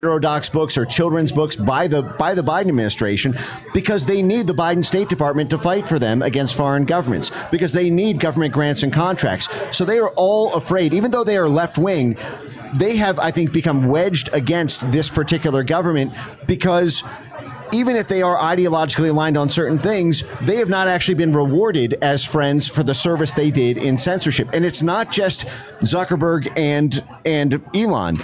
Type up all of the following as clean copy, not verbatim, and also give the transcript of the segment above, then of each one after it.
heterodox books or children's books by the Biden administration, because they need the Biden State Department to fight for them against foreign governments, because they need government grants and contracts. So they are all afraid, even though they are left wing, they have, I think, become wedged against this particular government, because even if they are ideologically aligned on certain things, they have not actually been rewarded as friends for the service they did in censorship. And it's not just Zuckerberg and Elon,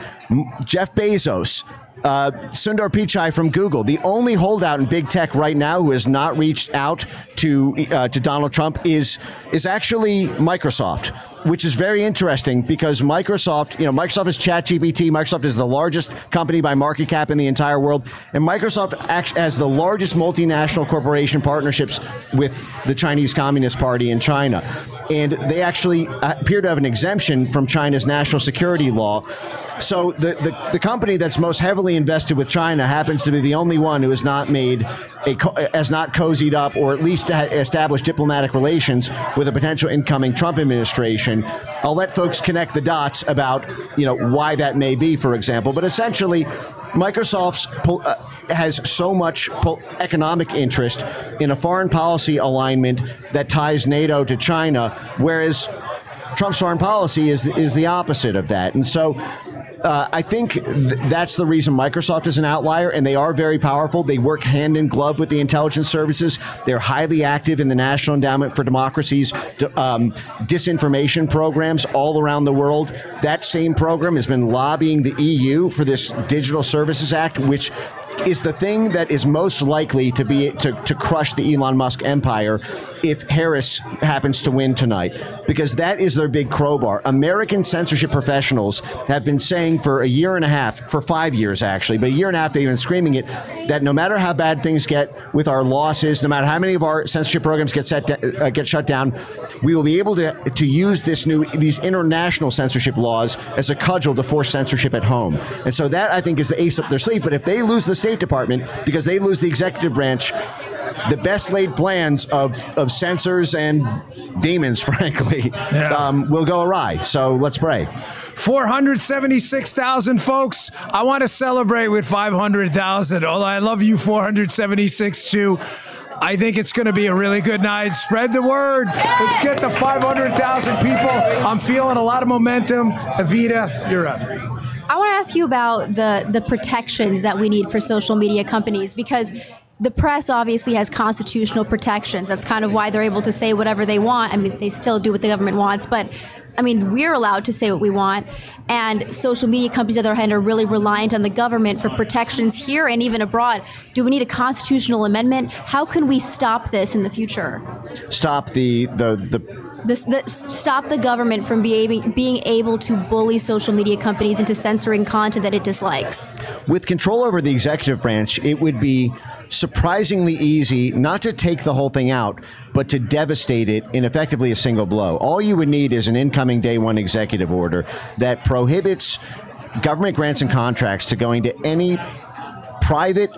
Jeff Bezos, Sundar Pichai from Google. The only holdout in big tech right now who has not reached out to Donald Trump is actually Microsoft, which is very interesting, because Microsoft is ChatGPT. Microsoft is the largest company by market cap in the entire world. And Microsoft has the largest multinational corporation partnerships with the Chinese Communist Party in China. And they actually appear to have an exemption from China's national security law. So the company that's most heavily invested with China happens to be the only one who has not cozied up, or at least established diplomatic relations with a potential incoming Trump administration. I'll let folks connect the dots about why that may be, for example. But essentially, Microsoft's has so much economic interest in a foreign policy alignment that ties NATO to China, whereas Trump's foreign policy is the opposite of that. And so I think that's the reason Microsoft is an outlier, and they are very powerful. They work hand in glove with the intelligence services. They're highly active in the National Endowment for Democracy's disinformation programs all around the world. That same program has been lobbying the EU for this Digital Services Act, which is the thing that is most likely to crush the Elon Musk empire if Harris happens to win tonight, because that is their big crowbar. American censorship professionals have been saying for a year and a half, for 5 years actually, but a year and a half they've been screaming it, that no matter how bad things get with our losses, no matter how many of our censorship programs get shut down, we will be able to use these international censorship laws as a cudgel to force censorship at home. And so that, I think, is the ace up their sleeve. But if they lose the State Department, because they lose the executive branch, the best laid plans of censors and demons, frankly, will go awry. So let's pray. 476,000 folks. I want to celebrate with 500,000. Although I love you, 476 too. I think it's going to be a really good night. Spread the word. Let's get to 500,000 people. I'm feeling a lot of momentum. Evita, you're up. I want to ask you about the protections that we need for social media companies, because the press obviously has constitutional protections. That's kind of why they're able to say whatever they want. I mean, they still do what the government wants, but I mean, we're allowed to say what we want. And social media companies, on the other hand, are really reliant on the government for protections here and even abroad. Do we need a constitutional amendment? How can we stop this in the future? Stop stop the government from being able to bully social media companies into censoring content that it dislikes. With control over the executive branch, it would be surprisingly easy not to take the whole thing out, but to devastate it in effectively a single blow. All you would need is an incoming day one executive order that prohibits government grants and contracts to going to any private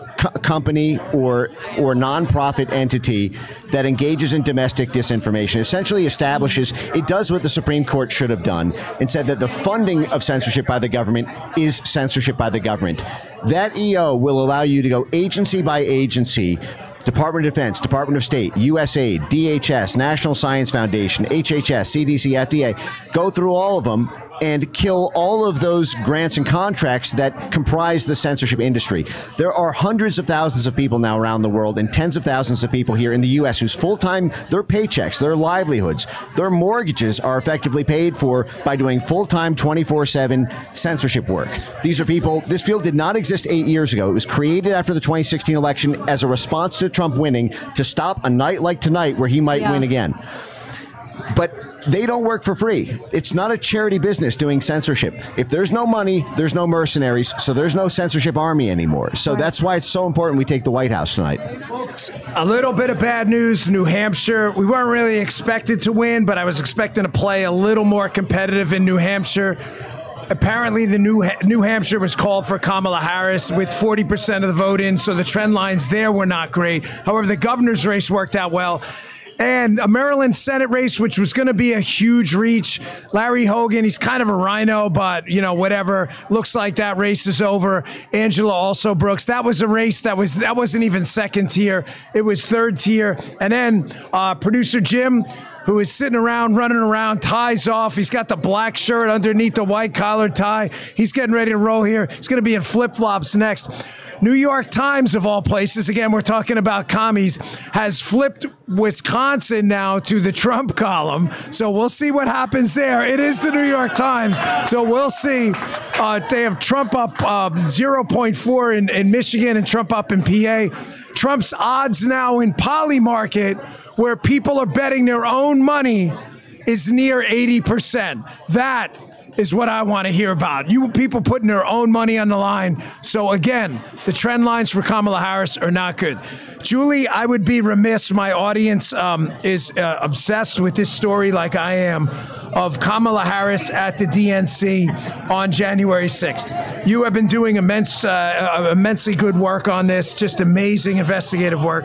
company or nonprofit entity that engages in domestic disinformation. Essentially establishes, it does what the Supreme Court should have done and said that the funding of censorship by the government is censorship by the government. That EO will allow you to go agency by agency, Department of Defense, Department of State, USAID, DHS, National Science Foundation, HHS, CDC, FDA, go through all of them and kill all of those grants and contracts that comprise the censorship industry. There are hundreds of thousands of people now around the world and tens of thousands of people here in the U.S. whose full-time, their paychecks, their livelihoods, their mortgages are effectively paid for by doing full-time 24/7 censorship work. These are people, this field did not exist 8 years ago. It was created after the 2016 election as a response to Trump winning to stop a night like tonight where he might win again. But they don't work for free. It's not a charity business doing censorship. If there's no money, there's no mercenaries, so there's no censorship army anymore. So that's why it's so important we take the White House tonight. Folks, a little bit of bad news. New Hampshire, we weren't really expected to win, but I was expecting to play a little more competitive in New Hampshire. Apparently, the New Hampshire was called for Kamala Harris with 40% of the vote in, so the trend lines there were not great. However, the governor's race worked out well. And a Maryland Senate race, which was going to be a huge reach. Larry Hogan, he's kind of a rhino, but, whatever. Looks like that race is over. Angela also Brooks. That was a race that wasn't even second tier. It was third tier. And then producer Jim, who is sitting around, running around, ties off. He's got the black shirt underneath the white collar tie. He's getting ready to roll here. He's going to be in flip-flops next. New York Times, of all places, again, we're talking about commies, has flipped Wisconsin now to the Trump column. So we'll see what happens there. It is the New York Times. So we'll see. They have Trump up 0.4 in Michigan and Trump up in PA. Trump's odds now in Polymarket, where people are betting their own money, is near 80%. That is what I want to hear about. You people putting their own money on the line. So again, the trend lines for Kamala Harris are not good. Julie, I would be remiss. My audience is obsessed with this story like I am, of Kamala Harris at the DNC on January 6th. You have been doing immensely good work on this, just amazing investigative work.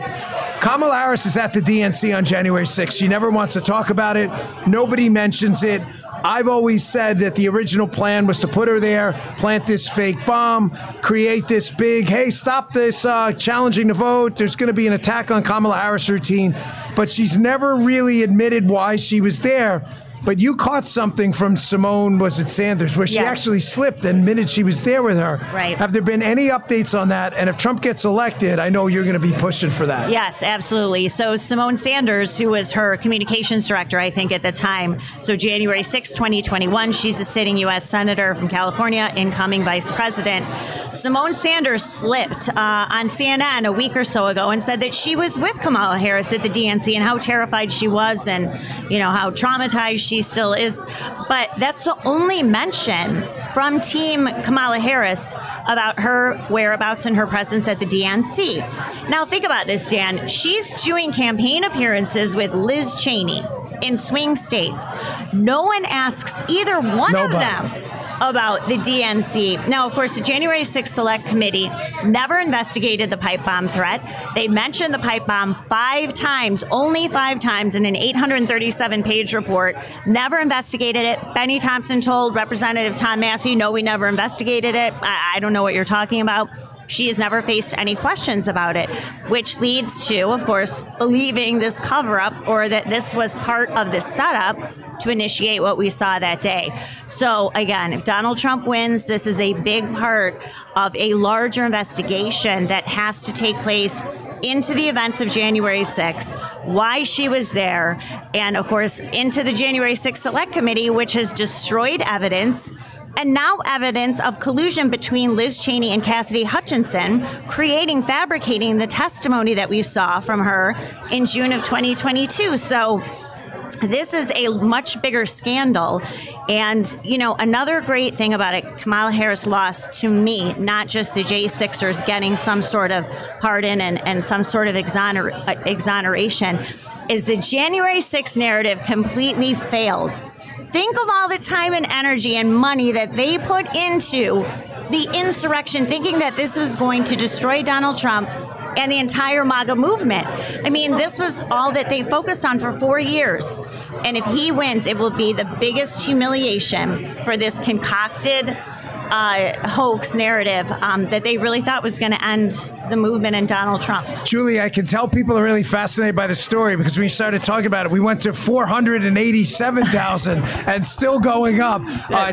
Kamala Harris is at the DNC on January 6th. She never wants to talk about it. Nobody mentions it. I've always said that the original plan was to put her there, plant this fake bomb, create this big, hey, stop this challenging the vote. There's going to be an attack on Kamala Harris routine. But she's never really admitted why she was there. But you caught something from Simone, was it Sanders, where she actually slipped and admitted she was there with her. Right. Have there been any updates on that? And if Trump gets elected, I know you're going to be pushing for that. Yes, absolutely. So Simone Sanders, who was her communications director, I think, at the time, so January 6, 2021, she's a sitting U.S. Senator from California, incoming vice president. Simone Sanders slipped on CNN a week or so ago and said that she was with Kamala Harris at the DNC and how terrified she was and, how traumatized she still is. But that's the only mention from Team Kamala Harris about her whereabouts and her presence at the DNC. Now, think about this, Dan. She's doing campaign appearances with Liz Cheney in swing states. No one asks either one of them about the DNC. Now, of course, the January 6th Select Committee never investigated the pipe bomb threat. They mentioned the pipe bomb 5 times, only 5 times in an 837-page report. Never investigated it. Benny Thompson told Representative Tom Massey, no, we never investigated it. I don't know what you're talking about. She has never faced any questions about it, which leads to, of course, believing this cover-up or that this was part of the setup to initiate what we saw that day. So, again, if Donald Trump wins, this is a big part of a larger investigation that has to take place into the events of January 6th, why she was there, and, of course, into the January 6th Select Committee, which has destroyed evidence. And now evidence of collusion between Liz Cheney and Cassidy Hutchinson, fabricating the testimony that we saw from her in June of 2022. So this is a much bigger scandal. And, another great thing about it, Kamala Harris lost to me, not just the J6ers getting some sort of pardon and some sort of exoneration, is the January 6th narrative completely failed. Think of all the time and energy and money that they put into the insurrection, thinking that this was going to destroy Donald Trump and the entire MAGA movement. I mean, this was all that they focused on for 4 years. And if he wins, it will be the biggest humiliation for this concocted hoax narrative that they really thought was going to end the movement and Donald Trump. Julie, I can tell people are really fascinated by the story because when you started talking about it, we went to 487,000 and still going up.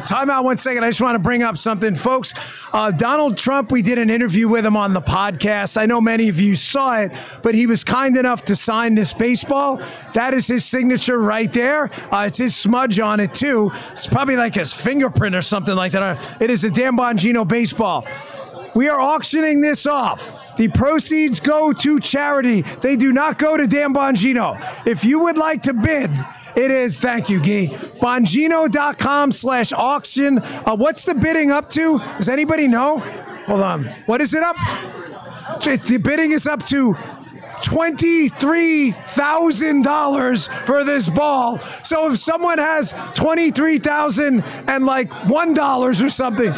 Time out 1 second. I just want to bring up something, folks. Donald Trump, we did an interview with him on the podcast. I know many of you saw it, but he was kind enough to sign this baseball. That is his signature right there. It's his smudge on it, too. It's probably like his fingerprint or something like that. It is a Dan Bongino baseball. We are auctioning this off. The proceeds go to charity. They do not go to Dan Bongino. If you would like to bid, it is, thank you, Guy, Bongino.com/auction. What's the bidding up to? Does anybody know? Hold on. What is it up? The bidding is up to $23,000 for this ball. So if someone has $23,000 and like $1 or something.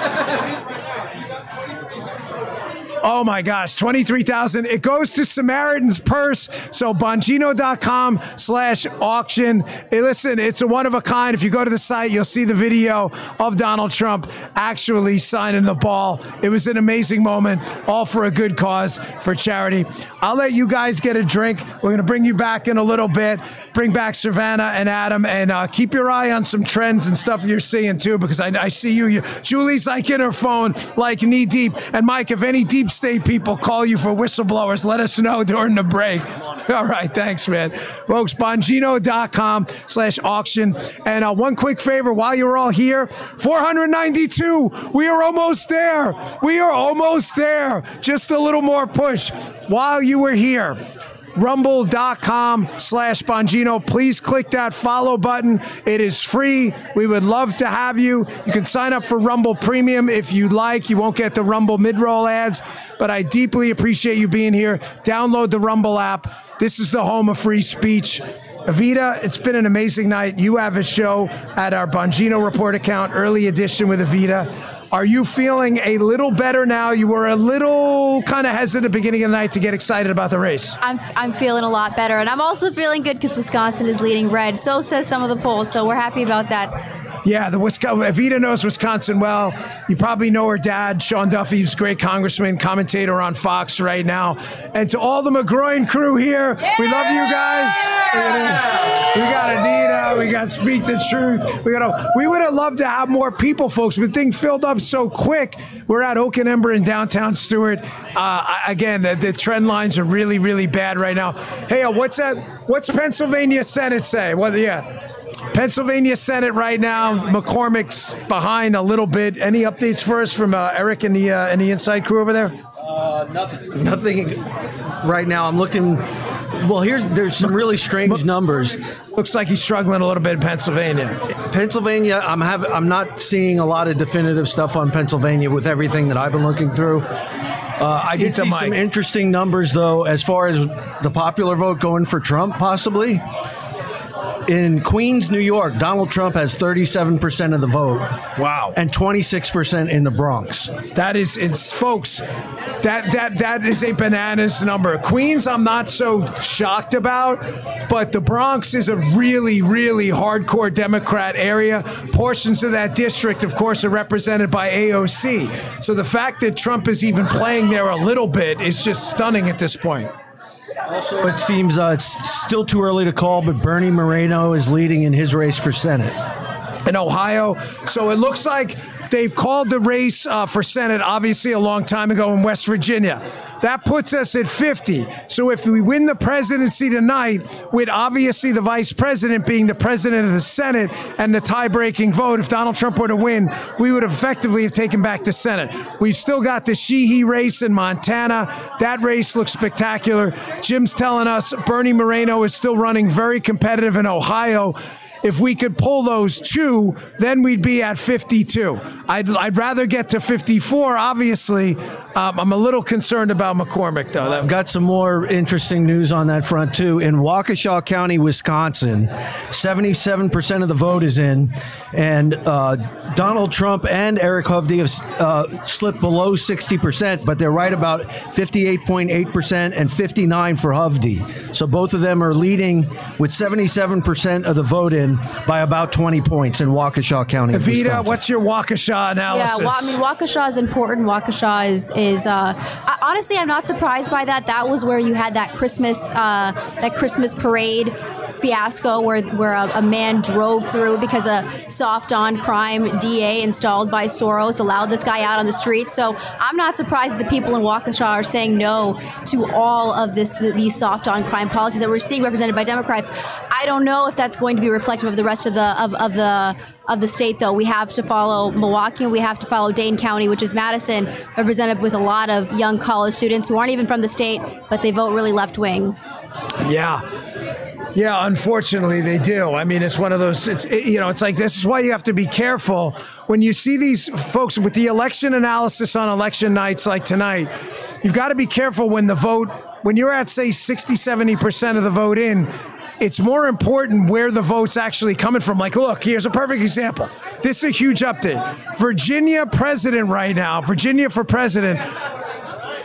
Oh my gosh, 23,000. It goes to Samaritan's Purse. So Bongino.com/auction. Hey, listen, it's a one of a kind. If you go to the site, you'll see the video of Donald Trump actually signing the ball. It was an amazing moment, all for a good cause, for charity. I'll let you guys get a drink. We're going to bring you back in a little bit. Bring back Savannah and Adam, and keep your eye on some trends and stuff you're seeing too, because I see you. Julie's like in her phone, like knee deep. And Mike, if any deep state people call you for whistleblowers, let us know during the break. All right, thanks, man. Folks, Bongino.com/auction. And one quick favor, while you're all here, 492. We are almost there. We are almost there. Just a little more push. While you were here, rumble.com/Bongino. Please click that follow button. It is free. We would love to have you. You can sign up for Rumble Premium if you'd like. You won't get the Rumble mid-roll ads, but I deeply appreciate you being here. Download the Rumble app. This is the home of free speech. Evita, it's been an amazing night. You have a show at our Bongino Report account, Early Edition with Evita. Are you feeling a little better now? You were a little kind of hesitant at the beginning of the night to get excited about the race. I'm feeling a lot better, and I'm also feeling good because Wisconsin is leading red. So says some of the polls, so we're happy about that. Yeah, Evita knows Wisconsin well. You probably know her dad, Sean Duffy, who's a great congressman, commentator on Fox right now. And to all the McGroin crew here, we love you guys. We got Anita, we got Speak the Truth. We would have loved to have more people, folks, but the thing filled up so quick. We're at Oak and Ember in downtown Stewart. Again, the trend lines are really, really bad right now. Hey, what's Pennsylvania Senate say? Well, yeah. Pennsylvania Senate right now. McCormick's behind a little bit. Any updates for us from Eric and the inside crew over there? Nothing right now. I'm looking. Well, there's some really strange numbers. Looks like he's struggling a little bit in Pennsylvania. Pennsylvania, I'm not seeing a lot of definitive stuff on Pennsylvania with everything that I've been looking through. I did see some interesting numbers, though, as far as the popular vote going for Trump, possibly. In Queens, New York, Donald Trump has 37% of the vote. Wow. And 26% in the Bronx. That is, folks, that is a bananas number. Queens, I'm not so shocked about, but the Bronx is a really, really hardcore Democrat area. Portions of that district, of course, are represented by AOC. So the fact that Trump is even playing there a little bit is just stunning at this point. Also, it seems it's still too early to call, but Bernie Moreno is leading in his race for Senate. In Ohio. So it looks like they've called the race for Senate, obviously, a long time ago in West Virginia. That puts us at 50. So if we win the presidency tonight, with obviously the vice president being the president of the Senate and the tie-breaking vote, if Donald Trump were to win, we would effectively have taken back the Senate. We've still got the Sheehy race in Montana. That race looks spectacular. Jim's telling us Bernie Moreno is still running very competitive in Ohio. If we could pull those two, then we'd be at 52. I'd rather get to 54, obviously. I'm a little concerned about McCormick, though. I've got some more interesting news on that front, too. In Waukesha County, Wisconsin, 77% of the vote is in, and Donald Trump and Eric Hovde have slipped below 60%, but they're right about 58.8% and 59% for Hovde. So both of them are leading with 77% of the vote in by about 20 points in Waukesha County. Evita, what's your Waukesha analysis? Yeah, well, I mean, Waukesha is important. Waukesha is honestly, I'm not surprised by that. That was where you had that Christmas parade fiasco where a man drove through because a soft on crime DA installed by Soros allowed this guy out on the street. So I'm not surprised that the people in Waukesha are saying no to all of these soft on crime policies that we're seeing represented by Democrats. I don't know if that's going to be reflective of the rest of the state, though. We have to follow Milwaukee, and we have to follow Dane County, which is Madison, represented with a lot of young college students who aren't even from the state, but they vote really left wing. Yeah, unfortunately they do. I mean, it's one of those, it's like, this is why you have to be careful when you see these folks with the election analysis on election nights like tonight. You've got to be careful when you're at, say, 60, 70% of the vote in. It's more important where the vote's actually coming from. Like, look, here's a perfect example. This is a huge update. Virginia president right now, Virginia for president,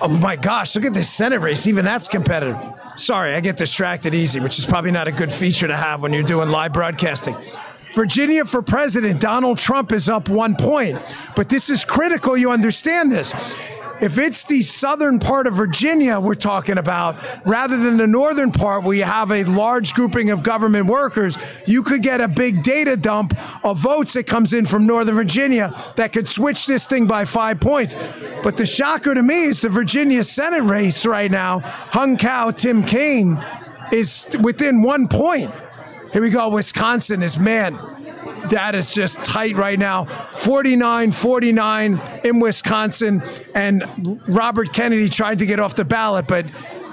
Oh my gosh, look at this Senate race. Even that's competitive. Sorry, I get distracted easy, which is probably not a good feature to have when you're doing live broadcasting. Virginia for president, Donald Trump is up 1 point. But this is critical, you understand this. If it's the southern part of Virginia we're talking about, rather than the northern part where you have a large grouping of government workers, you could get a big data dump of votes that comes in from Northern Virginia that could switch this thing by 5 points. But the shocker to me is the Virginia Senate race right now. Hung Cow Tim Kaine is within 1 point. Here we go. Wisconsin is, man, that is just tight right now. 49-49 in Wisconsin. And Robert Kennedy tried to get off the ballot, but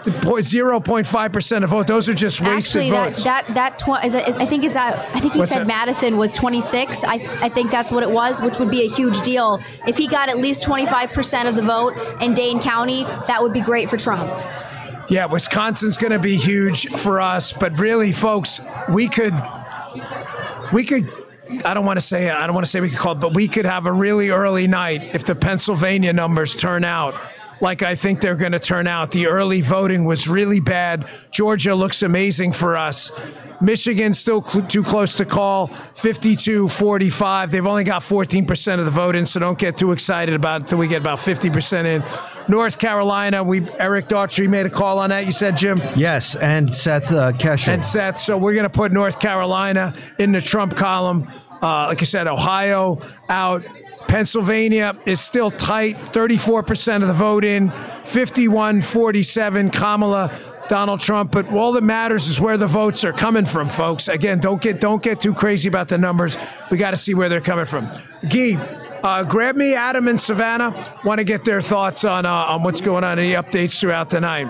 the 0.5% of vote, those are just wasted votes. I think he said Madison was 26. I think that's what it was, which would be a huge deal. If he got at least 25% of the vote in Dane County, that would be great for Trump. Yeah, Wisconsin's going to be huge for us, but really, folks, we could. I don't want to say we could call it, but we could have a really early night if the Pennsylvania numbers turn out like I think they're going to turn out. The early voting was really bad. Georgia looks amazing for us. Michigan still too close to call, 52-45. They've only got 14% of the vote in, so don't get too excited about it until we get about 50% in. North Carolina, Eric Daughtry made a call on that, you said, Jim? Yes, and Seth Keshel. And Seth, so we're going to put North Carolina in the Trump column. Like I said, Ohio out. Pennsylvania is still tight, 34% of the vote in, 51-47, Kamala, Donald Trump. But all that matters is where the votes are coming from, folks. Again, don't get too crazy about the numbers. We got to see where they're coming from. Guy, grab me Adam and Savannah. Want to get their thoughts on what's going on, any updates throughout the night.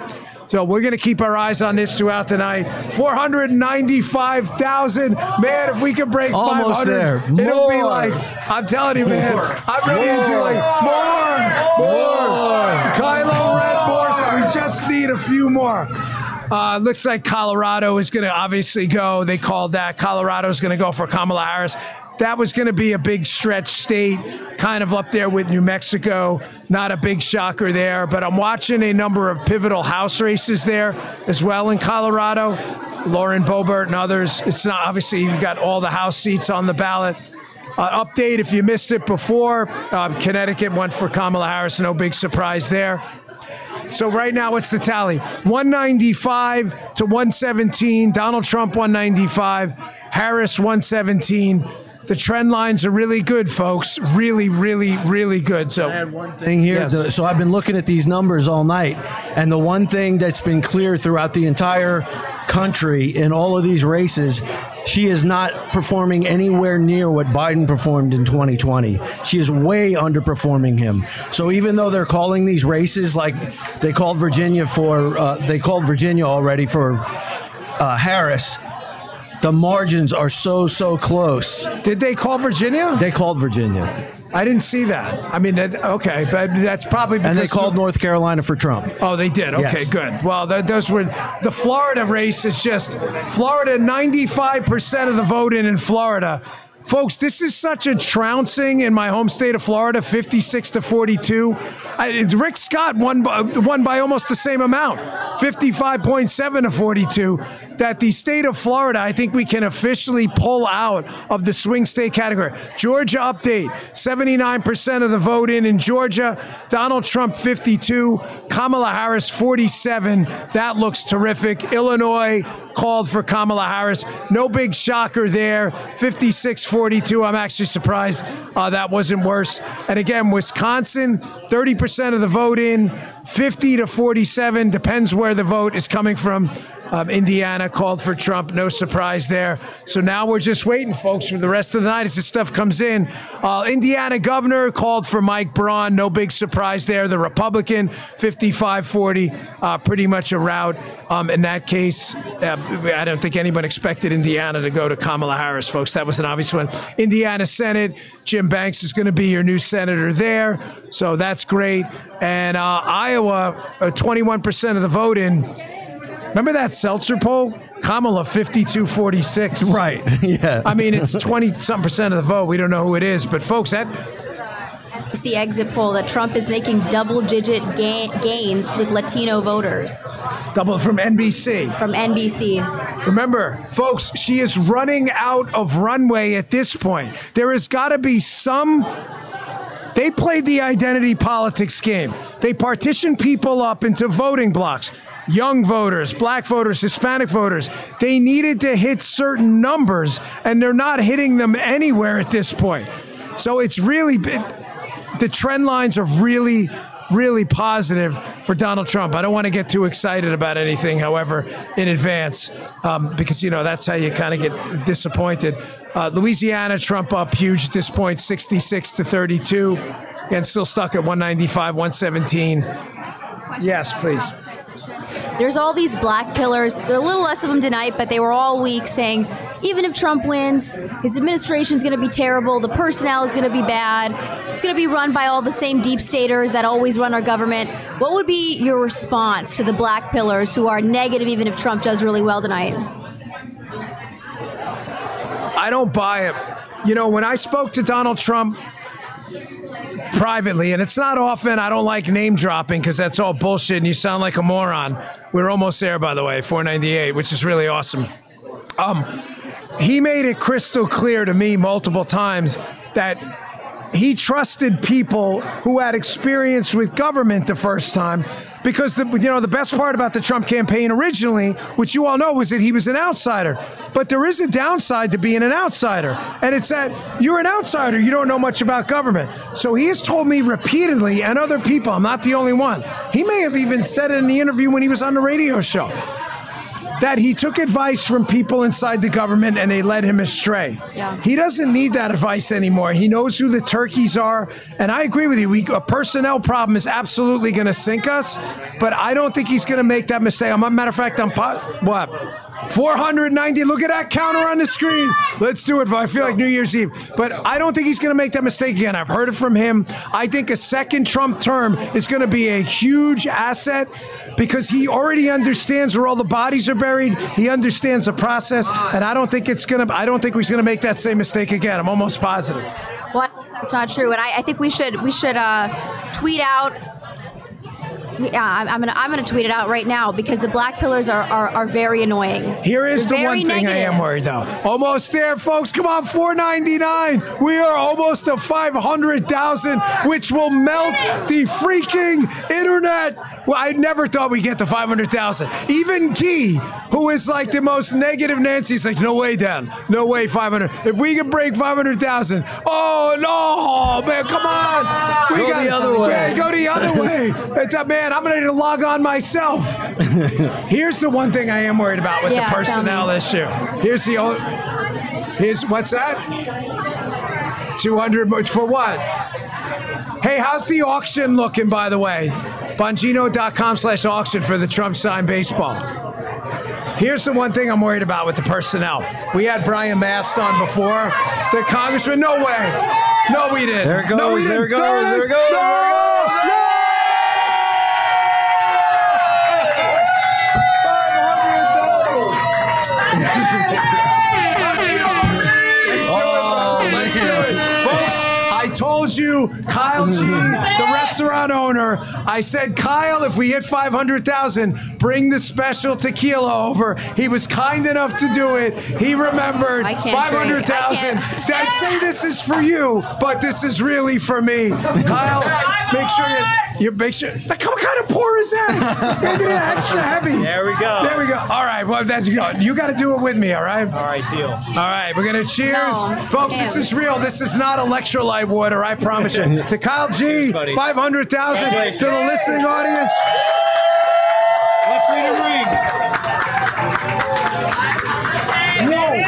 So we're going to keep our eyes on this throughout the night. 495,000. Man, if we could break 500, it'll be like, I'm telling you, man, I'm ready to do like more. Kylo Ren, more. So we just need a few more. Looks like Colorado is going to obviously go. They called that. Colorado is going to go for Kamala Harris. That was going to be a big stretch state, kind of up there with New Mexico. Not a big shocker there, but I'm watching a number of pivotal House races there as well in Colorado. Lauren Boebert and others. It's not, obviously, you've got all the House seats on the ballot. Update, if you missed it before, Connecticut went for Kamala Harris. No big surprise there. So right now, what's the tally? 195 to 117. Donald Trump, 195. Harris, 117. The trend lines are really good, folks. Really, really, really good. So I had one thing here. Yes. So I've been looking at these numbers all night, and the one thing that's been clear throughout the entire country in all of these races, she is not performing anywhere near what Biden performed in 2020. She is way underperforming him. So even though they're calling these races, like they called Virginia already for Harris, the margins are so close. Did they call Virginia? They called Virginia. I didn't see that. I mean, okay, but that's probably because... And they called North Carolina for Trump. Oh, they did? Okay, yes. Good. Well, those were... The Florida race is just... Florida, 95% of the vote in Florida. Folks, this is such a trouncing in my home state of Florida, 56-42. Rick Scott won by almost the same amount, 55.7-42. That the state of Florida, I think we can officially pull out of the swing state category. Georgia update, 79% of the vote in Georgia. Donald Trump, 52. Kamala Harris, 47. That looks terrific. Illinois called for Kamala Harris. No big shocker there, 56-42. I'm actually surprised that wasn't worse. And again, Wisconsin, 30% of the vote in, 50-47. Depends where the vote is coming from. Indiana called for Trump. No surprise there. So now we're just waiting, folks, for the rest of the night as this stuff comes in. Indiana governor called for Mike Braun. No big surprise there. The Republican, 55-40. Pretty much a rout. In that case, I don't think anyone expected Indiana to go to Kamala Harris, folks. That was an obvious one. Indiana Senate, Jim Banks is going to be your new senator there. So that's great. And Iowa, 21% of the vote in. Remember that Seltzer poll? Kamala, 52-46. Right, yeah. I mean, it's 20-something% of the vote. We don't know who it is. But, folks, that see exit poll that Trump is making double-digit gains with Latino voters. Double from NBC. From NBC. Remember, folks, she is running out of runway at this point. There has got to be some... They played the identity politics game. They partitioned people up into voting blocks. Young voters, black voters, Hispanic voters. They needed to hit certain numbers, and they're not hitting them anywhere at this point. So it's really... The trend lines are really, really positive for Donald Trump. I don't want to get too excited about anything, however, in advance, because, that's how you kind of get disappointed. Louisiana, Trump up huge at this point, 66-32, and still stuck at 195, 117. Yes, please. There's all these black pillars. There are a little less of them tonight, but they were all week saying, even if Trump wins, his administration is going to be terrible. The personnel is going to be bad. It's going to be run by all the same deep staters that always run our government. What would be your response to the black pillars who are negative even if Trump does really well tonight? I don't buy it. When I spoke to Donald Trump privately, and it's not often, I don't like name dropping because that's all bullshit and you sound like a moron. We're almost there, by the way, 498, which is really awesome. He made it crystal clear to me multiple times that he trusted people who had experience with government the first time, because the best part about the Trump campaign originally, which you all know, was that he was an outsider. But there is a downside to being an outsider, and it's that you're an outsider. You don't know much about government. So he has told me repeatedly, and other people, I'm not the only one. He may have even said it in the interview when he was on the radio show, that he took advice from people inside the government and they led him astray. Yeah. He doesn't need that advice anymore. He knows who the turkeys are. And I agree with you. A personnel problem is absolutely going to sink us, but I don't think he's going to make that mistake. Matter of fact, 490. Look at that counter on the screen. Let's do it. I feel like New Year's Eve. But I don't think he's going to make that mistake again. I've heard it from him. I think a second Trump term is going to be a huge asset because he already understands where all the bodies are buried. He understands the process, and I don't think he's going to make that same mistake again. I'm almost positive. Well, that's not true, and I think we should tweet out. I'm gonna tweet it out right now because the black pillars are very annoying. Here is the one thing I am worried though. Almost there, folks. Come on, 499. We are almost to 500,000, which will melt the freaking internet. Well, I never thought we'd get to 500,000. Even Guy, who is like the most negative Nancy's like, no way, Dan. No way, 500. If we can break 500,000, oh no, man, come on. Go the other way. Go the other way. It's a man. I'm ready to log on myself. Here's the one thing I am worried about with the personnel this year. Here's what's that? 200 for what? Hey, how's the auction looking, by the way? Bongino.com/auction for the Trump signed baseball. Here's the one thing I'm worried about with the personnel. We had Brian Mast on before. The congressman, no way. No, we didn't. There it goes. No, we didn't. There it goes. There it goes. No! I told you, Kyle G, the restaurant owner, I said, Kyle, if we hit 500,000, bring the special tequila over. He was kind enough to do it. He remembered 500,000. I'd say this is for you, but this is really for me. Kyle, make sure you make sure. Like, what kind of pour is that? Make it extra heavy. There we go. There we go. All right, well, that's good. You got to do it with me, all right? All right, deal. All right, we're going to cheers. Folks, this is real. This is not electrolyte water, I promise you. To Kyle G, 500,000. To the listening audience. Freedom ring. Whoa.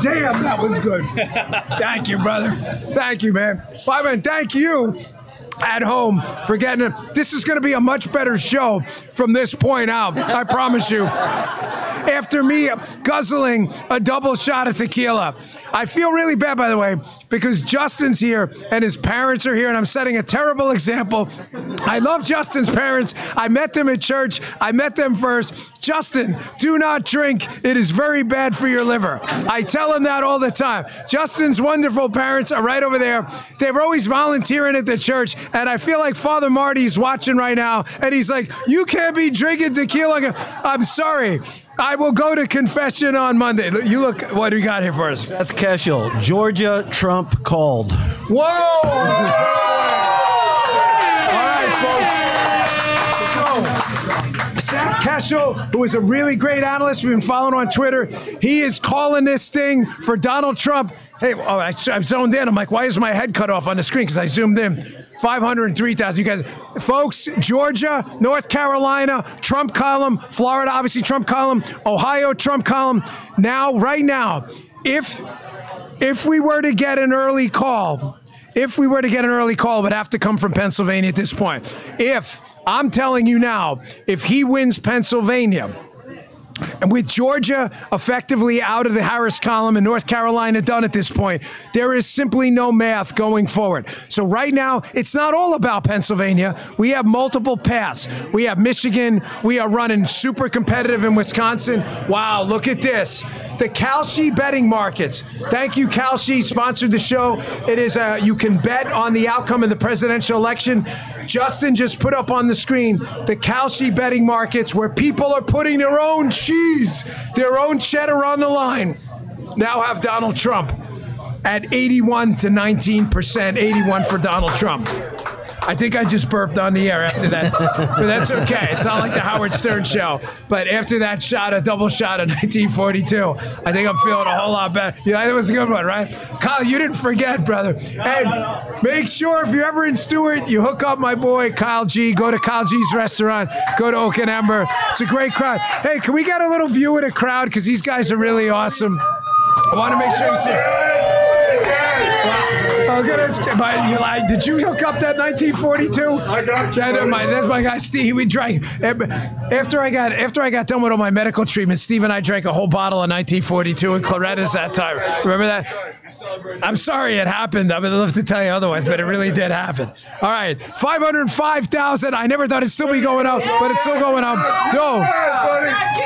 Damn, that was good. Thank you, brother. Thank you, man. Byron, thank you at home for getting it. This is going to be a much better show from this point out. I promise you. after me guzzling a double shot of tequila. I feel really bad, by the way, because Justin's here and his parents are here, and I'm setting a terrible example. I love Justin's parents. I met them at church. I met them first. Justin, do not drink. It is very bad for your liver. I tell him that all the time. Justin's wonderful parents are right over there. They're always volunteering at the church, and I feel like Father Marty's watching right now, and he's like, you can't be drinking tequila. I'm sorry. I will go to confession on Monday. You look, what do we got here for us? Seth Keshel, Georgia, Trump called. Whoa! All right, folks. So, Seth Keshel, who is a really great analyst we've been following on Twitter, he is calling this thing for Donald Trump. Hey, I zoned in. I'm like, why is my head cut off on the screen? Because I zoomed in. 503,000. You guys, folks, Georgia, North Carolina, Trump column, Florida, obviously Trump column, Ohio, Trump column. Now, right now, if we were to get an early call, it would have to come from Pennsylvania at this point. I'm telling you now, if he wins Pennsylvania, and with Georgia effectively out of the Harris column and North Carolina done at this point, there is simply no math going forward. So right now, it's not all about Pennsylvania. We have multiple paths. We have Michigan. We are running super competitive in Wisconsin. Wow, look at this. The Kalshi betting markets. Thank you, Kalshi, sponsored the show. It is you can bet on the outcome of the presidential election. Justin just put up on the screen the Kalshi betting markets where people are putting their own cheese, their own cheddar on the line. Now have Donald Trump at 81 to 19%, 81 for Donald Trump. I think I just burped on the air after that, but that's okay. It's not like the Howard Stern show. But after that double shot of 1942, I think I'm feeling a whole lot better. Yeah, that was a good one, right? Kyle, you didn't forget, brother. And make sure if you're ever in Stewart, you hook up my boy Kyle G. Go to Kyle G's restaurant. Go to Oak and Ember. It's a great crowd. Hey, can we get a little view of the crowd? Because these guys are really awesome. I want to make sure you see it. Oh, goodness. Did you hook up that 1942? I got you. That's my guy, Steve. We drank. After I got done with all my medical treatment, Steve and I drank a whole bottle of 1942 and Claretta's that time. Remember that? I'm sorry it happened. I would love to tell you otherwise, but it really did happen. All right. 505,000. I never thought it'd still be going up, but it's still going up. So,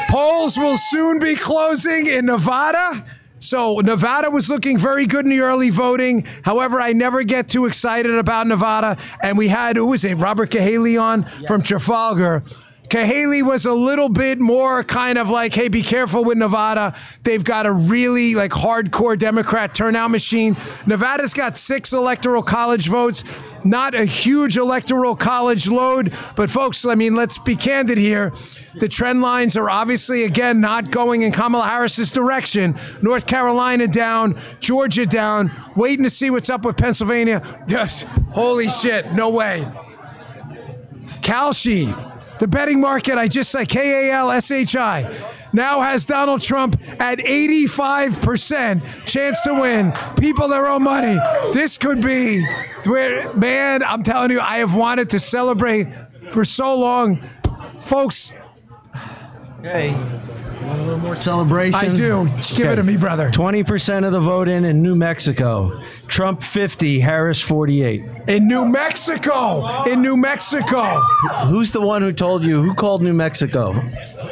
polls will soon be closing in Nevada. So Nevada was looking very good in the early voting. However, I never get too excited about Nevada. And we had, who was it, Robert Cahaley on from Trafalgar. Cahaley was a little bit more kind of like, hey, be careful with Nevada. They've got a really like hardcore Democrat turnout machine. Nevada's got 6 electoral college votes. Not a huge electoral college load. But folks, I mean, let's be candid here. The trend lines are obviously, again, not going in Kamala Harris's direction. North Carolina down, Georgia down, waiting to see what's up with Pennsylvania. Yes, holy shit, no way. Kalshi, the betting market, I just said Kalshi, now has Donald Trump at 85% chance to win. People their own money. This could be, man, I'm telling you, I have wanted to celebrate for so long. Folks. Okay. Want a little more celebration? I do. Just give it to me, brother. 20% of the vote in New Mexico. Trump 50, Harris 48. In New Mexico. In New Mexico. Who's the one who told you? Who called New Mexico?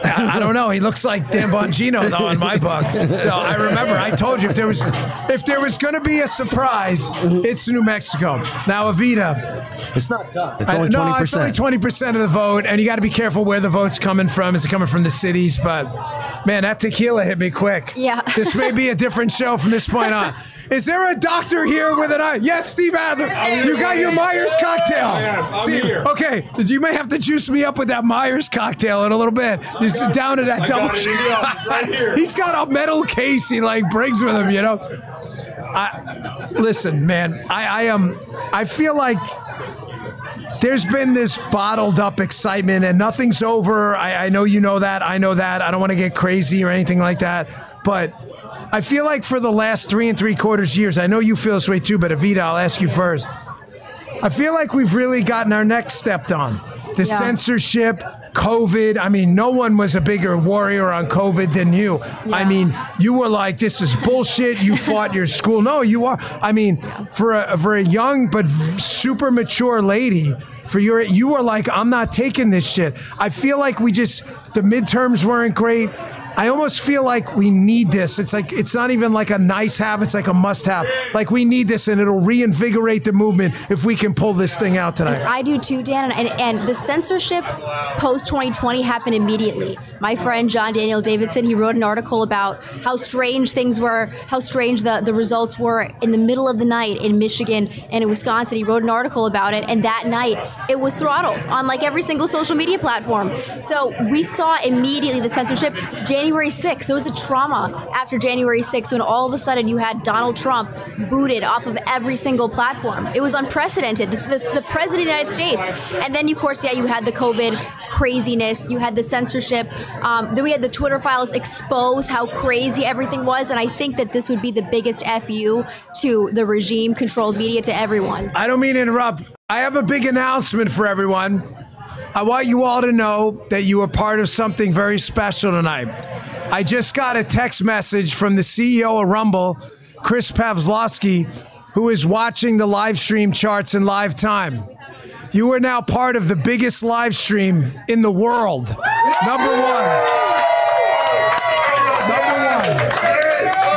I don't know. He looks like Dan Bongino, though, in my book. So I remember I told you if there was going to be a surprise, it's New Mexico. Now, Evita. It's not done. It's only 20%. No, it's only 20% of the vote, and you got to be careful where the vote's coming from. Is it coming from the cities? But, man, that tequila hit me quick. Yeah. This may be a different show from this point on. Is there a doctor here with an eye? Yes, Steve Adler. You got your Myers cocktail. I'm here. Okay, you may have to juice me up with that Myers cocktail in a little bit. Just down to that double shot. Right here. He's got a metal case he like brings with him, you know. Listen, man, I feel like there's been this bottled up excitement and nothing's over. I know you know that. I know that. I don't want to get crazy or anything like that. But I feel like for the last 3 3/4 years, I know you feel this way too, but Evita, I'll ask you first. I feel like we've really gotten our neck stepped on. The censorship, COVID. I mean, no one was a bigger warrior on COVID than you. I mean, you were like, this is bullshit. You fought your school. No, you are. I mean, for a young but super mature lady, you were like, I'm not taking this shit. I feel like the midterms weren't great. I almost feel like we need this. It's like, it's not even like a nice have, it's like a must have. Like, we need this, and it'll reinvigorate the movement if we can pull this thing out tonight. I do too, Dan. And the censorship post 2020 happened immediately. My friend John Daniel Davidson, he wrote an article about how strange things were, how strange the results were in the middle of the night in Michigan and in Wisconsin. He wrote an article about it, and that night it was throttled on like every single social media platform. So we saw immediately the censorship. January 6th, there was a trauma after January 6th when all of a sudden you had Donald Trump booted off of every single platform. It was unprecedented. This is the president of the United States. And then, of course, you had the COVID craziness. You had the censorship. Then we had the Twitter files expose how crazy everything was. And I think that this would be the biggest FU to the regime-controlled media, to everyone. I don't mean to interrupt. I have a big announcement for everyone. I want you all to know that you are part of something very special tonight. I just got a text message from the CEO of Rumble, Chris Pavlovsky, who is watching the live stream charts in live time. You are now part of the biggest live stream in the world. Number one.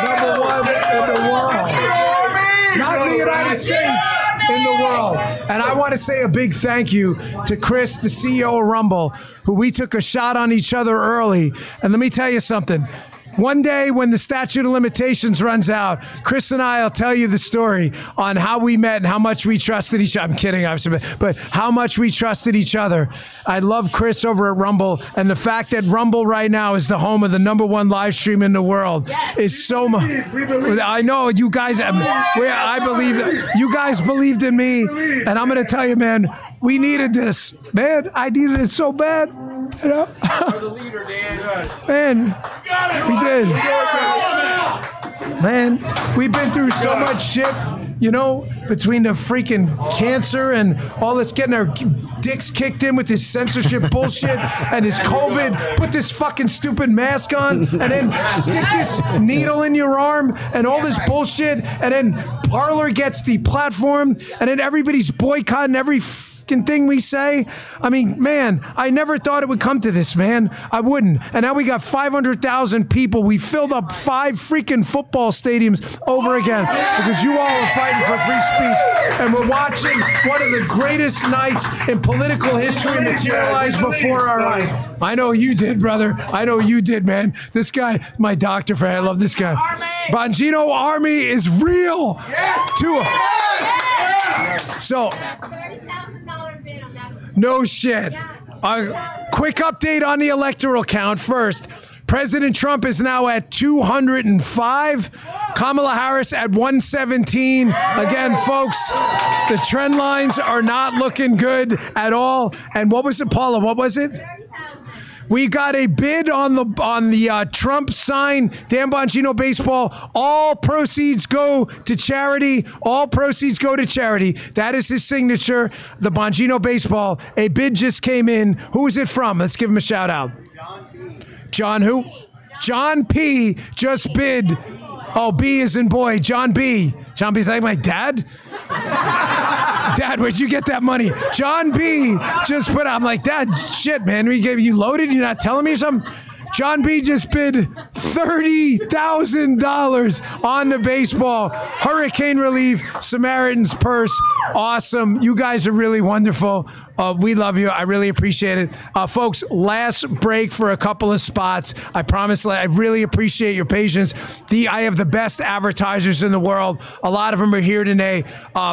Number one in the world. Not in the United States, in the world. And I want to say a big thank you to Chris, the CEO of Rumble, who we took a shot on each other early. And let me tell you something. One day when the statute of limitations runs out, Chris and I will tell you the story on how we met and how much we trusted each other. I'm kidding, obviously, but how much we trusted each other. I love Chris over at Rumble, and the fact that Rumble right now is the home of the #1 live stream in the world is so much. I know you guys, I believe you guys believed in me, and I'm going to tell you, man, we needed this. Man, I needed it so bad. You know? You're the leader, Dan. Man, we did. Man, we've been through so much shit, you know, between the freaking cancer and all this, getting our dicks kicked in with this censorship bullshit and this COVID, put this fucking stupid mask on and then stick this needle in your arm and all this bullshit, and then Parler gets the platform, and then everybody's boycotting every thing we say. I mean, man, I never thought it would come to this, man. I wouldn't. And now we got 500,000 people. We filled up 5 freaking football stadiums over again because you all are fighting for free speech. And we're watching one of the greatest nights in political history materialize before our eyes. I know you did, brother. I know you did, man. This guy, my doctor friend, I love this guy. Bongino Army is real. So, no shit. Quick update on the electoral count first. President Trump is now at 205. Kamala Harris at 117. Again, folks, the trend lines are not looking good at all. And what was it, Paula? What was it? We got a bid on the Trump sign, Dan Bongino Baseball. All proceeds go to charity. All proceeds go to charity. That is his signature, the Bongino Baseball. A bid just came in. Who is it from? Let's give him a shout out. John who? John P. just bid. Oh, B is in boy. John B. John B's like my dad? Dad, where'd you get that money? John B. just put out. I'm like, Dad, shit, man. You loaded? You're not telling me something? John B. just bid $30,000 on the baseball. Hurricane relief, Samaritan's Purse. Awesome. You guys are really wonderful. We love you. I really appreciate it. Folks, last break for a couple of spots. I promise, I really appreciate your patience. I have the best advertisers in the world. A lot of them are here today.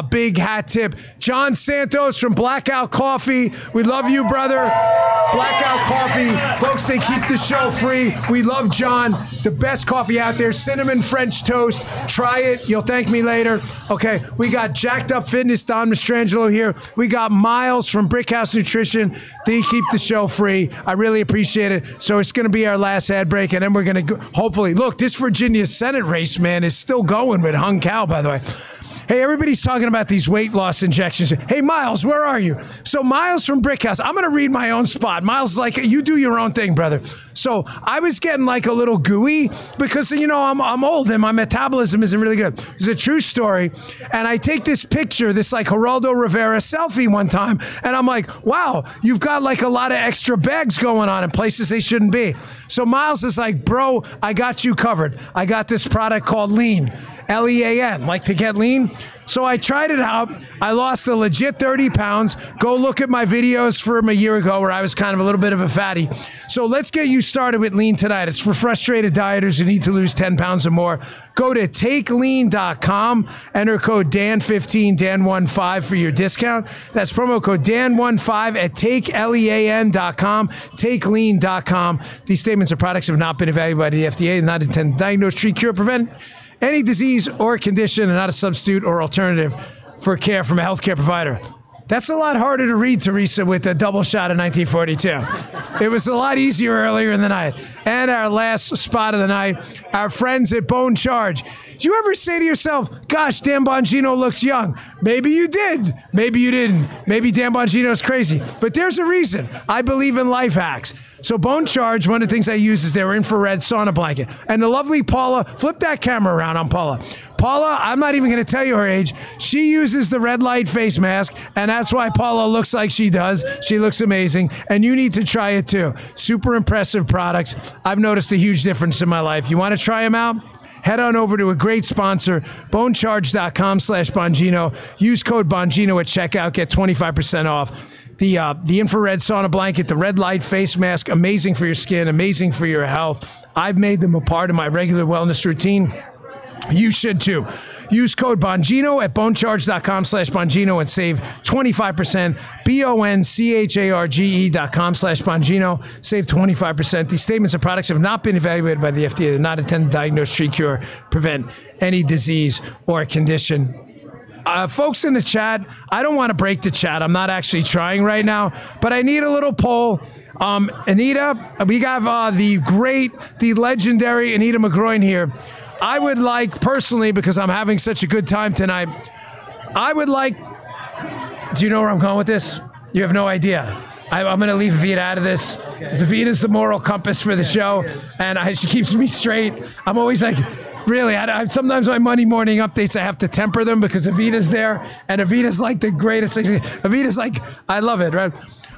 Big hat tip. John Santos from Blackout Coffee. We love you, brother. Blackout Coffee. Folks, they keep the show free. We love John. The best coffee out there. Cinnamon French toast. Try it. You'll thank me later. Okay, we got Jacked Up Fitness, Don Mastrangelo here. We got Miles from Brickhouse Nutrition. They keep the show free. I really appreciate it. So it's going to be our last ad break, and then we're going to hopefully, look, this Virginia Senate race, man, is still going with Hung Cow, by the way. Hey, everybody's talking about these weight loss injections. Hey, Miles, where are you? So Miles from Brickhouse, I'm going to read my own spot. Miles is like, you do your own thing, brother. So I was getting like a little gooey because, I'm old and my metabolism isn't really good. It's a true story. And I take this picture, this like Geraldo Rivera selfie one time, and I'm like, wow, you've got like a lot of extra bags going on in places they shouldn't be. So Miles is like, bro, I got you covered. I got this product called Lean. Lean, like to get lean. So I tried it out. I lost a legit 30 pounds. Go look at my videos from a year ago where I was kind of a little bit of a fatty. So let's get you started with Lean tonight. It's for frustrated dieters who need to lose 10 pounds or more. Go to takelean.com. Enter code DAN15, DAN15 for your discount. That's promo code DAN15 at takelean.com, takelean.com. These statements or products have not been evaluated by the FDA and not intended to diagnose, treat, cure, prevent any disease or condition and not a substitute or alternative for care from a healthcare provider. That's a lot harder to read, Teresa, with a double shot of 1942. It was a lot easier earlier in the night. And our last spot of the night, our friends at Bone Charge. Do you ever say to yourself, gosh, Dan Bongino looks young? Maybe you did. Maybe you didn't. Maybe Dan Bongino's crazy. But there's a reason. I believe in life hacks. So Bone Charge, one of the things I use is their infrared sauna blanket. And the lovely Paula, flip that camera around on Paula. Paula, I'm not even going to tell you her age. She uses the red light face mask, and that's why Paula looks like she does. She looks amazing, and you need to try it too. Super impressive products. I've noticed a huge difference in my life. You want to try them out? Head on over to a great sponsor, bonecharge.com/Bongino. Use code Bongino at checkout. Get 25% off. The infrared sauna blanket, the red light face mask, amazing for your skin, amazing for your health. I've made them a part of my regular wellness routine. You should too. Use code Bongino at bonecharge.com/Bongino and save 25%. BONCHARGE.com/Bongino. Save 25%. These statements and products have not been evaluated by the FDA. They're not intended to diagnose, treat, cure, prevent any disease or condition. Folks in the chat, I don't want to break the chat. I'm not actually trying right now, but I need a little poll. Anita, we got the legendary Anita McGroin here. I would like, personally, because I'm having such a good time tonight, I would like, do you know where I'm going with this? You have no idea. I'm going to leave Vita out of this. Vita's the moral compass for the show, and she keeps me straight. I'm always like, really, sometimes my Monday morning updates, I have to temper them because Avita's there, and Avita's like the greatest. Avita's like, I love it, right?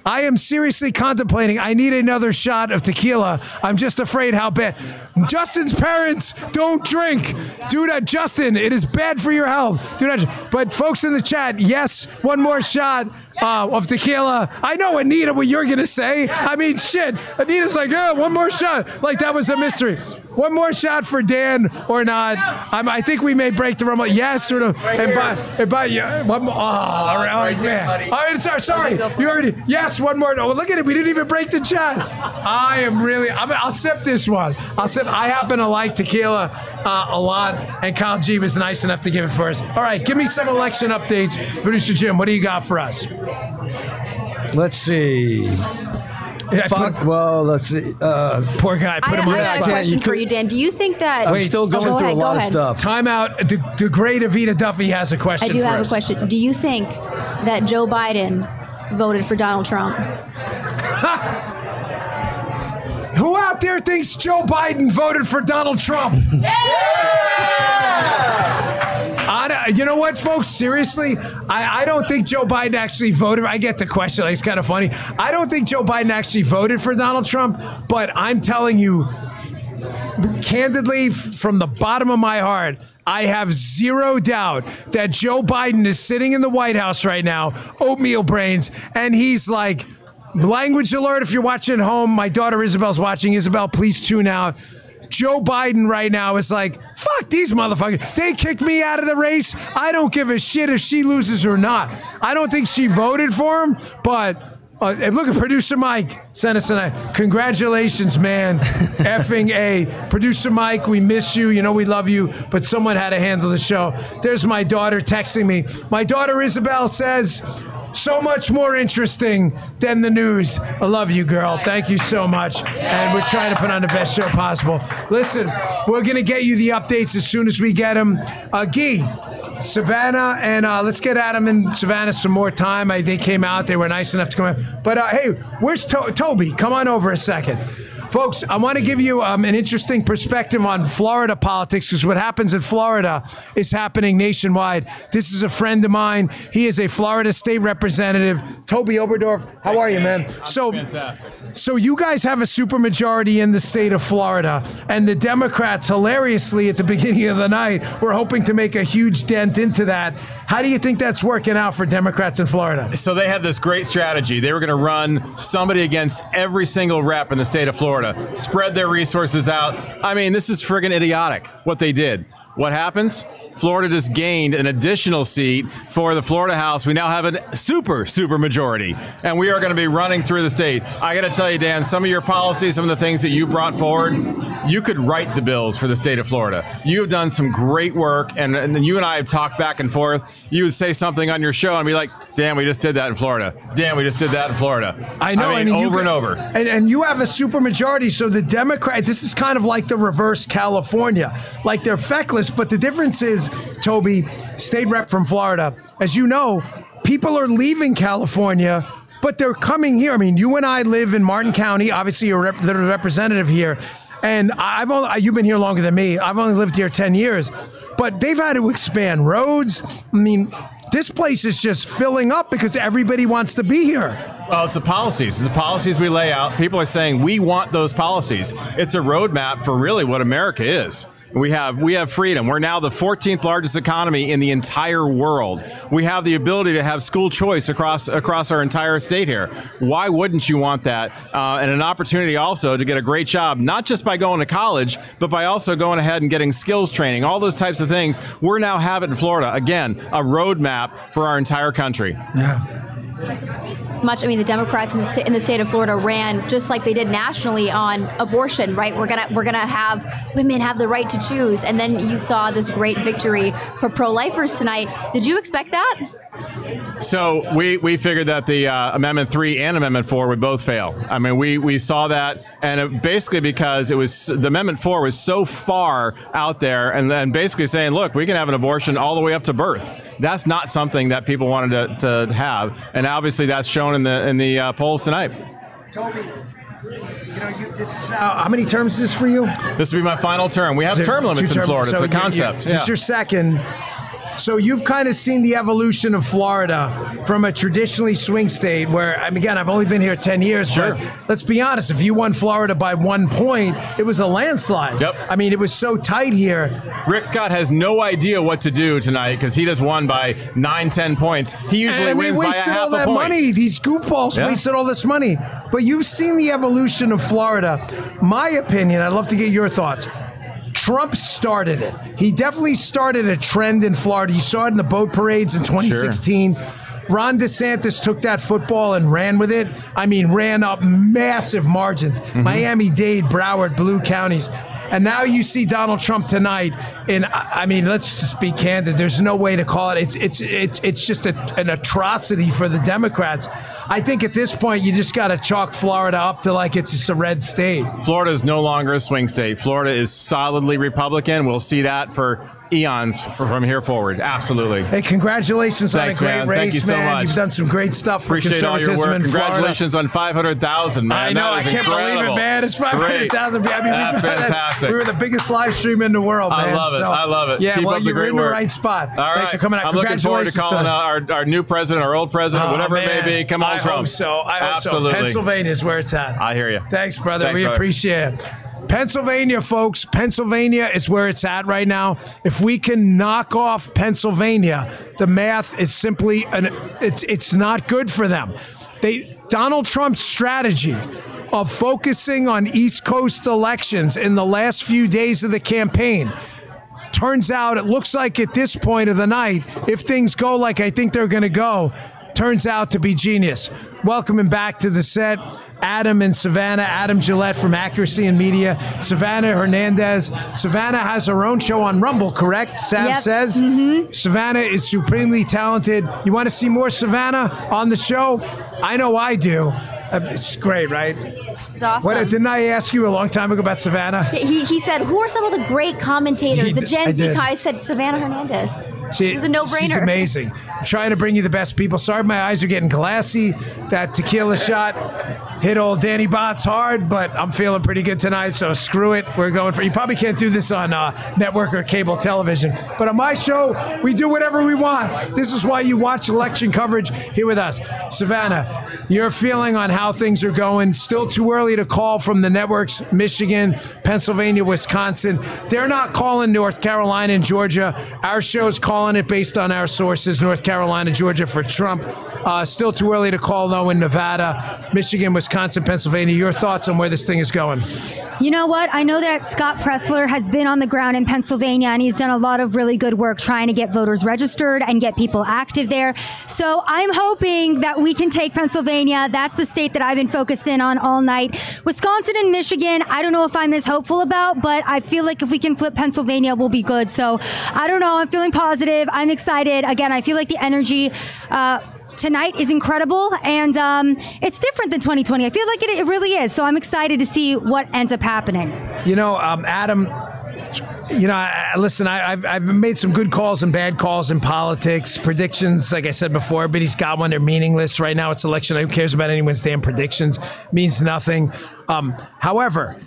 I am seriously contemplating, I need another shot of tequila. I'm just afraid how bad. Justin's parents, don't drink. Do not, Justin, it is bad for your health. Do not. But folks in the chat, yes, one more shot of tequila. I know, Anita, what you're going to say. I mean, shit. Anita's like, oh, one more shot. Like that was a mystery. One more shot for Dan or not. I think we may break the rumble. Yes or no. And by one more. Oh, all right, man. All right, sorry. You already. Yes, one more. Oh, look at it. We didn't even break the chat. I'll sip this one. I happen to like tequila a lot, and Kyle G was nice enough to give it for us. All right, give me some election updates. Producer Jim, what do you got for us? Let's see. Let's see. Poor guy. Put him on the spot. I have a question for you, Dan. Do you think that... I'm still going through a lot of stuff. Time out. The great Avita Duffy has a question for us. I do have a question. Do you think that Joe Biden voted for Donald Trump? Who out there thinks Joe Biden voted for Donald Trump? You know what, folks? Seriously, I don't think Joe Biden actually voted. I get the question. Like, it's kind of funny. I don't think Joe Biden actually voted for Donald Trump, but I'm telling you, candidly, from the bottom of my heart, I have zero doubt that Joe Biden is sitting in the White House right now, oatmeal brains, and he's like, language alert if you're watching at home. My daughter Isabel's watching. Isabel, please tune out. Joe Biden right now is like, fuck these motherfuckers. They kicked me out of the race. I don't give a shit if she loses or not. I don't think she voted for him, but look at producer Mike. Send us a congratulations, man. Effing A. Producer Mike, we miss you. You know we love you, but someone had to handle the show. There's my daughter texting me. My daughter Isabel says, So much more interesting than the news. I love you, girl. Thank you so much. And we're trying to put on the best show possible. Listen, we're going to get you the updates as soon as we get them. Guy, Savannah, and let's get Adam and Savannah some more time. They came out. They were nice enough to come out. But, hey, where's Toby? Come on over a second. Folks, I want to give you an interesting perspective on Florida politics, because what happens in Florida is happening nationwide. This is a friend of mine. He is a Florida state representative. Toby Oberdorf, how are you, man? Fantastic. So you guys have a supermajority in the state of Florida, and the Democrats, hilariously, at the beginning of the night, were hoping to make a huge dent into that. How do you think that's working out for Democrats in Florida? So they had this great strategy. They were going to run somebody against every single rep in the state of Florida, spread their resources out. I mean, this is friggin' idiotic what they did. What happens? Florida just gained an additional seat for the Florida House. We now have a super majority, and we are going to be running through the state. I got to tell you, Dan, some of your policies, some of the things that you brought forward, you could write the bills for the state of Florida. You have done some great work, and you and I have talked back and forth. You would say something on your show and be like, damn, we just did that in Florida. Damn, we just did that in Florida. I know. I mean over and over. And you have a supermajority, so the Democrat, this is kind of like the reverse California. Like, they're feckless, but the difference is, Toby, state rep from Florida, as you know, people are leaving California, but they're coming here. I mean, you and I live in Martin County. Obviously, you're the representative here. And you've been here longer than me. I've only lived here 10 years. But they've had to expand roads. I mean, this place is just filling up because everybody wants to be here. Well, it's the policies. It's the policies we lay out. People are saying we want those policies. It's a roadmap for really what America is. We have freedom. We're now the 14th largest economy in the entire world. We have the ability to have school choice across our entire state here. Why wouldn't you want that? And an opportunity also to get a great job, not just by going to college, but by also going ahead and getting skills training, all those types of things. We're now have it in Florida. Again, a roadmap for our entire country. Yeah. The Democrats in the state of Florida ran just like they did nationally on abortion, right? We're gonna have women have the right to choose, and then you saw this great victory for pro-lifers tonight. Did you expect that? So we figured that the Amendment 3 and Amendment 4 would both fail. I mean, we saw that, and basically because the Amendment 4 was so far out there, and then basically saying, look, we can have an abortion all the way up to birth. That's not something that people wanted to have, and obviously that's shown in the polls tonight. Toby, this is how many terms is this for you? This will be my final term. We have term limits in Florida. It's a concept. This is your second. So you've kind of seen the evolution of Florida from a traditionally swing state where, again, I've only been here 10 years, sure. But let's be honest, if you won Florida by 1 point, it was a landslide. Yep. It was so tight here. Rick Scott has no idea what to do tonight because he just won by 9-10 points. He usually wins by a half all a that point. Money. These goofballs wasted all this money. But you've seen the evolution of Florida. My opinion, I'd love to get your thoughts. Trump started it. He definitely started a trend in Florida. You saw it in the boat parades in 2016. Sure. Ron DeSantis took that football and ran with it. Ran up massive margins. Mm-hmm. Miami-Dade, Broward, Blue counties. And now you see Donald Trump tonight. And let's just be candid. There's no way to call it. It's just an atrocity for the Democrats. I think at this point you just got to chalk Florida up to like it's just a red state. Florida is no longer a swing state. Florida is solidly Republican. We'll see that for eons from here forward. Absolutely. Hey, congratulations on a great man. race, Thank you so much. You've done some great stuff for Appreciate conservatism all your work. in Florida. Congratulations on 500,000, man. I know. That is I can't incredible. believe it, man. It's 500,000. That's fantastic. We were the biggest live stream in the world, man. I love it. Yeah, Keep up the you're great in the work. right spot. All right. Thanks for coming out. I'm looking forward to calling our new president, our old president, whatever it may be. Come on, Trump. I hope Absolutely. so. Pennsylvania is where it's at. I hear you. Thanks, brother. We appreciate it. Pennsylvania, folks. Pennsylvania is where it's at right now. If we can knock off Pennsylvania, the math is simply it's not good for them. Donald Trump's strategy of focusing on East Coast elections in the last few days of the campaign. Turns out it looks like at this point of the night, if things go like I think they're going to go, turns out to be genius. Welcoming back to the set, Adam and Savannah. Adam Gillette from Accuracy and Media. Savannah Hernandez. Savannah has her own show on Rumble, correct? Sav says. Savannah is supremely talented. You want to see more Savannah on the show? I know I do. It's great, right? It's awesome. Didn't I ask you a long time ago about Savannah? He said, who are some of the great commentators? The Gen Z did. guy said Savannah Hernandez. It was a no-brainer. She's amazing. I'm trying to bring you the best people. Sorry, my eyes are getting glassy. That tequila shot hit old Danny Botts hard, but I'm feeling pretty good tonight, so screw it. We're going for. You probably can't do this on network or cable television, but on my show, we do whatever we want. This is why you watch election coverage here with us. Savannah, your feeling on how things are going. Still too early to call from the networks. Michigan, Pennsylvania, Wisconsin. They're not calling North Carolina and Georgia. Our show's calling it based on our sources. North Carolina, Georgia for Trump. Still too early to call, though, in Nevada, Michigan, Wisconsin, Pennsylvania. Your thoughts on where this thing is going? You know what? I know that Scott Pressler has been on the ground in Pennsylvania, and he's done a lot of really good work trying to get voters registered and get people active there. So I'm hoping that we can take Pennsylvania. That's the state that I've been focusing on all night. Wisconsin and Michigan, I don't know if I'm as hopeful about, but I feel like if we can flip Pennsylvania, we'll be good. So I don't know. I'm feeling positive. I'm excited. Again, I feel like the energy tonight is incredible, and it's different than 2020. I feel like it really is. So I'm excited to see what ends up happening. You know, Adam, listen, I've made some good calls and bad calls in politics. Predictions, like I said before, everybody's got one. They're meaningless. Right now it's election. Who cares about anyone's damn predictions? Means nothing. However,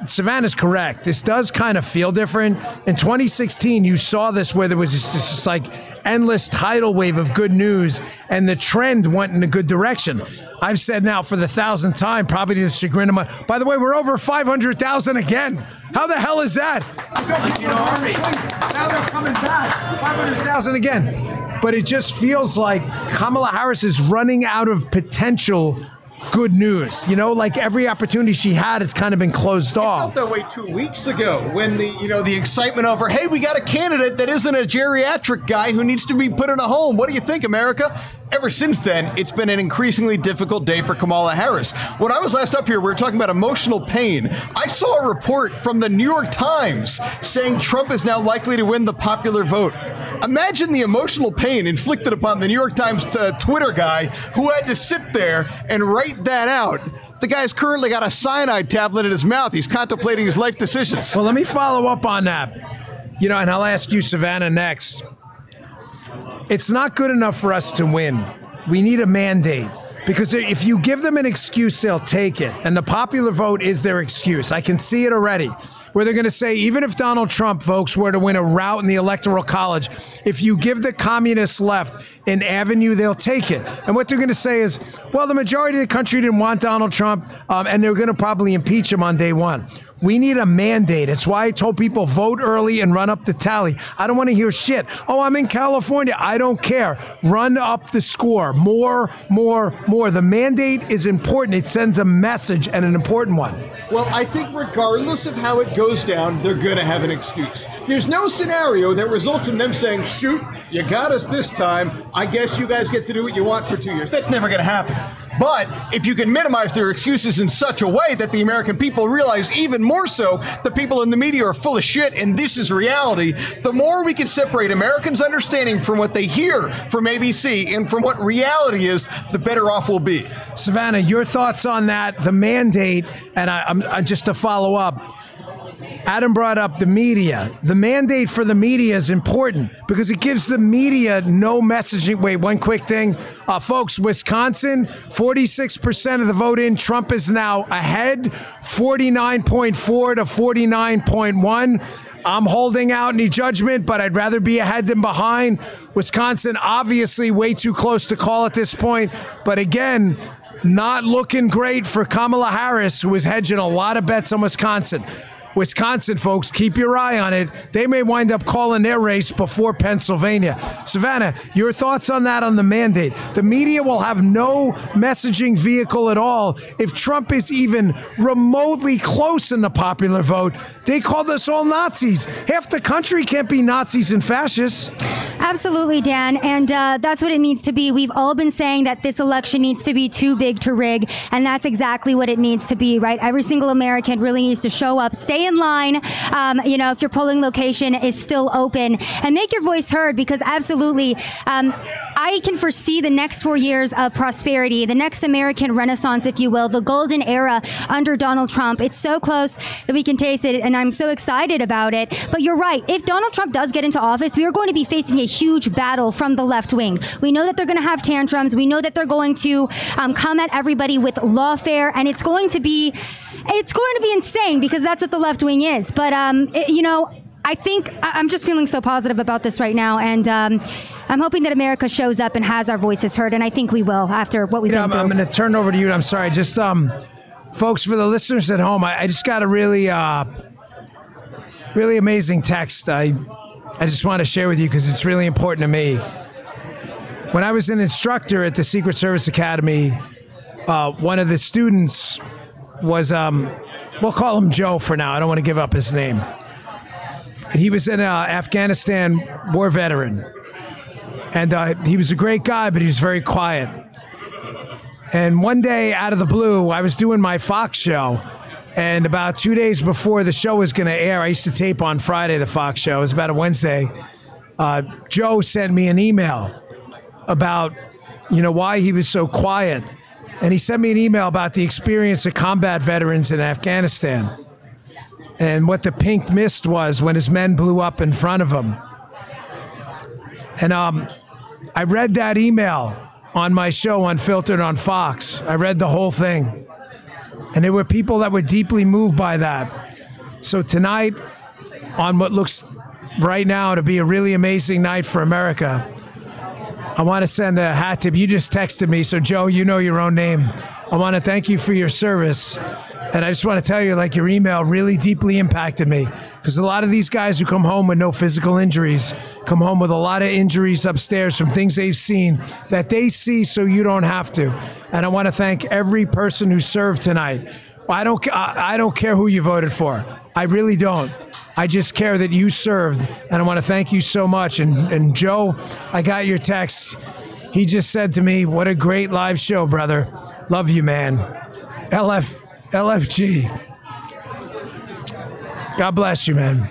Savannah's correct. This does kind of feel different. In 2016, you saw this where there was this like endless tidal wave of good news, and the trend went in a good direction. I've said now for the 1,000th time, probably to the chagrin of my. By the way, we're over 500,000 again. How the hell is that? Now they're coming back. 500,000 again. But it just feels like Kamala Harris is running out of potential good news. You know, like every opportunity she had has kind of been closed off. I felt that way 2 weeks ago when the excitement over, hey, we got a candidate that isn't a geriatric guy who needs to be put in a home. What do you think, America? Ever since then, it's been an increasingly difficult day for Kamala Harris. When I was last up here, we were talking about emotional pain. I saw a report from the New York Times saying Trump is now likely to win the popular vote. Imagine the emotional pain inflicted upon the New York Times Twitter guy who had to sit there and write that out. The guy's currently got a cyanide tablet in his mouth. He's contemplating his life decisions. Well, let me follow up on that. And I'll ask you, Savannah, next. It's not good enough for us to win. We need a mandate. Because if you give them an excuse, they'll take it. And the popular vote is their excuse. I can see it already. Where they're going to say, even if Donald Trump, folks, were to win a rout in the Electoral College, if you give the communist left an avenue, they'll take it. And what they're going to say is, well, the majority of the country didn't want Donald Trump, and they're going to probably impeach him on day one. We need a mandate. It's why I told people vote early and run up the tally. I don't want to hear shit. Oh, I'm in California. I don't care. Run up the score. More. The mandate is important. It sends a message, and an important one. Well, I think regardless of how it goes down, they're going to have an excuse. There's no scenario that results in them saying, shoot, you got us this time. I guess you guys get to do what you want for 2 years. That's never going to happen. But if you can minimize their excuses in such a way that the American people realize even more so the people in the media are full of shit and this is reality, the more we can separate Americans' understanding from what they hear from ABC and from what reality is, the better off we'll be. Savannah, your thoughts on that, the mandate, and I'm just to follow up. Adam brought up the media. The mandate for the media is important because it gives the media no messaging. Wait, one quick thing. Folks, Wisconsin, 46% of the vote in. Trump is now ahead, 49.4 to 49.1. I'm holding out any judgment, but I'd rather be ahead than behind. Wisconsin, obviously way too close to call at this point. But again, not looking great for Kamala Harris, who is hedging a lot of bets on Wisconsin. Wisconsin, folks, keep your eye on it. They may wind up calling their race before Pennsylvania. Savannah, your thoughts on that, on the mandate? The media will have no messaging vehicle at all if Trump is even remotely close in the popular vote. They called us all Nazis. Half the country can't be Nazis and fascists. Absolutely, Dan. And that's what it needs to be. We've all been saying that this election needs to be too big to rig. And that's exactly what it needs to be, right? Every single American really needs to show up, stay in line, if your polling location is still open, and make your voice heard, because absolutely, I can foresee the next 4 years of prosperity, the next American renaissance, if you will, the golden era under Donald Trump. It's so close that we can taste it, and I'm so excited about it. But you're right. If Donald Trump does get into office, we are going to be facing a huge battle from the left wing. We know that they're going to have tantrums. We know that they're going to come at everybody with lawfare, and it's going to be insane, because that's what the left wing is. But I think I'm just feeling so positive about this right now, and I'm hoping that America shows up and has our voices heard, and I think we will after what we've been through. I'm going to turn over to you, and I'm sorry, just folks, for the listeners at home, I just got a really amazing text. I just want to share with you because it's really important to me. When I was an instructor at the Secret Service Academy, one of the students was, we'll call him Joe for now. I don't want to give up his name. And he was an Afghanistan war veteran. And he was a great guy, but he was very quiet. And one day, out of the blue, I was doing my Fox show. And about 2 days before the show was going to air, I used to tape on Friday, the Fox show. It was about a Wednesday. Joe sent me an email about, why he was so quiet. And he sent me an email about the experience of combat veterans in Afghanistan and what the pink mist was when his men blew up in front of him. And I read that email on my show Unfiltered on Fox. I read the whole thing. And there were people that were deeply moved by that. So tonight, on what looks right now to be a really amazing night for America, I want to send a hat tip. You just texted me, so Joe, you know your own name. I want to thank you for your service. And I just want to tell you, your email really deeply impacted me, because a lot of these guys who come home with no physical injuries come home with a lot of injuries upstairs from things they've seen that they see so you don't have to. And I want to thank every person who served tonight. I don't care who you voted for. I really don't. I just care that you served, and I want to thank you so much. And Joe, I got your text. He just said to me, "What a great live show, brother. Love you, man. LFG. God bless you, man.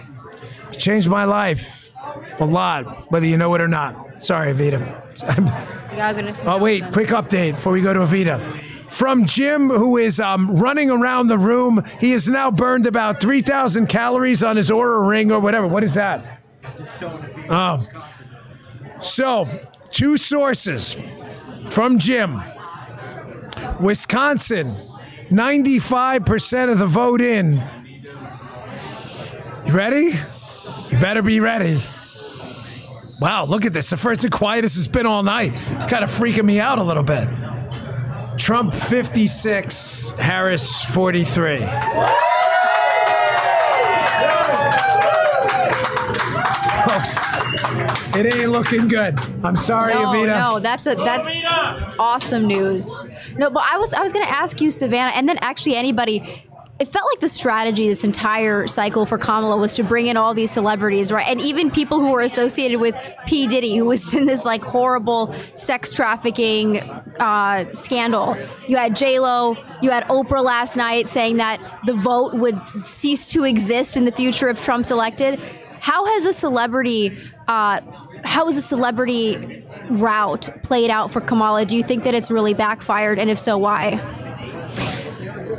You changed my life a lot, whether you know it or not." Sorry, Evita. Oh, wait, quick update before we go to Evita. From Jim, who is running around the room, he has now burned about 3,000 calories on his Oura Ring or whatever. What is that? Oh. So, 2 sources from Jim. Wisconsin, 95% of the vote in. You ready? You better be ready. Wow, look at this. The first and quietest it's been all night. Kind of freaking me out a little bit. Trump 56, Harris 43. Folks, it ain't looking good. I'm sorry, Evita. No, that's awesome news. No, but I was going to ask you, Savannah, and then actually anybody. It felt like the strategy this entire cycle for Kamala was to bring in all these celebrities, right? And even people who were associated with P. Diddy, who was in this horrible sex trafficking scandal. You had J-Lo, you had Oprah last night saying that the vote would cease to exist in the future if Trump's elected. How has a celebrity route played out for Kamala? Do you think that it's really backfired? And if so, why?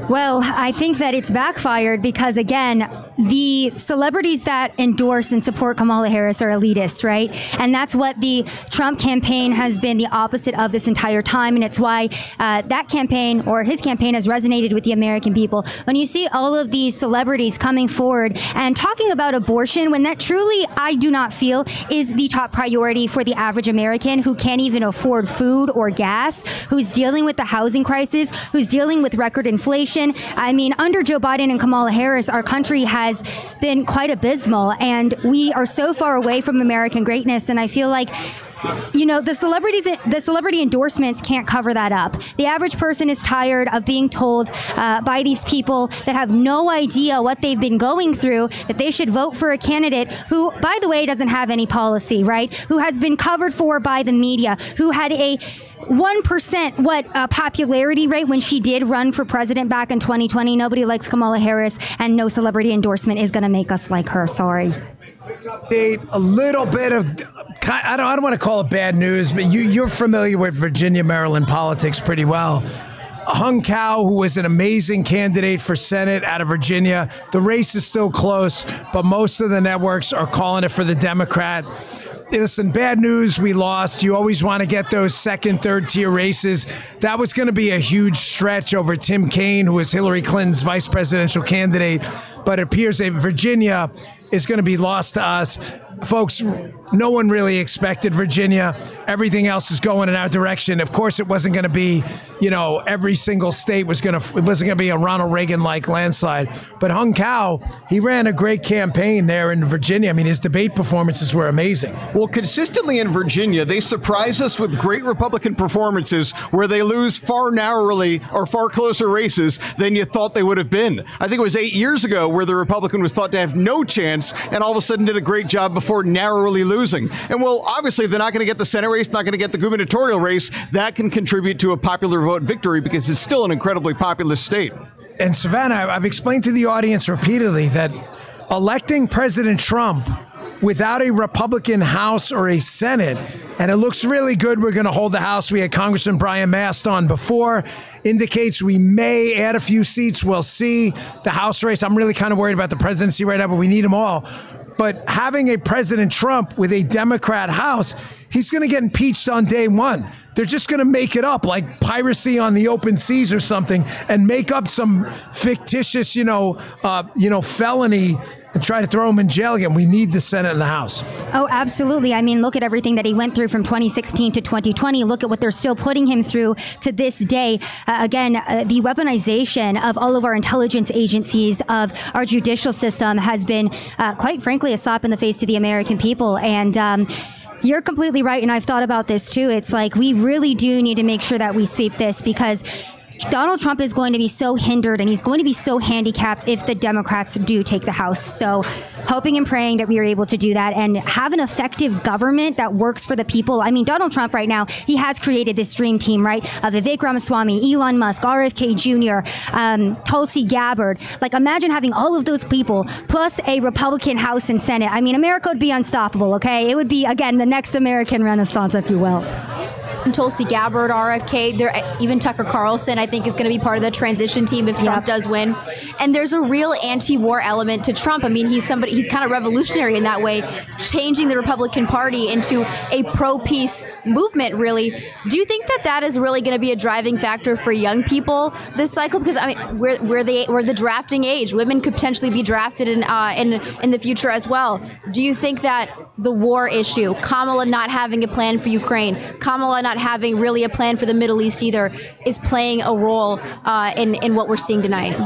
Well, I think that it's backfired because, again, the celebrities that endorse and support Kamala Harris are elitists, right? And that's what the Trump campaign has been the opposite of this entire time. And it's why that campaign, or his campaign, has resonated with the American people. When you see all of these celebrities coming forward and talking about abortion, when that truly, I do not feel, is the top priority for the average American who can't even afford food or gas, who's dealing with the housing crisis, who's dealing with record inflation. I mean, under Joe Biden and Kamala Harris, our country has been quite abysmal, and we are so far away from American greatness. And I feel like the celebrity endorsements can't cover that up. The average person is tired of being told by these people that have no idea what they've been going through that they should vote for a candidate who, by the way, doesn't have any policy, right? Who has been covered for by the media, who had a 1% popularity rate when she did run for president back in 2020. Nobody likes Kamala Harris, and no celebrity endorsement is going to make us like her. Sorry. A little bit of, I don't want to call it bad news, but you're familiar with Virginia, Maryland politics pretty well. Hung Cao, who was an amazing candidate for Senate out of Virginia. The race is still close, but most of the networks are calling it for the Democrat. Listen, bad news, we lost. You always want to get those second, third tier races. That was going to be a huge stretch over Tim Kaine, who was Hillary Clinton's vice presidential candidate. But it appears that Virginia is going to be lost to us. Folks, no one really expected Virginia. Everything else is going in our direction. Of course, it wasn't going to be, every single state it wasn't going to be a Ronald Reagan-like landslide. But Hung Cao, he ran a great campaign there in Virginia. I mean, his debate performances were amazing. Well, consistently in Virginia, they surprise us with great Republican performances where they lose far narrowly or far closer races than you thought they would have been. I think it was 8 years ago where the Republican was thought to have no chance and all of a sudden did a great job before narrowly losing. And well, obviously they're not going to get the Senate race, not going to get the gubernatorial race. That can contribute to a popular vote victory because it's still an incredibly populous state. And Savannah, I've explained to the audience repeatedly that electing President Trump without a Republican House or a Senate, and it looks really good, we're going to hold the House. We had Congressman Brian Mast on before, indicates we may add a few seats. We'll see. The House race, I'm really kind of worried about the presidency right now, but we need them all. But having a President Trump with a Democrat House, he's going to get impeached on day one. They're just going to make it up, like piracy on the open seas or something, and make up some fictitious, felony and try to throw him in jail again. We need the Senate and the House. Oh, absolutely. I mean, look at everything that he went through from 2016 to 2020. Look at what they're still putting him through to this day. The weaponization of all of our intelligence agencies, of our judicial system has been, quite frankly, a slap in the face to the American people. And you're completely right, and I've thought about this too. It's like we really do need to make sure that we sweep this, because Donald Trump is going to be so hindered and he's going to be so handicapped if the Democrats do take the House. So hoping and praying that we are able to do that and have an effective government that works for the people. I mean, Donald Trump right now, he has created this dream team, right? Of Vivek Ramaswamy, Elon Musk, RFK Jr., Tulsi Gabbard. Like, imagine having all of those people plus a Republican House and Senate. I mean, America would be unstoppable, okay? It would be, again, the next American Renaissance, if you will. And Tulsi Gabbard, RFK, even Tucker Carlson, I think, is going to be part of the transition team if Trump does win. And there's a real anti-war element to Trump. I mean, he's kind of revolutionary in that way, changing the Republican Party into a pro-peace movement, really. Do you think that is really going to be a driving factor for young people this cycle? Because, I mean, we're the drafting age. Women could potentially be drafted in the future as well. Do you think that the war issue, Kamala not having a plan for Ukraine, Kamala not having really a plan for the Middle East either, is playing a role in what we're seeing tonight?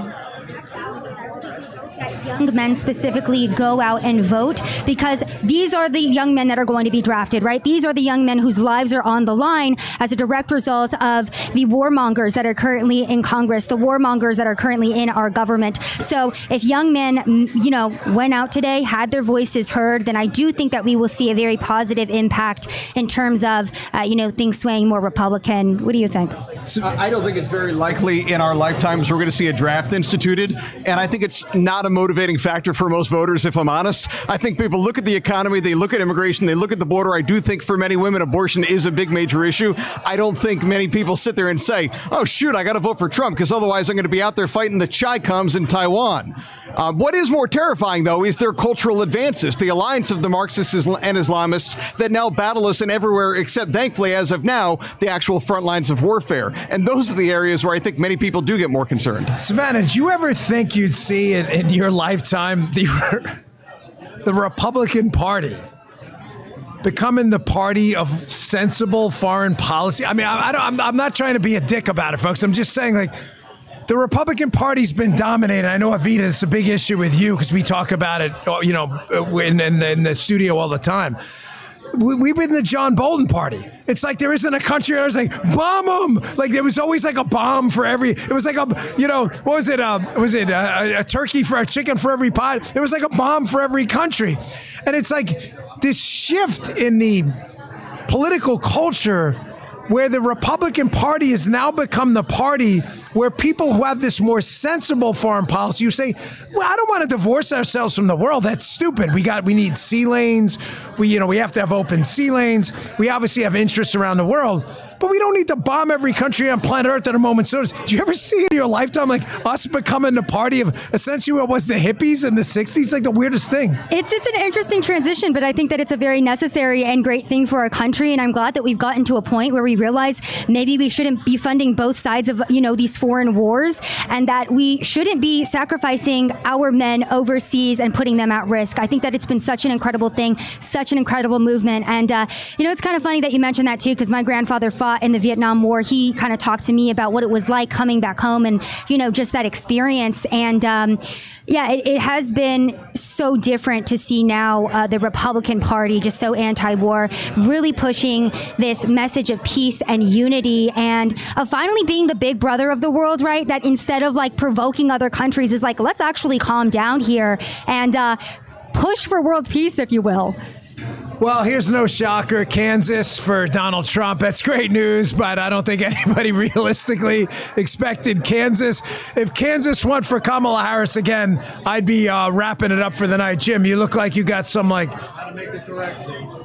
Young men specifically go out and vote, because these are the young men that are going to be drafted, right? These are the young men whose lives are on the line as a direct result of the warmongers that are currently in Congress, the warmongers that are currently in our government. So if young men, went out today, had their voices heard, then I do think that we will see a very positive impact in terms of, things swaying more Republican. What do you think? I don't think it's very likely in our lifetimes we're going to see a draft instituted, and I think it's not a motivating factor for most voters, if I'm honest. I think people look at the economy, they look at immigration, they look at the border. I do think for many women, abortion is a big major issue. I don't think many people sit there and say, oh, shoot, I got to vote for Trump because otherwise I'm going to be out there fighting the Chi Coms in Taiwan. What is more terrifying, though, is their cultural advances, the alliance of the Marxists and Islamists that now battle us in everywhere except, thankfully, as of now, the actual front lines of warfare. And those are the areas where I think many people do get more concerned. Savannah, did you ever think you'd see in your lifetime the Republican Party becoming the party of sensible foreign policy? I mean, I'm not trying to be a dick about it, folks. I'm just saying, like, the Republican Party's been dominated. I know, Avita, it's a big issue with you because we talk about it, in the studio all the time. we've been the John Bolton party. It's like there isn't a country that was like, bomb them. Like there was always like a bomb for every, it was like what was it? A turkey for a chicken for every pot? It was like a bomb for every country. And it's like this shift in the political culture where the Republican Party has now become the party where people who have this more sensible foreign policy, you say, well, I don't want to divorce ourselves from the world. That's stupid. We need sea lanes. We have to have open sea lanes. We obviously have interests around the world, but we don't need to bomb every country on planet Earth at a moment's notice. Do you ever see in your lifetime like us becoming the party of essentially what was the hippies in the 60s? Like the weirdest thing. It's an interesting transition, but I think that it's a very necessary and great thing for our country. And I'm glad that we've gotten to a point where we realize maybe we shouldn't be funding both sides of, these foreign wars, and that we shouldn't be sacrificing our men overseas and putting them at risk. I think that it's been such an incredible thing, such an incredible movement. And, it's kind of funny that you mentioned that too, because my grandfather fought in the Vietnam War. He kind of talked to me about what it was like coming back home and, just that experience. And, it has been so different to see now the Republican Party just so anti-war, really pushing this message of peace and unity and finally being the big brother of the world, right? That instead of like provoking other countries is like, let's actually calm down here and push for world peace, if you will. Well, here's no shocker. Kansas for Donald Trump. That's great news, but I don't think anybody realistically expected Kansas. If Kansas went for Kamala Harris again, I'd be wrapping it up for the night. Jim, you look like you got some How to make a correction.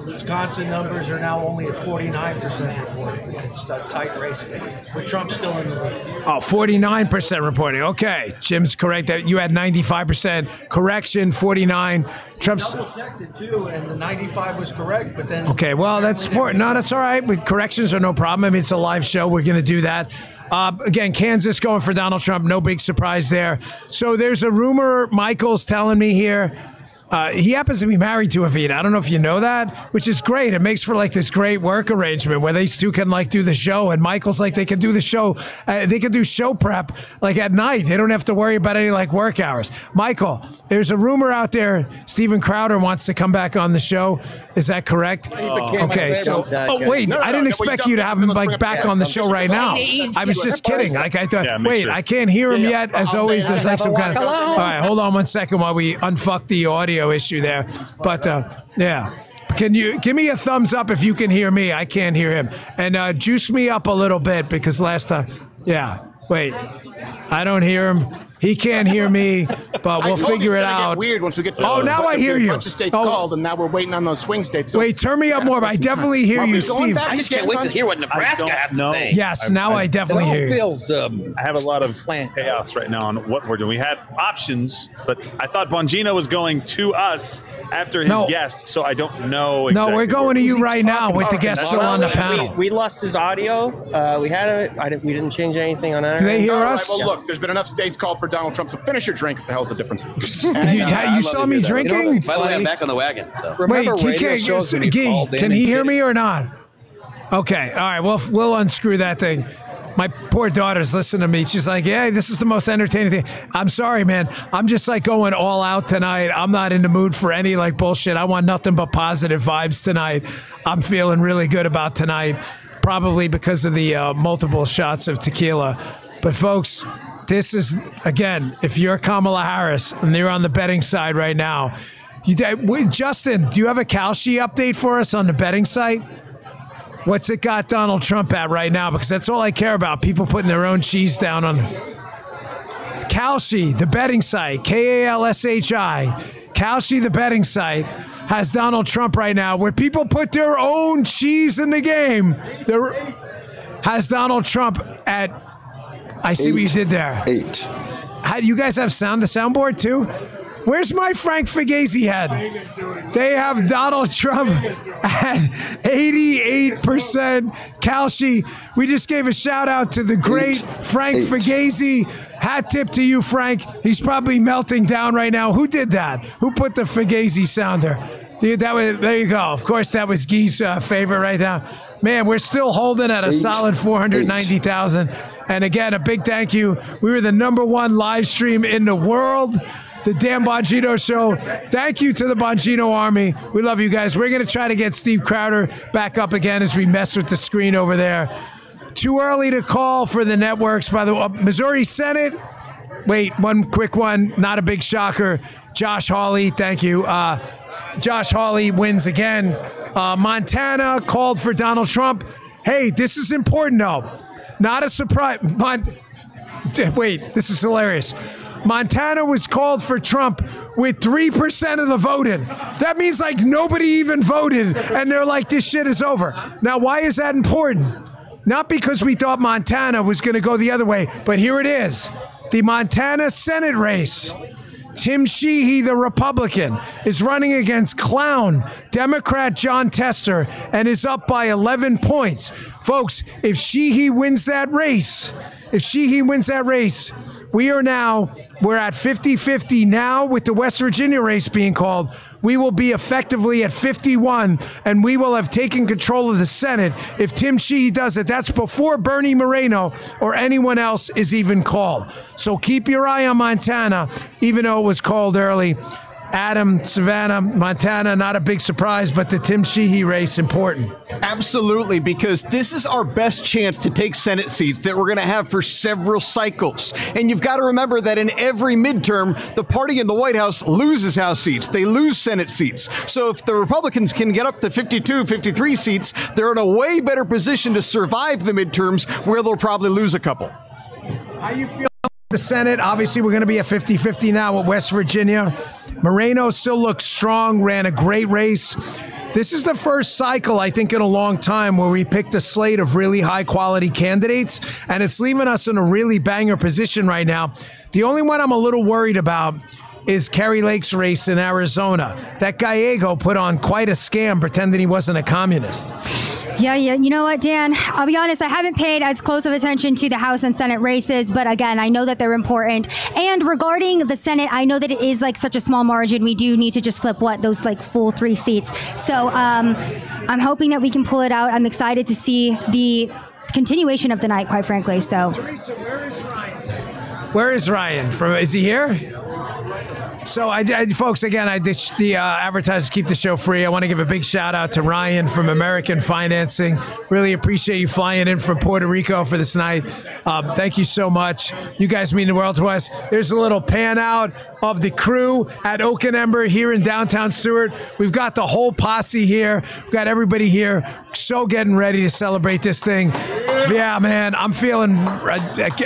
Wisconsin numbers are now only at 49% reporting. It's a tight race with Trump still in the lead. Oh, 49% reporting. Okay, Jim's correct that you had 95% correction, 49. Trump's double-checked it too, and the 95 was correct, but then. Okay, well that's important. No, that's all right. With corrections are no problem. I mean, it's a live show. We're going to do that. Again, Kansas going for Donald Trump. No big surprise there. So there's a rumor. Michael's telling me here. He happens to be married to Evita. I don't know if you know that, which is great. It makes for like this great work arrangement where these two can like do the show. And Michael's like, they can do the show. They can do show prep like at night. They don't have to worry about any like work hours. Michael, there's a rumor out there. Steven Crowder wants to come back on the show. Is that correct? Okay. So, wait, I didn't expect you to have him like back on the show right now. I was just kidding. Like I thought, wait, I can't hear him yet. As always, there's like some kind of, all right, hold on one second while we unfuck the audio issue there. But yeah. Can you give me a thumbs up if you can hear me? I can't hear him. And juice me up a little bit because last time, wait, I don't hear him. He can't hear me, but we'll figure it out. Get weird once we get to now I hear you. A bunch of states called, and now we're waiting on those swing states. So wait, turn me up more. But I definitely hear you, Steve. I just can't wait to hear what Nebraska has to say. Yes, now I definitely hear you. I have a lot of chaos right now on what we're doing. We had options, but I thought Bongino was going to us after his guest, so I don't know exactly. No, we're going to you right now with the guest still on the panel. We lost his audio. We had it. We didn't change anything on that. Do they hear us? Well, look, there's been enough states called for Donald Trump, so finish your drink. What the hell's the difference? You saw me drinking? By the way, I'm back on the wagon. So. Wait, can he hear me or not? Okay, all right, we'll unscrew that thing. My poor daughter's listening to me. She's like, yeah, this is the most entertaining thing. I'm sorry, man. I'm just like going all out tonight. I'm not in the mood for any like bullshit. I want nothing but positive vibes tonight. I'm feeling really good about tonight, probably because of the multiple shots of tequila. But folks, this is, again, if you're Kamala Harris and you're on the betting side right now, Justin, do you have a Kalshi update for us on the betting site? What's it got Donald Trump at right now? Because that's all I care about. People putting their own cheese down on Kalshi, the betting site, Kalshi. Kalshi, the betting site, has Donald Trump right now, where people put their own cheese in the game. There has Donald Trump at, I see what you did there. 8. How do you guys have soundboard too? Where's my Frank Fugazi head? They have Donald Trump at 88%. Kalshi, we just gave a shout out to the great Frank Fugazi. Hat tip to you, Frank. He's probably melting down right now. Who did that? Who put the Fugazi sounder? There you go. Of course, that was Guy's favorite right now. Man, we're still holding at a solid 490,000. And again, a big thank you. We were the #1 live stream in the world. the Dan Bongino Show. Thank you to the Bongino Army. We love you guys. We're going to try to get Steve Crowder back up again as we mess with the screen over there. Too early to call for the networks. By the way, Missouri Senate. Wait, one quick one. Not a big shocker. Josh Hawley, thank you. Josh Hawley wins again. Montana called for Donald Trump. Hey, this is important, though. Not a surprise. Wait, this is hilarious. Montana was called for Trump with 3% of the vote in. That means like nobody even voted, and they're like, this shit is over. Now, why is that important? Not because we thought Montana was going to go the other way, but here it is. The Montana Senate race. Tim Sheehy, the Republican, is running against clown Democrat John Tester and is up by 11 points. Folks, if Sheehy wins that race, we're at 50-50 now with the West Virginia race being called. We will be effectively at 51, and we will have taken control of the Senate if Tim Sheehy does it. That's before Bernie Moreno or anyone else is even called. So keep your eye on Montana, even though it was called early. Adam, Savannah, Montana, not a big surprise, but the Tim Sheehy race, important. Absolutely, because this is our best chance to take Senate seats that we're going to have for several cycles. And you've got to remember that in every midterm, the party in the White House loses House seats. They lose Senate seats. So if the Republicans can get up to 52, 53 seats, they're in a way better position to survive the midterms where they'll probably lose a couple. How you feel? The Senate, obviously, we're going to be at 50-50 now with West Virginia. Moreno still looks strong, ran a great race. This is the first cycle, I think, in a long time where we picked a slate of really high-quality candidates, and it's leaving us in a really banger position right now. The only one I'm a little worried about is Kerry Lake's race in Arizona. That Gallego put on quite a scam pretending he wasn't a communist. Yeah. You know what, Dan? I'll be honest, I haven't paid as close of attention to the House and Senate races, but again, I know that they're important. And regarding the Senate, I know that it is like such a small margin. We do need to just flip those like full 3 seats. So I'm hoping that we can pull it out. I'm excited to see the continuation of the night, quite frankly. So, Teresa, where is Ryan? Where is Ryan? Is he here? So, folks, again, the advertisers keep the show free. I want to give a big shout out to Ryan from American Financing. Really appreciate you flying in from Puerto Rico for this night. Thank you so much. You guys mean the world to us. There's a little pan out of the crew at Oak and Ember here in downtown Seward. We've got the whole posse here. We've got everybody here. So getting ready to celebrate this thing. Yeah, man, I'm feeling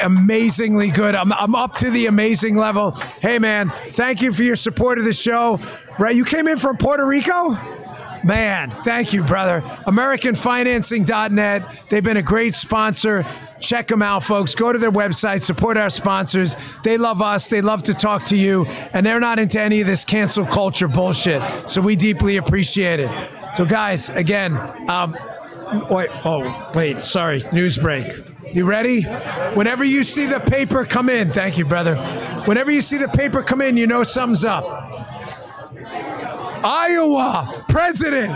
amazingly good. I'm up to the amazing level. Hey, man, thank you for your support of the show. Right, you came in from Puerto Rico? Man, thank you, brother. AmericanFinancing.net. They've been a great sponsor. Check them out, folks. Go to their website. Support our sponsors. They love us. They love to talk to you. And they're not into any of this cancel culture bullshit. So we deeply appreciate it. So, guys, again, sorry, news break. You ready? Whenever you see the paper come in, thank you, brother. Whenever you see the paper come in, you know something's up. Iowa president.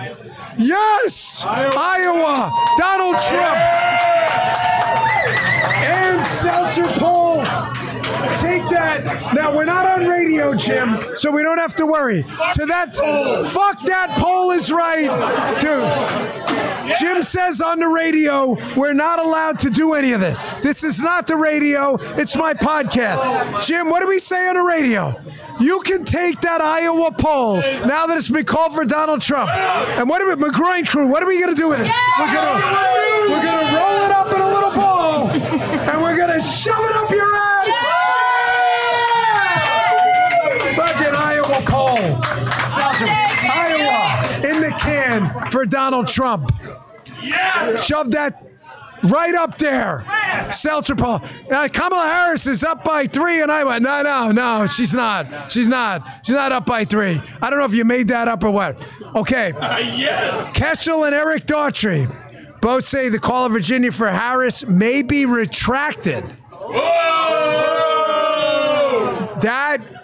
Yes! Iowa. Donald Trump. And Seltzer poll. Take that. Now, we're not on radio, Jim, so we don't have to worry. To that, fuck that poll is right. Dude, Jim says on the radio, we're not allowed to do any of this. This is not the radio. It's my podcast. Jim, what do we say on the radio? You can take that Iowa poll now that it's been called for Donald Trump. And what are we, McGroin crew, what are we going to do with it? We're gonna roll it up in a little ball, and we're going to shove it up your ass. Fucking Iowa poll. Iowa in the can for Donald Trump. Shove that right up there. Seltzer poll. Kamala Harris is up by 3, and I went, no, she's not. She's not up by 3. I don't know if you made that up or what. Okay. Kessel and Eric Daughtry both say the call of Virginia for Harris may be retracted.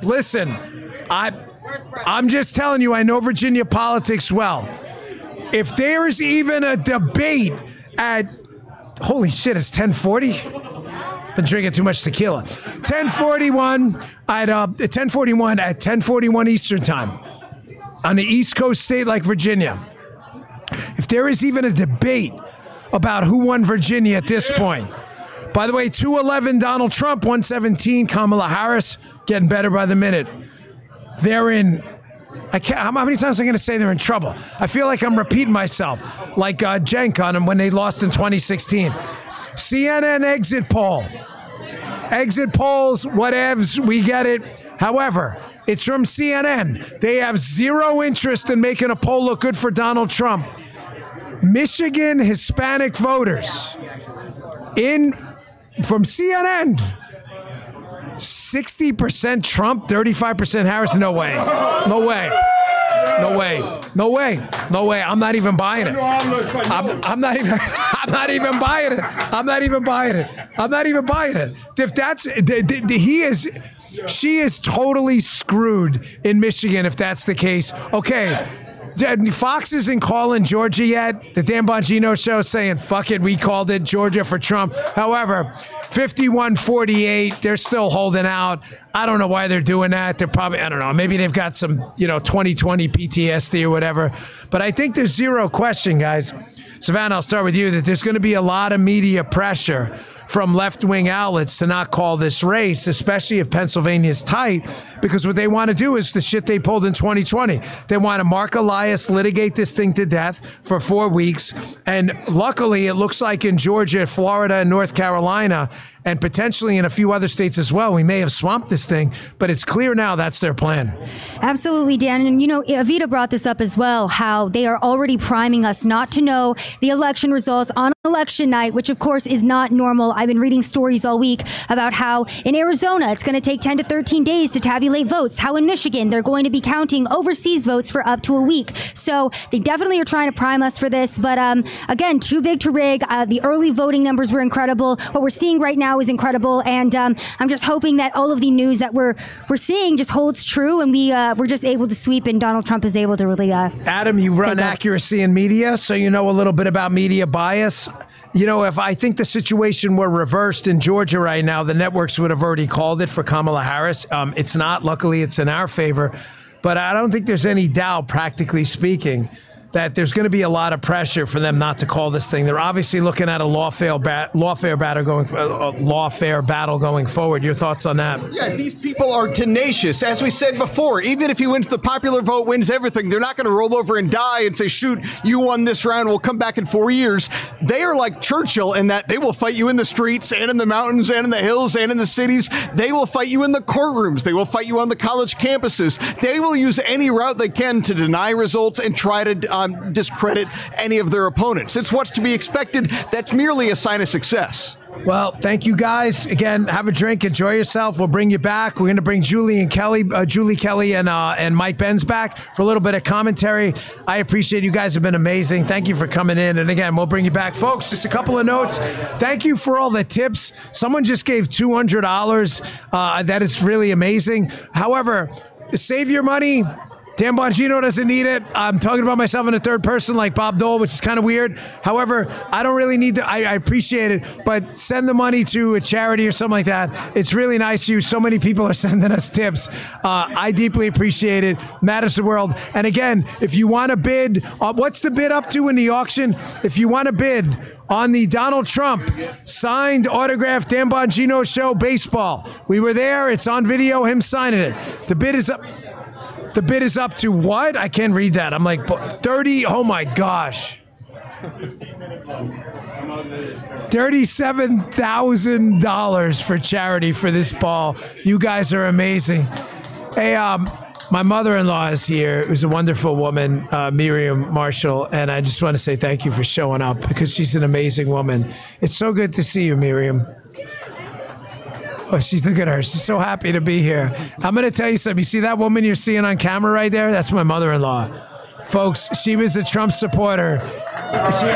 Listen, I'm just telling you, I know Virginia politics well. If there is even a debate at, holy shit, it's 10:40? Been drinking too much tequila. 10:41 at 10:41 Eastern time on the East Coast state like Virginia. If there is even a debate about who won Virginia at this point. By the way, 211 Donald Trump, 117 Kamala Harris, getting better by the minute. They're in. How many times am I going to say they're in trouble? I feel like I'm repeating myself, like Cenk on them when they lost in 2016. CNN exit poll. Exit polls, whatevs, we get it. However, it's from CNN. They have zero interest in making a poll look good for Donald Trump. Michigan Hispanic voters from CNN. 60% Trump, 35% Harris. No way. No way. No way. No way. No way. I'm not even buying it. I'm not even buying it. I'm not even buying it. I'm not even buying it. If that's she is totally screwed in Michigan if that's the case. Okay. Fox isn't calling Georgia yet. The Dan Bongino show saying, fuck it, we called it Georgia for Trump. However, 51-48, they're still holding out. I don't know why they're doing that. They're probably, I don't know, maybe they've got some, 2020 PTSD or whatever. But I think there's zero question, guys. Savannah, I'll start with you, that there's going to be a lot of media pressure from left-wing outlets to not call this race, especially if Pennsylvania's tight, because what they want to do is the shit they pulled in 2020. They want to Mark Elias litigate this thing to death for 4 weeks, and luckily it looks like in Georgia, Florida, and North Carolina, and potentially in a few other states as well, we may have swamped this thing, but it's clear now that's their plan. Absolutely, Dan. And, Avita brought this up as well, how they are already priming us not to know the election results on election night, which, of course, is not normal. I've been reading stories all week about how in Arizona, it's going to take 10 to 13 days to tabulate votes, how in Michigan, they're going to be counting overseas votes for up to a week. So they definitely are trying to prime us for this. But again, too big to rig. The early voting numbers were incredible. What we're seeing right now is incredible, and I'm just hoping that all of the news that we're seeing just holds true, and we're just able to sweep, and Donald Trump is able to really. Adam, you run accuracy in media, so you know a little bit about media bias. If I think the situation were reversed in Georgia right now, the networks would have already called it for Kamala Harris. It's not. Luckily, it's in our favor, but I don't think there's any doubt, practically speaking, that there's going to be a lot of pressure for them not to call this thing. They're obviously looking at a lawfare battle going forward. Your thoughts on that? Yeah, these people are tenacious. As we said before, even if he wins the popular vote, wins everything, they're not going to roll over and die and say, shoot, you won this round, we'll come back in 4 years. They are like Churchill in that they will fight you in the streets and in the mountains and in the hills and in the cities. They will fight you in the courtrooms. They will fight you on the college campuses. They will use any route they can to deny results and try to discredit any of their opponents. It's what's to be expected. That's merely a sign of success. Well, thank you guys. Again, have a drink, enjoy yourself. We'll bring you back. We're going to bring Julie Kelly and Mike Benz back for a little bit of commentary. I appreciate you guys have been amazing. Thank you for coming in. And again, we'll bring you back. Folks, just a couple of notes. Thank you for all the tips. Someone just gave $200. That is really amazing. However, save your money. Dan Bongino doesn't need it. I'm talking about myself in the third person like Bob Dole, which is kind of weird. However, I don't really need to. I appreciate it, but send the money to a charity or something like that. It's really nice of you. So many people are sending us tips. I deeply appreciate it. Matters the world. And again, if you want to bid, what's the bid up to in the auction? If you want to bid on the Donald Trump signed autographed Dan Bongino show baseball, we were there. It's on video, him signing it. The bid is up. The bid is up to what? I can't read that. I'm like, 30. Oh my gosh. $37,000 for charity for this ball. You guys are amazing. Hey, my mother-in-law is here, who's a wonderful woman, Miriam Marshall, and I just want to say thank you for showing up because she's an amazing woman. It's so good to see you, Miriam. Oh, look at her. She's so happy to be here. I'm going to tell you something. You see that woman you're seeing on camera right there? That's my mother-in-law. Folks, she was a Trump supporter.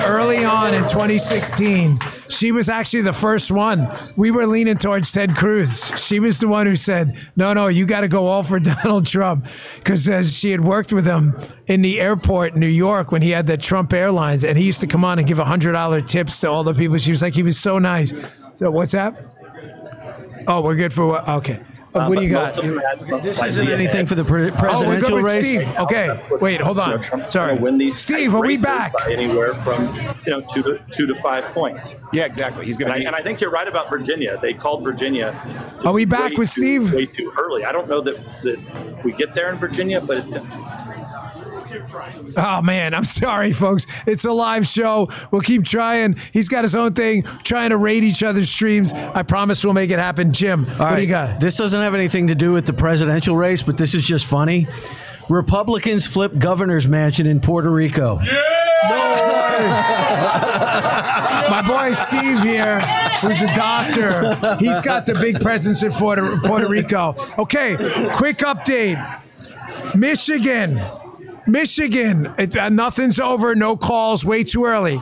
Early on in 2016, she was actually the first one. We were leaning towards Ted Cruz. She was the one who said, no, you got to go all for Donald Trump. Because she had worked with him in the airport in New York when he had the Trump Airlines. And he used to come on and give $100 tips to all the people. She was like, he was so nice. So what's that? Oh, we're good for what? Okay. What do you got? This isn't anything for the presidential we're good with race. Steve. Okay, wait, hold on. Sorry, Steve, are we back? Anywhere from 2 to 5 points. Yeah, exactly. He's going to. And I think you're right about Virginia. They called Virginia. Are we back with Steve? Way too early. I don't know that we get there in Virginia, but it's. Oh, man, I'm sorry, folks. It's a live show. We'll keep trying. He's got his own thing, trying to rate each other's streams. I promise we'll make it happen. Jim, what do you got? This doesn't have anything to do with the presidential race, but this is just funny. Republicans flip governor's mansion in Puerto Rico. My boy Steve here, who's a doctor, he's got the big presence in Puerto Rico. Okay, quick update. Michigan, nothing's over, no calls, way too early.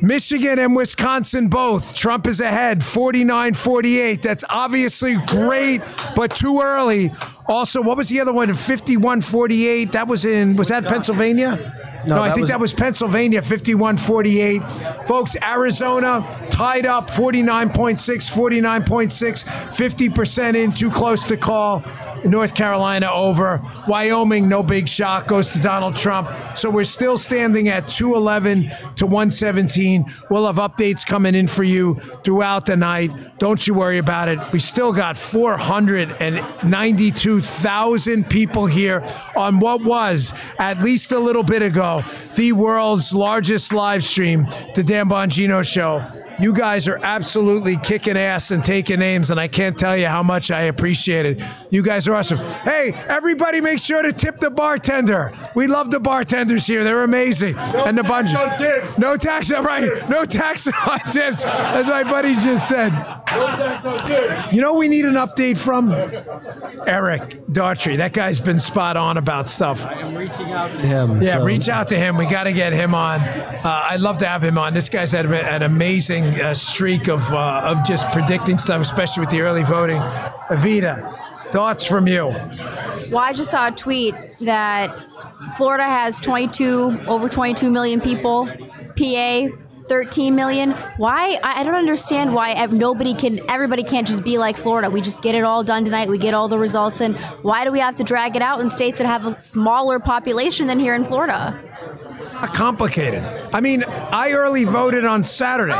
Michigan and Wisconsin both. Trump is ahead, 49-48. That's obviously great, but too early. Also, what was the other one? 51-48. Was that Pennsylvania? No, I think that was Pennsylvania, 51-48. Folks, Arizona tied up 49.6, 50% in, too close to call. North Carolina over. Wyoming, no big shock, goes to Donald Trump. So we're still standing at 211 to 117. We'll have updates coming in for you throughout the night. Don't you worry about it. We still got 492,000 people here on what was, at least a little bit ago, the world's largest live stream, The Dan Bongino Show. You guys are absolutely kicking ass and taking names, and I can't tell you how much I appreciate it. You guys are awesome. Hey, everybody make sure to tip the bartender. We love the bartenders here. They're amazing. And the bunch. No tips. No tax, right. No tax on tips. As my buddy just said. No tax on tips. You know we need an update from? Eric Daughtry. That guy's been spot on about stuff. I am reaching out to him. Yeah, reach out to him. We got to get him on. I'd love to have him on. This guy's had an amazing streak of just predicting stuff, especially with the early voting. Evita, thoughts from you? Well, I just saw a tweet that Florida has over 22 million people. PA, 13 million. Why? I don't understand why everybody can't just be like Florida. We just get it all done tonight. We get all the results in. Why do we have to drag it out in states that have a smaller population than here in Florida? Complicated. I mean, I early voted on Saturday.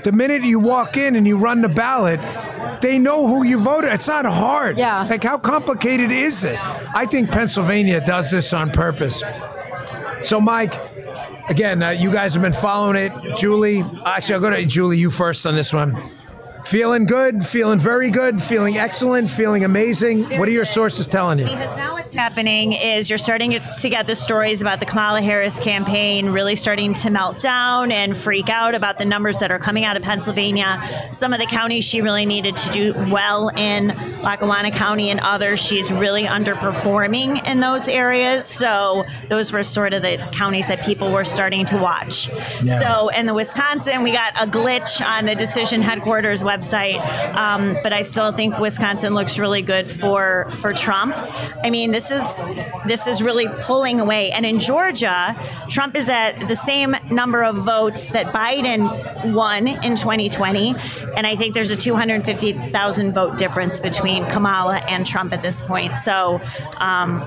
The minute you walk in and you run the ballot, they know who you voted. It's not hard. Yeah. Like, how complicated is this? I think Pennsylvania does this on purpose. So, Mike, again, you guys have been following it. Julie, actually, I'll go to Julie, you first on this one. Feeling good, feeling very good, feeling excellent, feeling amazing. What are your sources telling you? Because now what's happening is you're starting to get the stories about the Kamala Harris campaign really starting to melt down and freak out about the numbers that are coming out of Pennsylvania. Some of the counties she really needed to do well in, Lackawanna County and others, she's really underperforming in those areas. So those were sort of the counties that people were starting to watch. Yeah. So in the Wisconsin, we got a glitch on the decision headquarters website, but I still think Wisconsin looks really good for Trump. I mean, this is really pulling away. And in Georgia, Trump is at the same number of votes that Biden won in 2020, and I think there's a 250,000 vote difference between Kamala and Trump at this point. So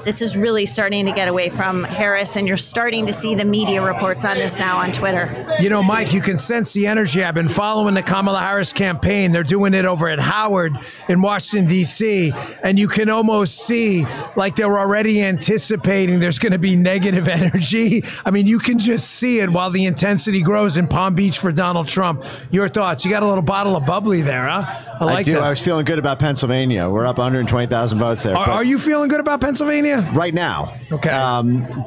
this is really starting to get away from Harris, and you're starting to see the media reports on this now on Twitter. You know, Mike, you can sense the energy. I've been following the Kamala Harris campaign. They're doing it over at Howard in Washington, D.C., and you can almost see like they're already anticipating there's going to be negative energy. I mean, you can just see it while the intensity grows in Palm Beach for Donald Trump. Your thoughts? You got a little bottle of bubbly there, huh? I do. That. I was feeling good about Pennsylvania. We're up 120,000 votes there. Are you feeling good about Pennsylvania? Right now. Okay.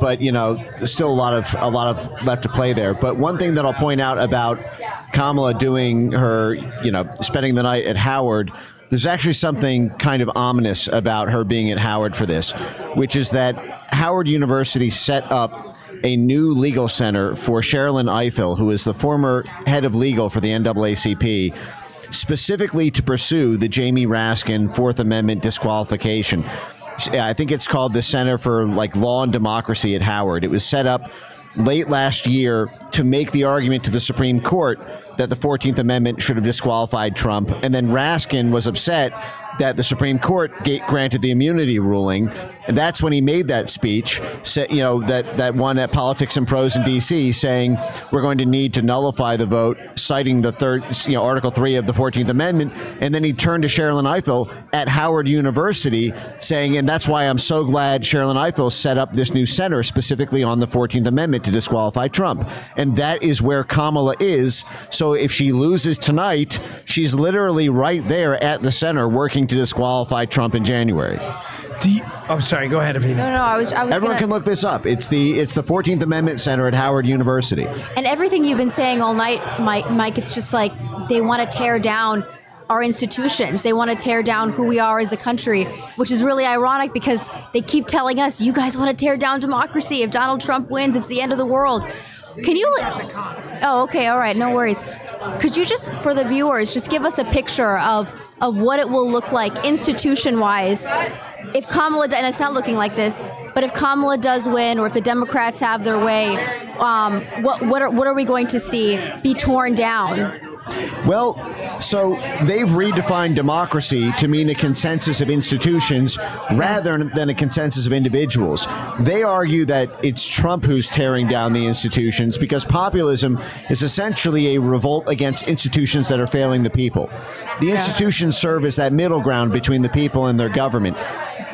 But, you know, there's still a lot of left to play there. But one thing that I'll point out about Kamala doing her, you know, spending the night at Howard, there's actually something kind of ominous about her being at Howard for this, which is that Howard University set up a new legal center for Sherilyn Ifill, who is the former head of legal for the NAACP, specifically to pursue the Jamie Raskin Fourth Amendment disqualification. I think it's called the Center for Law and Democracy at Howard. It was set up late last year to make the argument to the Supreme Court that the 14th Amendment should have disqualified Trump. And then Raskin was upset that the Supreme Court granted the immunity ruling. And that's when he made that speech, that one at Politics and Prose in D.C., saying we're going to need to nullify the vote, citing the Article 3 of the 14th Amendment. And then he turned to Sherrilyn Ifill at Howard University saying, and that's why I'm so glad Sherrilyn Ifill set up this new center specifically on the 14th Amendment to disqualify Trump. And that is where Kamala is. So if she loses tonight, she's literally right there at the center working to disqualify Trump in January. I'm sorry. Go ahead, Avina. No, I was. Everyone can look this up. It's the 14th Amendment Center at Howard University. And everything you've been saying all night, Mike, it's just like they want to tear down our institutions. They want to tear down who we are as a country, which is really ironic because they keep telling us, you guys want to tear down democracy. If Donald Trump wins, it's the end of the world. Can you? Oh, okay. All right. No worries. Could you just, for the viewers, just give us a picture of what it will look like institution-wise if Kamala, and it's not looking like this, but if Kamala does win or if the Democrats have their way, what are we going to see be torn down? Well, so they've redefined democracy to mean a consensus of institutions rather than a consensus of individuals. They argue that it's Trump who's tearing down the institutions because populism is essentially a revolt against institutions that are failing the people. The institutions serve as that middle ground between the people and their government.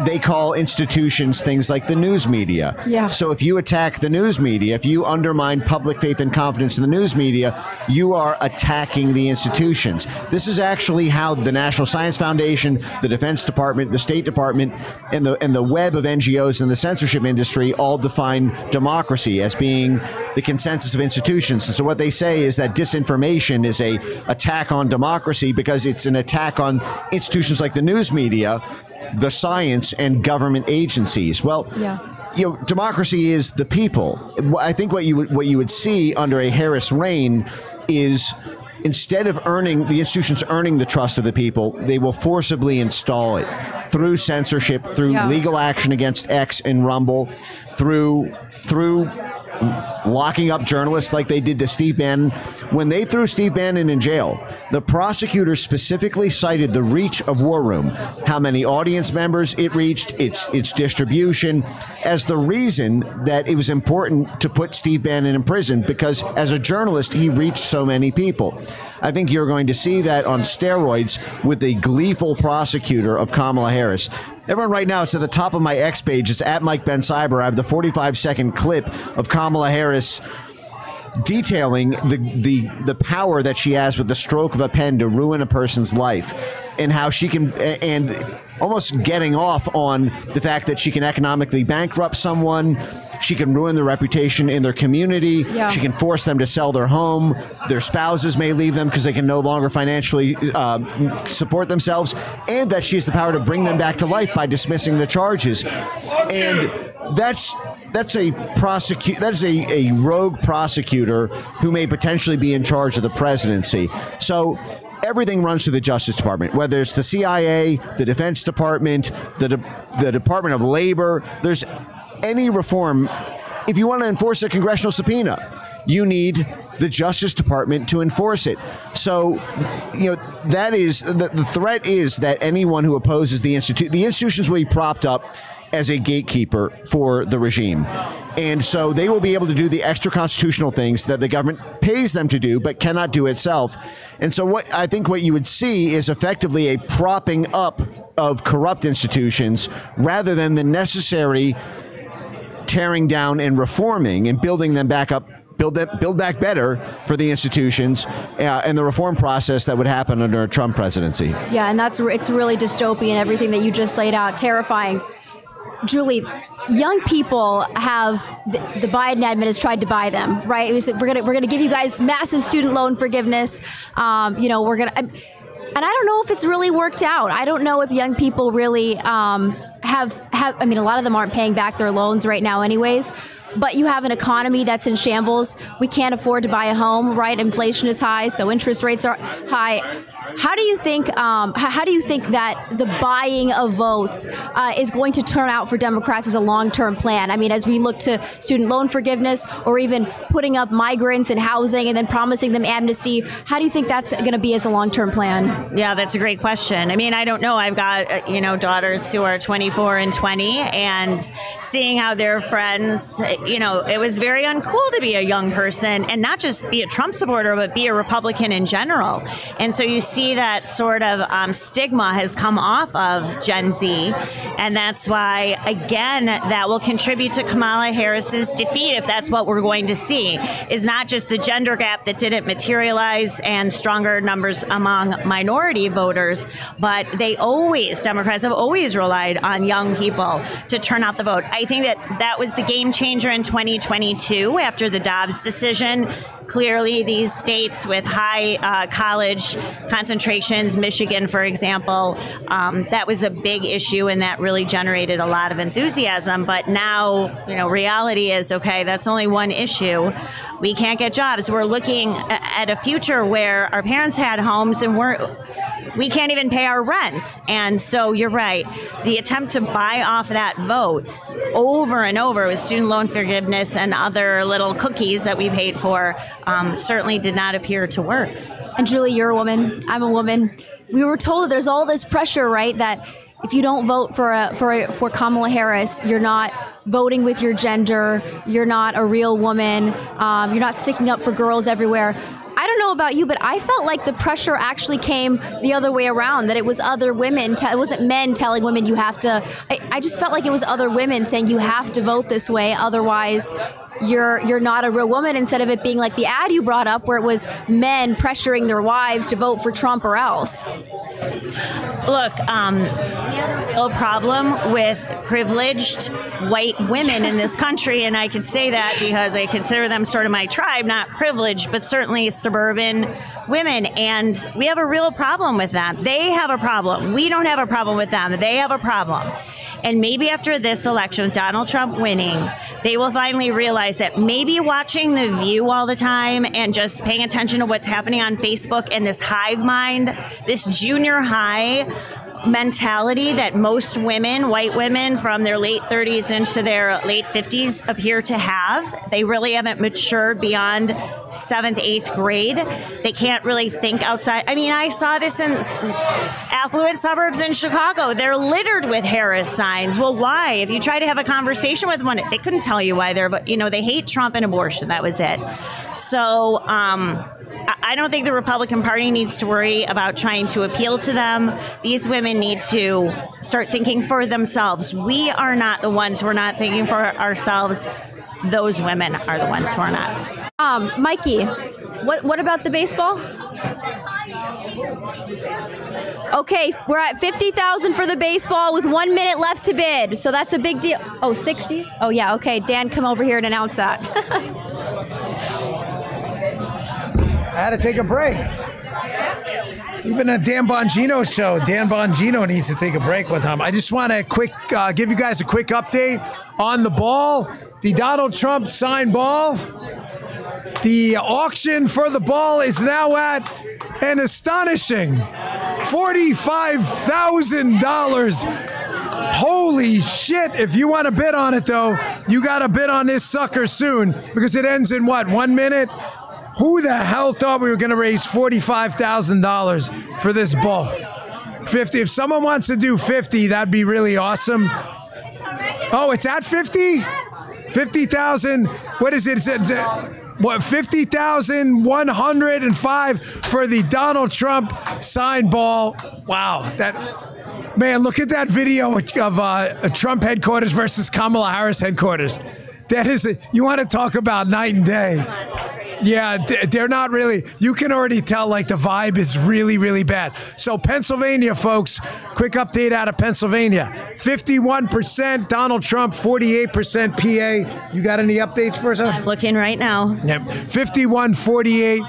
They call institutions things like the news media. Yeah. So if you attack the news media, if you undermine public faith and confidence in the news media, you are attacking the institutions. This is actually how the National Science Foundation, the Defense Department, the State Department, and the web of NGOs in the censorship industry all define democracy as being the consensus of institutions. And so what they say is that disinformation is an attack on democracy because it's an attack on institutions like the news media, the science, and government agencies. Well, democracy is the people. I think what you would see under a Harris reign is instead of the institutions earning the trust of the people, they will forcibly install it through censorship, through legal action against X and Rumble, through locking up journalists like they did to Steve Bannon. When they threw Steve Bannon in jail, the prosecutors specifically cited the reach of War Room, how many audience members it reached, its distribution, as the reason that it was important to put Steve Bannon in prison because as a journalist, he reached so many people. I think you're going to see that on steroids with the gleeful prosecutor of Kamala Harris. Everyone right now, it's at the top of my X page. It's at Mike Ben Cyber. I have the 45-second clip of Kamala Harris detailing the power that she has with the stroke of a pen to ruin a person's life and how she can, and almost getting off on the fact that she can economically bankrupt someone. She can ruin their reputation in their community. Yeah. She can force them to sell their home. Their spouses may leave them because they can no longer financially support themselves, and that she has the power to bring them back to life by dismissing the charges. And that's a rogue prosecutor who may potentially be in charge of the presidency. So everything runs through the Justice Department, whether it's the CIA, the Defense Department, the Department of Labor. There's any reform. If you want to enforce a congressional subpoena, you need the Justice Department to enforce it. So, that is the threat is that anyone who opposes the institutions will be propped up as a gatekeeper for the regime. And so they will be able to do the extra constitutional things that the government pays them to do, but cannot do itself. And so what you would see is effectively a propping up of corrupt institutions rather than the necessary tearing down and reforming and building them back up, build back better for the institutions and the reform process that would happen under a Trump presidency. Yeah, and it's really dystopian, everything that you just laid out, terrifying. Julie, young people have the Biden admin has tried to buy them, right? It was, we're gonna give you guys massive student loan forgiveness. We're gonna, and I don't know if it's really worked out. I don't know if young people really have. I mean, a lot of them aren't paying back their loans right now, anyways. But you have an economy that's in shambles. We can't afford to buy a home, right? Inflation is high, so interest rates are high. How do you think? How do you think that the buying of votes is going to turn out for Democrats as a long-term plan? I mean, as we look to student loan forgiveness, or even putting up migrants in housing and then promising them amnesty, how do you think that's going to be as a long-term plan? Yeah, that's a great question. I mean, I don't know. I've got daughters who are 24 and 20, and seeing how their friends, it was very uncool to be a young person and not just be a Trump supporter, but be a Republican in general. And so you see that sort of stigma has come off of Gen Z, and that's why, again, that will contribute to Kamala Harris's defeat if that's what we're going to see, is not just the gender gap that didn't materialize and stronger numbers among minority voters, but Democrats have always relied on young people to turn out the vote. I think that was the game changer in 2022 after the Dobbs decision. Clearly, these states with high college concentrations, Michigan, for example, that was a big issue, and that really generated a lot of enthusiasm. But now, reality is, okay, that's only one issue. We can't get jobs. We're looking at a future where our parents had homes and we can't even pay our rent. And so you're right. The attempt to buy off that vote over and over with student loan forgiveness and other little cookies that we paid for certainly did not appear to work. And Julie, you're a woman. I'm a woman. We were told that there's all this pressure, right, that if you don't vote for Kamala Harris, you're not voting with your gender, you're not a real woman, you're not sticking up for girls everywhere. I don't know about you, but I felt like the pressure actually came the other way around, that it was other women. It wasn't men telling women you have to. I just felt like it was other women saying you have to vote this way, otherwise you're not a real woman, instead of it being like the ad you brought up where it was men pressuring their wives to vote for Trump or else. Look, we have a real problem with privileged white women in this country, and I can say that because I consider them sort of my tribe, not privileged, but certainly suburban women, and we have a real problem with them. They have a problem. We don't have a problem with them. They have a problem. And maybe after this election, with Donald Trump winning, they will finally realize that maybe watching The View all the time and just paying attention to what's happening on Facebook and this hive mind, this junior high mentality that most women, white women from their late 30s into their late 50s appear to have. They really haven't matured beyond 7th, 8th grade. They can't really think outside. I mean, I saw this in affluent suburbs in Chicago. They're littered with Harris signs. Well, why? If you try to have a conversation with one, they couldn't tell you why but they hate Trump and abortion. That was it. So, I don't think the Republican Party needs to worry about trying to appeal to them. These women need to start thinking for themselves. We are not the ones who are not thinking for ourselves. Those women are the ones who are not. Mikey, what about the baseball? Okay, we're at 50,000 for the baseball with 1 minute left to bid. So that's a big deal. Oh, 60? Oh, yeah. Okay, Dan, come over here and announce that. I had to take a break. Even a Dan Bongino show, Dan Bongino needs to take a break one time. I just want to give you guys a quick update on the ball, the Donald Trump signed ball. The auction for the ball is now at an astonishing $45,000. Holy shit. If you want to bid on it, though, you got to bid on this sucker soon because it ends in what, 1 minute? Who the hell thought we were going to raise $45,000 for this ball? 50. If someone wants to do 50, that'd be really awesome. Oh, it's at 50? 50,000. What is it? What, 50,105 for the Donald Trump signed ball. Wow. Man, look at that video of Trump headquarters versus Kamala Harris headquarters. That is, you want to talk about night and day. Yeah, they're not really. You can already tell, like, the vibe is really, really bad. So Pennsylvania, folks, quick update out of Pennsylvania. 51% Donald Trump, 48% PA. You got any updates for us? I'm looking right now. Yep. 51-48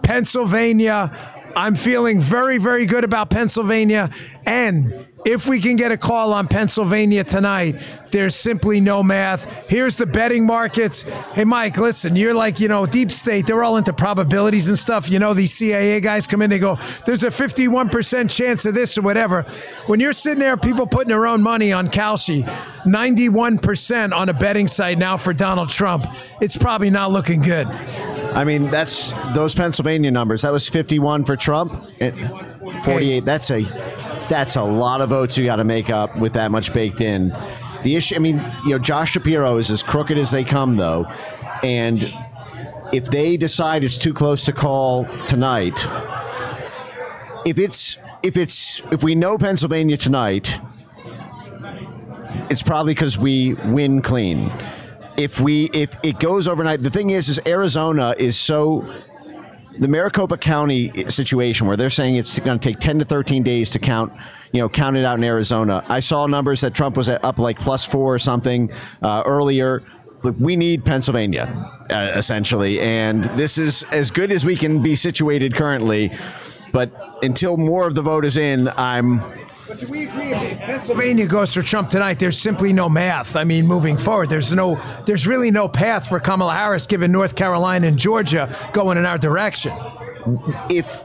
Pennsylvania. I'm feeling very, very good about Pennsylvania. And if we can get a call on Pennsylvania tonight, there's simply no math. Here's the betting markets. Hey, Mike, listen, you're like, deep state. They're all into probabilities and stuff. These CIA guys come in, they go, there's a 51% chance of this or whatever. When you're sitting there, people putting their own money on Kalshi, 91% on a betting site now for Donald Trump. It's probably not looking good. I mean, that's those Pennsylvania numbers. That was 51 for Trump. 48. That's a lot of votes you got to make up with that much baked in. The issue, Josh Shapiro is as crooked as they come, though. And if they decide it's too close to call tonight, if we know Pennsylvania tonight, it's probably because we win clean. If it goes overnight, the thing is Arizona is so. The Maricopa County situation where they're saying it's going to take 10 to 13 days to count it out in Arizona. I saw numbers that Trump was up like +4 or something earlier. Look, we need Pennsylvania, essentially, and this is as good as we can be situated currently. But until more of the vote is in, But do we agree if Pennsylvania goes for Trump tonight, there's simply no math? Moving forward, there's really no path for Kamala Harris given North Carolina and Georgia going in our direction. If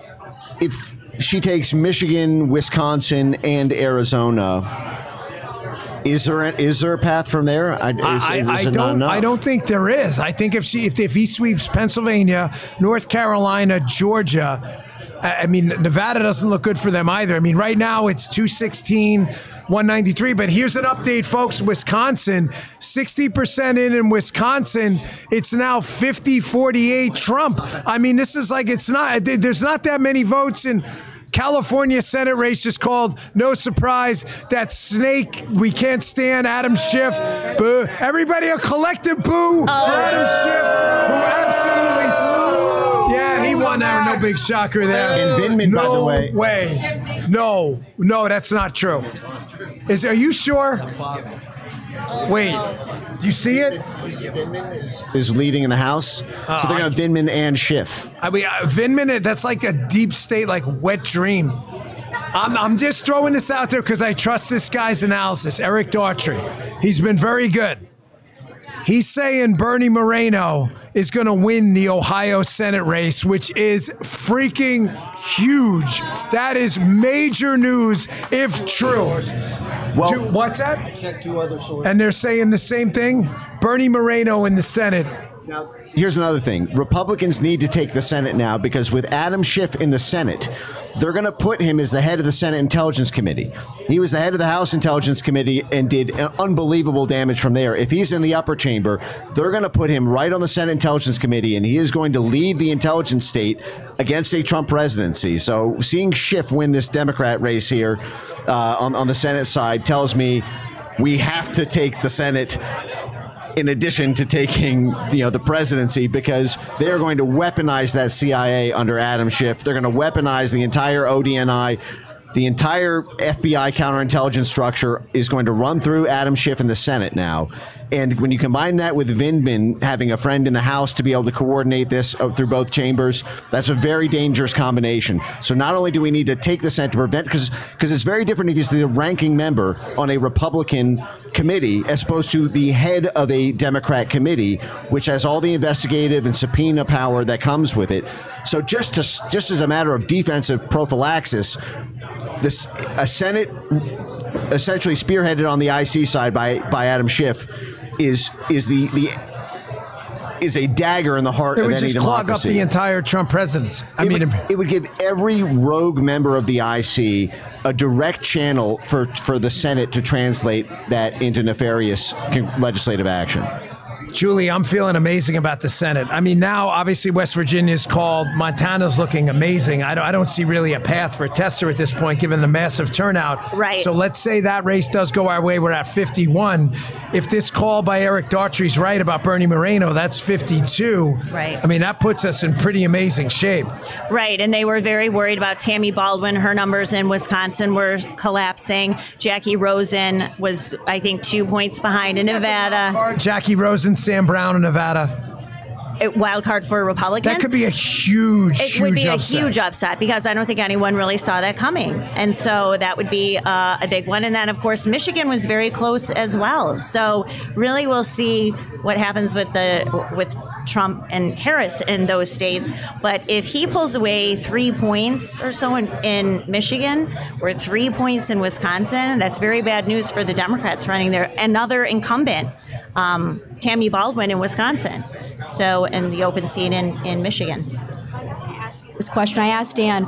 she takes Michigan, Wisconsin, and Arizona, is there a path from there? I don't think there is. I think if he sweeps Pennsylvania, North Carolina, Georgia. Nevada doesn't look good for them either. Right now it's 216, 193. But here's an update, folks. Wisconsin, 60% in Wisconsin. It's now 50-48 Trump. This is like there's not that many votes in California Senate race is called, no surprise, that snake we can't stand, Adam Schiff. Boo. Everybody a collective boo for Adam Schiff, who absolutely sucks. Yeah, he won that. No big shocker there. And Vindman, by the way. No way. No, that's not true. Are you sure? Wait, do you see it? Vindman is leading in the House, so they're going to have Vindman and Schiff. Vindman, that's like a deep state, like wet dream. I'm just throwing this out there because I trust this guy's analysis, Eric Daughtry. He's been very good. He's saying Bernie Moreno is going to win the Ohio Senate race, which is freaking huge. That is major news if true. Well, what's that? I checked 2 other sources. And they're saying the same thing? Bernie Moreno in the Senate. Now, here's another thing. Republicans need to take the Senate now because with Adam Schiff in the Senate, they're going to put him as the head of the Senate Intelligence Committee. He was the head of the House Intelligence Committee and did unbelievable damage from there. If he's in the upper chamber, they're going to put him right on the Senate Intelligence Committee, and he is going to lead the intelligence state against a Trump presidency. So seeing Schiff win this Democrat race here on the Senate side tells me we have to take the Senate in addition to taking the presidency, because they're going to weaponize that CIA under Adam Schiff. They're going to weaponize the entire ODNI. The entire FBI counterintelligence structure is going to run through Adam Schiff in the Senate now. And when you combine that with Vindman having a friend in the House to be able to coordinate this through both chambers, that's a very dangerous combination. So not only do we need to take the Senate to prevent, because it's very different if he's the ranking member on a Republican committee as opposed to the head of a Democrat committee, which has all the investigative and subpoena power that comes with it. So just as a matter of defensive prophylaxis, a Senate essentially spearheaded on the IC side by Adam Schiff is a dagger in the heart of any democracy. It would just clog up the entire Trump presidency. It would give every rogue member of the IC a direct channel for the Senate to translate that into nefarious legislative action. Julie, I'm feeling amazing about the Senate. Now, obviously, West Virginia's called. Montana's looking amazing. I don't see really a path for a tester at this point, given the massive turnout. Right. So let's say that race does go our way. We're at 51. If this call by Eric Daughtry's right about Bernie Moreno, that's 52. Right. That puts us in pretty amazing shape. Right. And they were very worried about Tammy Baldwin. Her numbers in Wisconsin were collapsing. Jackie Rosen was, I think, 2 points behind in Nevada. Jackie Rosen, Sam Brown in Nevada. wild card for Republicans. That could be a huge, It would be upset. a huge upset because I don't think anyone really saw that coming. And so that would be a big one. And then, of course, Michigan was very close as well. So really we'll see what happens with Trump and Harris in those states. But if he pulls away 3 points or so in Michigan or 3 points in Wisconsin, that's very bad news for the Democrats running there. Another incumbent, Tammy Baldwin in Wisconsin. So, in the open seat in Michigan. This question I asked Dan,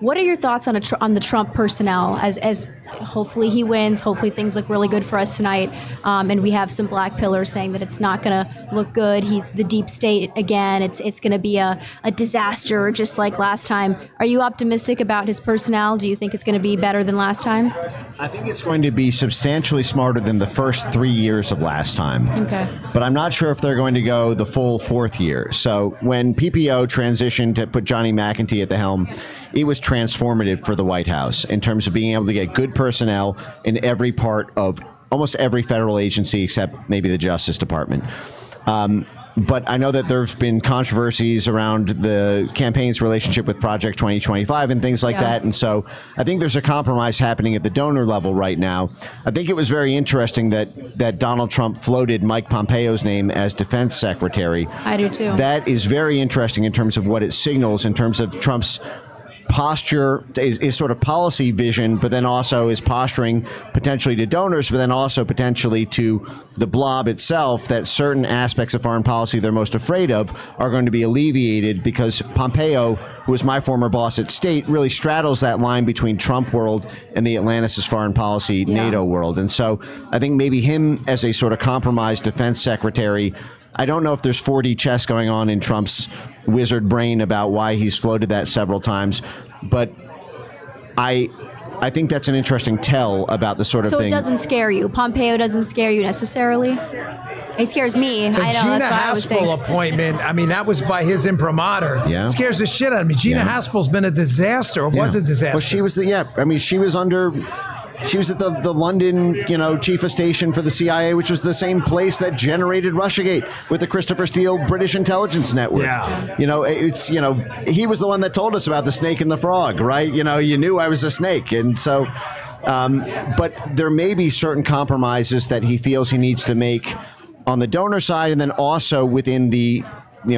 what are your thoughts on the Trump personnel as hopefully he wins, hopefully things look really good for us tonight, and we have some black pillars saying that it's not going to look good. He's the deep state again. It's going to be a disaster just like last time. Are you optimistic about his personnel? Do you think it's going to be better than last time? I think it's going to be substantially smarter than the first 3 years of last time. Okay. But I'm not sure if they're going to go the full fourth year. So when PPO transitioned to put Johnny McEntee at the helm, it was transformative for the White House in terms of being able to get good personnel in every part of almost every federal agency except maybe the Justice Department. But I know that there's been controversies around the campaign's relationship with Project 2025 and things like that. And so I think there's a compromise happening at the donor level right now. I think it was very interesting that Donald Trump floated Mike Pompeo's name as defense secretary. I do too. That is very interesting in terms of what it signals in terms of Trump's posture, is sort of policy vision, but then also is posturing potentially to donors, but then also potentially to the blob itself, that certain aspects of foreign policy they're most afraid of are going to be alleviated because Pompeo, who was my former boss at State, really straddles that line between Trump world and the Atlantis foreign policy NATO world. And so I think maybe him as a sort of compromised defense secretary, I don't know if there's 4D chess going on in Trump's wizard brain about why he's floated that several times, but I think that's an interesting tell about the sort of thing. So it doesn't scare you? Pompeo doesn't scare you necessarily? It scares me. The I know, Gina that's why I was saying. Haspel appointment, I mean, that was by his imprimatur. Yeah. Scares the shit out of me. Gina Haspel's been a disaster, or was a disaster. Well, she was she was at the London, chief of station for the CIA, which was the same place that generated Russiagate with the Christopher Steele British intelligence network. Yeah. He was the one that told us about the snake and the frog, right? You knew I was a snake. And so, but there may be certain compromises that he feels he needs to make on the donor side, and then also within the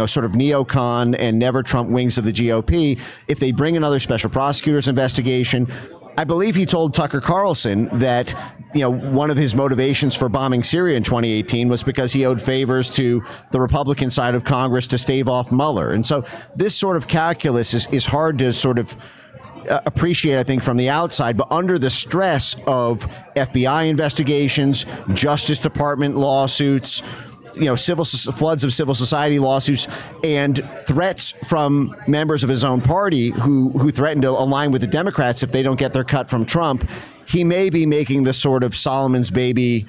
sort of neocon and never Trump wings of the GOP. If they bring another special prosecutor's investigation, I believe he told Tucker Carlson that, one of his motivations for bombing Syria in 2018 was because he owed favors to the Republican side of Congress to stave off Mueller. And so this sort of calculus is hard to sort of appreciate, I think, from the outside, but under the stress of FBI investigations, Justice Department lawsuits, floods of civil society lawsuits, and threats from members of his own party who threaten to align with the Democrats if they don't get their cut from Trump, he may be making the sort of Solomon's baby,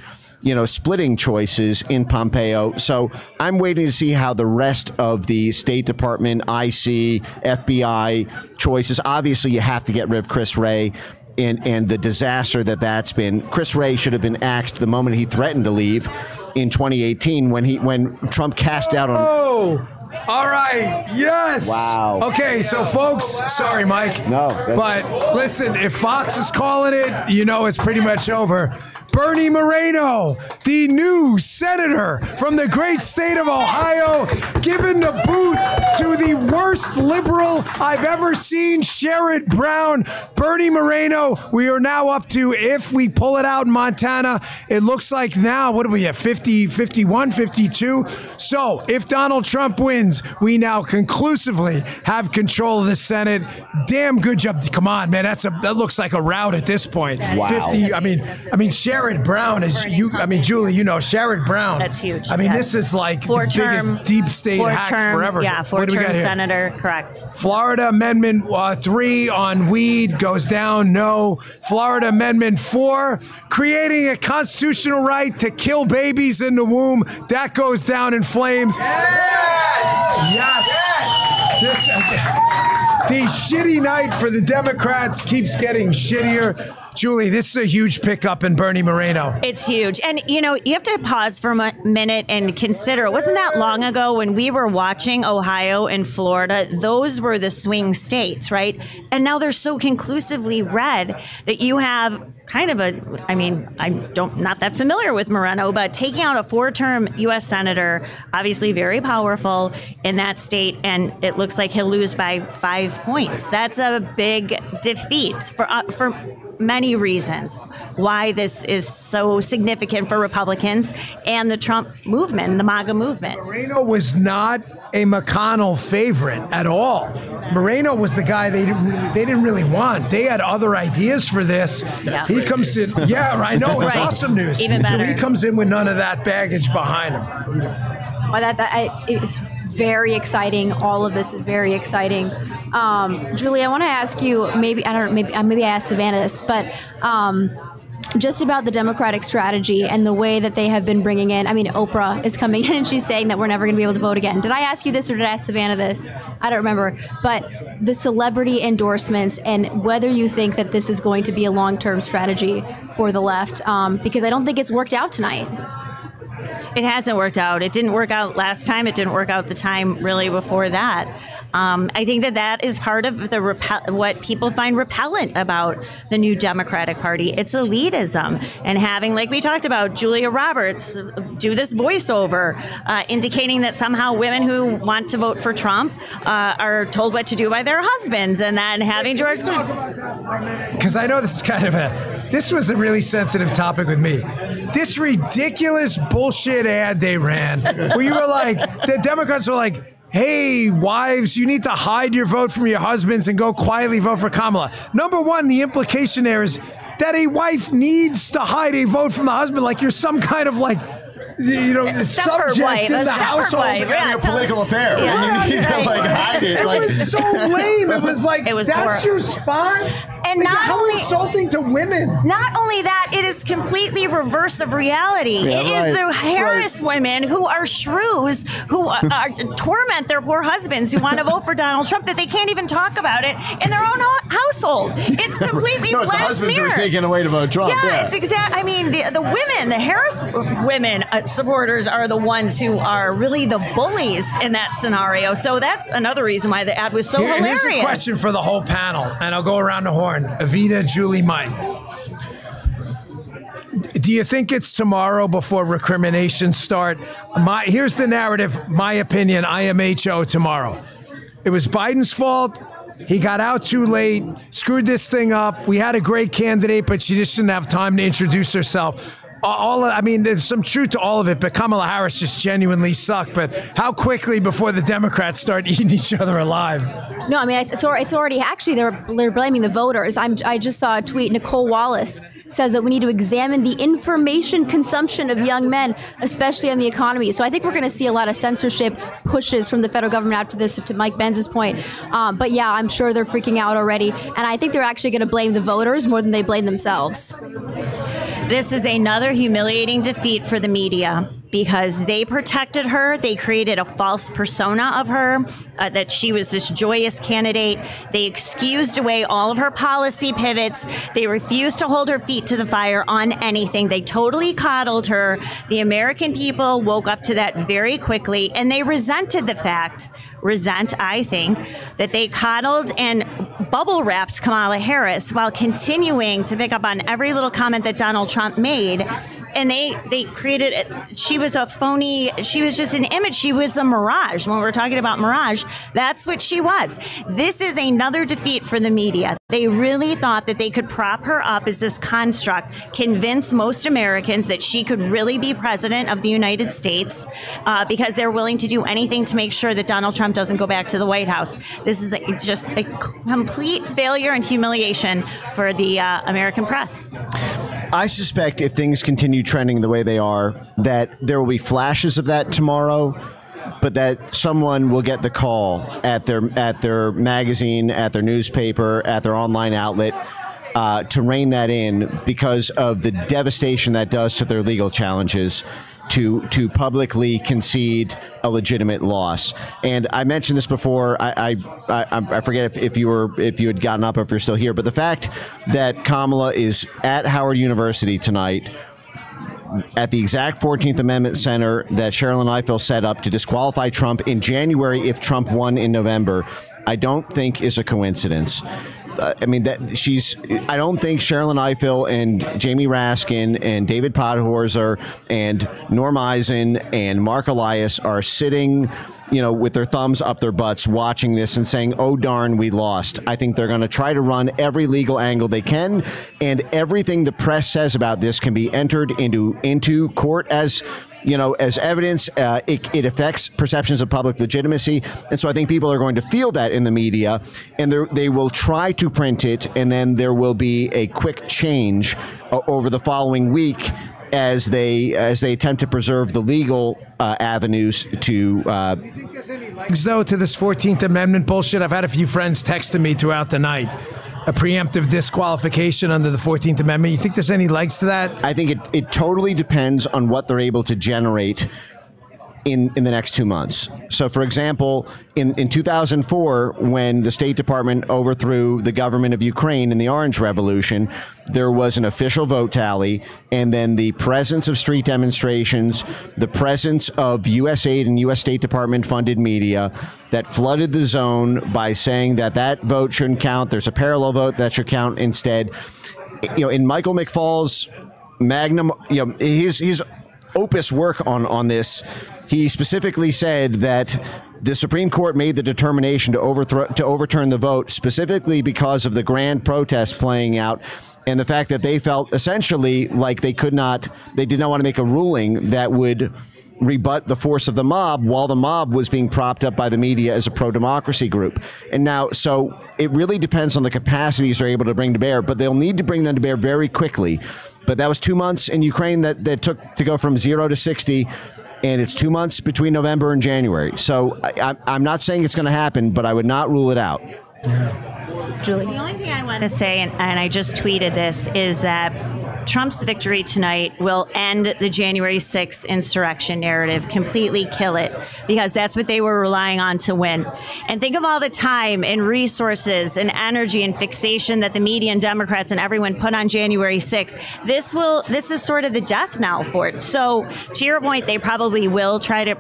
splitting choices in Pompeo. So I'm waiting to see how the rest of the State Department, IC, FBI choices. Obviously, you have to get rid of Chris Wray. And the disaster that's been. Chris Wray should have been axed the moment he threatened to leave in 2018 when Trump cast out on. Oh, all right. Yes. Wow. Okay, so folks, sorry, Mike. No. But listen, if Fox is calling it, it's pretty much over. Bernie Moreno, the new senator from the great state of Ohio, giving the boot to the worst liberal I've ever seen, Sherrod Brown. Bernie Moreno, we are now up to, if we pull it out in Montana, it looks like now, what are we at, 50, 51, 52? So if Donald Trump wins, we now conclusively have control of the Senate. Damn good job. Come on, man, that looks like a rout at this point. Wow. 50, I mean, Sherrod Brown is Julie, Sherrod Brown. That's huge. I mean, this is like the biggest deep state hack forever. Yeah, four-term senator, correct. Florida Amendment 3 on weed goes down, no. Florida Amendment 4, creating a constitutional right to kill babies in the womb, that goes down in flames. Yes. The shitty night for the Democrats keeps getting shittier. Julie, this is a huge pickup in Bernie Moreno. It's huge. And, you have to pause for a minute and consider, it wasn't that long ago when we were watching Ohio and Florida, those were the swing states, right? And now they're so conclusively red that you have kind of I'm not that familiar with Moreno, but taking out a 4-term U.S. senator, obviously very powerful in that state, and it looks like he'll lose by 5 points. That's a big defeat for many reasons why this is so significant for Republicans and the Trump movement, the MAGA movement. Moreno was not a McConnell favorite at all. Moreno was the guy they didn't really want. They had other ideas for this. Yeah. He comes in. Yeah, I know. It's Right. awesome news. Even better. So he comes in with none of that baggage behind him. Well, it's very exciting. All of this is very exciting. Julie, I want to ask you, maybe I asked Savannah this, but just about the Democratic strategy and the way that they have been bringing in. I mean, Oprah is coming in and she's saying that we're never going to be able to vote again. Did I ask you this or did I ask Savannah this? I don't remember. But the celebrity endorsements and whether you think that this is going to be a long-term strategy for the left, because I don't think it's worked out tonight. It hasn't worked out. It didn't work out last time. It didn't work out the time really before that. I think that is part of what people find repellent about the new Democratic Party. It's elitism and having, like we talked about, Julia Roberts do this voiceover indicating that somehow women who want to vote for Trump are told what to do by their husbands, and then having George Clooney. Because I know this is this was a really sensitive topic with me. This ridiculous bullshit ad they ran where you were like, the Democrats were like, hey, wives, you need to hide your vote from your husbands and go quietly vote for Kamala. Number one, the implication there is that a wife needs to hide a vote from the husband, like you're some kind of subject wife, in the household. It's like a political affair. Yeah. You need to hide it. It was so lame. It was like, that's horrible. your spot? And how insulting to women. Not only that, it is completely reverse of reality. Yeah, it is the Harris women who are shrews, who torment their poor husbands who want to vote for Donald Trump, that they can't even talk about it in their own household. It's completely No, it's the husbands who are sneaking away to vote Trump. Yeah, it's exact. I mean, the women, the Harris women supporters are the ones who are really the bullies in that scenario. So that's another reason why the ad was so hilarious. Here's a question for the whole panel, and I'll go around the horn. Evita, Julie, Mike. Do you think it's tomorrow before recriminations start? Here's the narrative, my opinion, IMHO tomorrow. It was Biden's fault. He got out too late, screwed this thing up. We had a great candidate, but she just didn't have time to introduce herself. There's some truth to all of it, but Kamala Harris just genuinely sucked. But how quickly before the Democrats start eating each other alive? No, I mean, it's already, actually, they're blaming the voters. I just saw a tweet. Nicole Wallace says that we need to examine the information consumption of young men, especially on the economy. So I think we're going to see a lot of censorship pushes from the federal government after this, to Mike Benz's point. But yeah, I'm sure they're freaking out already. And I think they're actually going to blame the voters more than they blame themselves. This is another humiliating defeat for the media because they protected her. They created a false persona of her, that she was this joyous candidate. They excused away all of her policy pivots. They refused to hold her feet to the fire on anything. They totally coddled her. The American people woke up to that very quickly, and they resented the fact, I think, that they coddled and bubble wrapped Kamala Harris while continuing to pick up on every little comment that Donald Trump made. And they created it. She was a phony. She was just an image. She was a mirage. When we're talking about mirage, that's what she was. This is another defeat for the media. They really thought that they could prop her up as this construct, convince most Americans that she could really be president of the United States, because they're willing to do anything to make sure that Donald Trump doesn't go back to the White House. This is just a complete failure and humiliation for the American press. I suspect if things continue trending the way they are, that there will be flashes of that tomorrow, but that someone will get the call at their magazine, at their newspaper, at their online outlet to rein that in because of the devastation that does to their legal challenges. to publicly concede a legitimate loss. And I mentioned this before. I forget if you had gotten up or if you're still here, but the fact that Kamala is at Howard University tonight at the exact 14th Amendment Center that Sherilyn Ifill set up to disqualify Trump in January if Trump won in November, I don't think is a coincidence. I mean, I don't think Sherilyn Ifill and Jamie Raskin and David Podhorzer and Norm Eisen and Mark Elias are sitting, with their thumbs up their butts watching this and saying, oh, darn, we lost. I think they're going to try to run every legal angle they can. And everything the press says about this can be entered into court as evidence. It affects perceptions of public legitimacy. And so I think people are going to feel that in the media, and they will try to print it, and then there will be a quick change over the following week as they attempt to preserve the legal avenues to. Do you think there's any legs, though, to this 14th Amendment bullshit? I've had a few friends texting me throughout the night. A preemptive disqualification under the 14th Amendment. You think there's any legs to that? I think it totally depends on what they're able to generate in the next 2 months. So, for example, in 2004, when the State Department overthrew the government of Ukraine in the Orange Revolution, there was an official vote tally, and then the presence of street demonstrations, the presence of U.S. aid and U.S. State Department funded media that flooded the zone by saying that vote shouldn't count. There's a parallel vote that should count instead. In Michael McFaul's magnum, his opus work on this, he specifically said that the Supreme Court made the determination to overturn the vote specifically because of the grand protest playing out and the fact that they felt essentially like they did not want to make a ruling that would rebut the force of the mob while the mob was being propped up by the media as a pro-democracy group. And now, so it really depends on the capacities they're able to bring to bear, but they'll need to bring them to bear very quickly. But that was 2 months in Ukraine that took to go from 0 to 60. And it's 2 months between November and January. So I'm not saying it's going to happen, but I would not rule it out. Julie? The only thing I want to say, and I just tweeted this, is that Trump's victory tonight will end the January 6th insurrection narrative, completely kill it, because that's what they were relying on to win. And think of all the time and resources and energy and fixation that the media and Democrats and everyone put on January 6th. This is sort of the death knell for it. So to your point, they probably will try to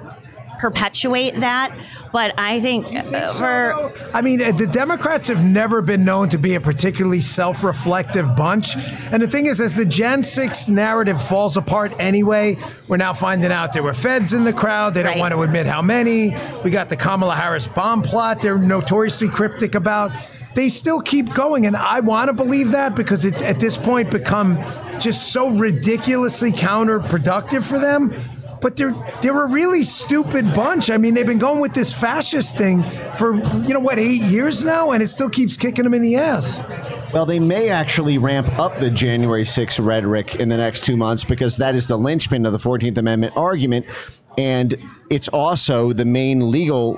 perpetuate that, but I think the Democrats have never been known to be a particularly self-reflective bunch, and the thing is, as the Jan 6 narrative falls apart anyway, we're now finding out there were feds in the crowd. They don't want to admit how many. We got the Kamala Harris bomb plot they're notoriously cryptic about. They still keep going, and I want to believe that because it's at this point become just so ridiculously counterproductive for them. But they're a really stupid bunch. I mean, they've been going with this fascist thing for, 8 years now, and it still keeps kicking them in the ass. Well, they may actually ramp up the January 6th rhetoric in the next 2 months because that is the linchpin of the 14th Amendment argument. And it's also the main legal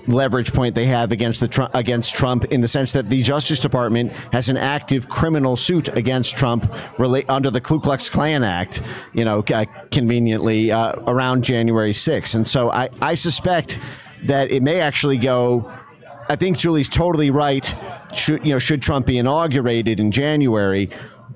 leverage point they have against Trump in the sense that the Justice Department has an active criminal suit against Trump under the Ku Klux Klan Act, conveniently around January 6th. And so I suspect that it may actually go. I think Julie's totally right. Should Trump be inaugurated in January?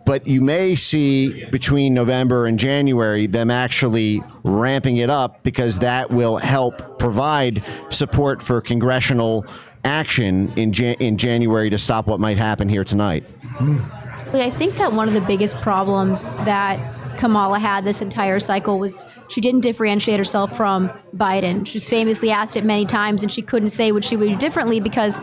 But you may see between November and January them actually ramping it up because that will help provide support for congressional action in January to stop what might happen here tonight. I think that one of the biggest problems that Kamala had this entire cycle was she didn't differentiate herself from Biden. She was famously asked it many times, and she couldn't say what she would do differently because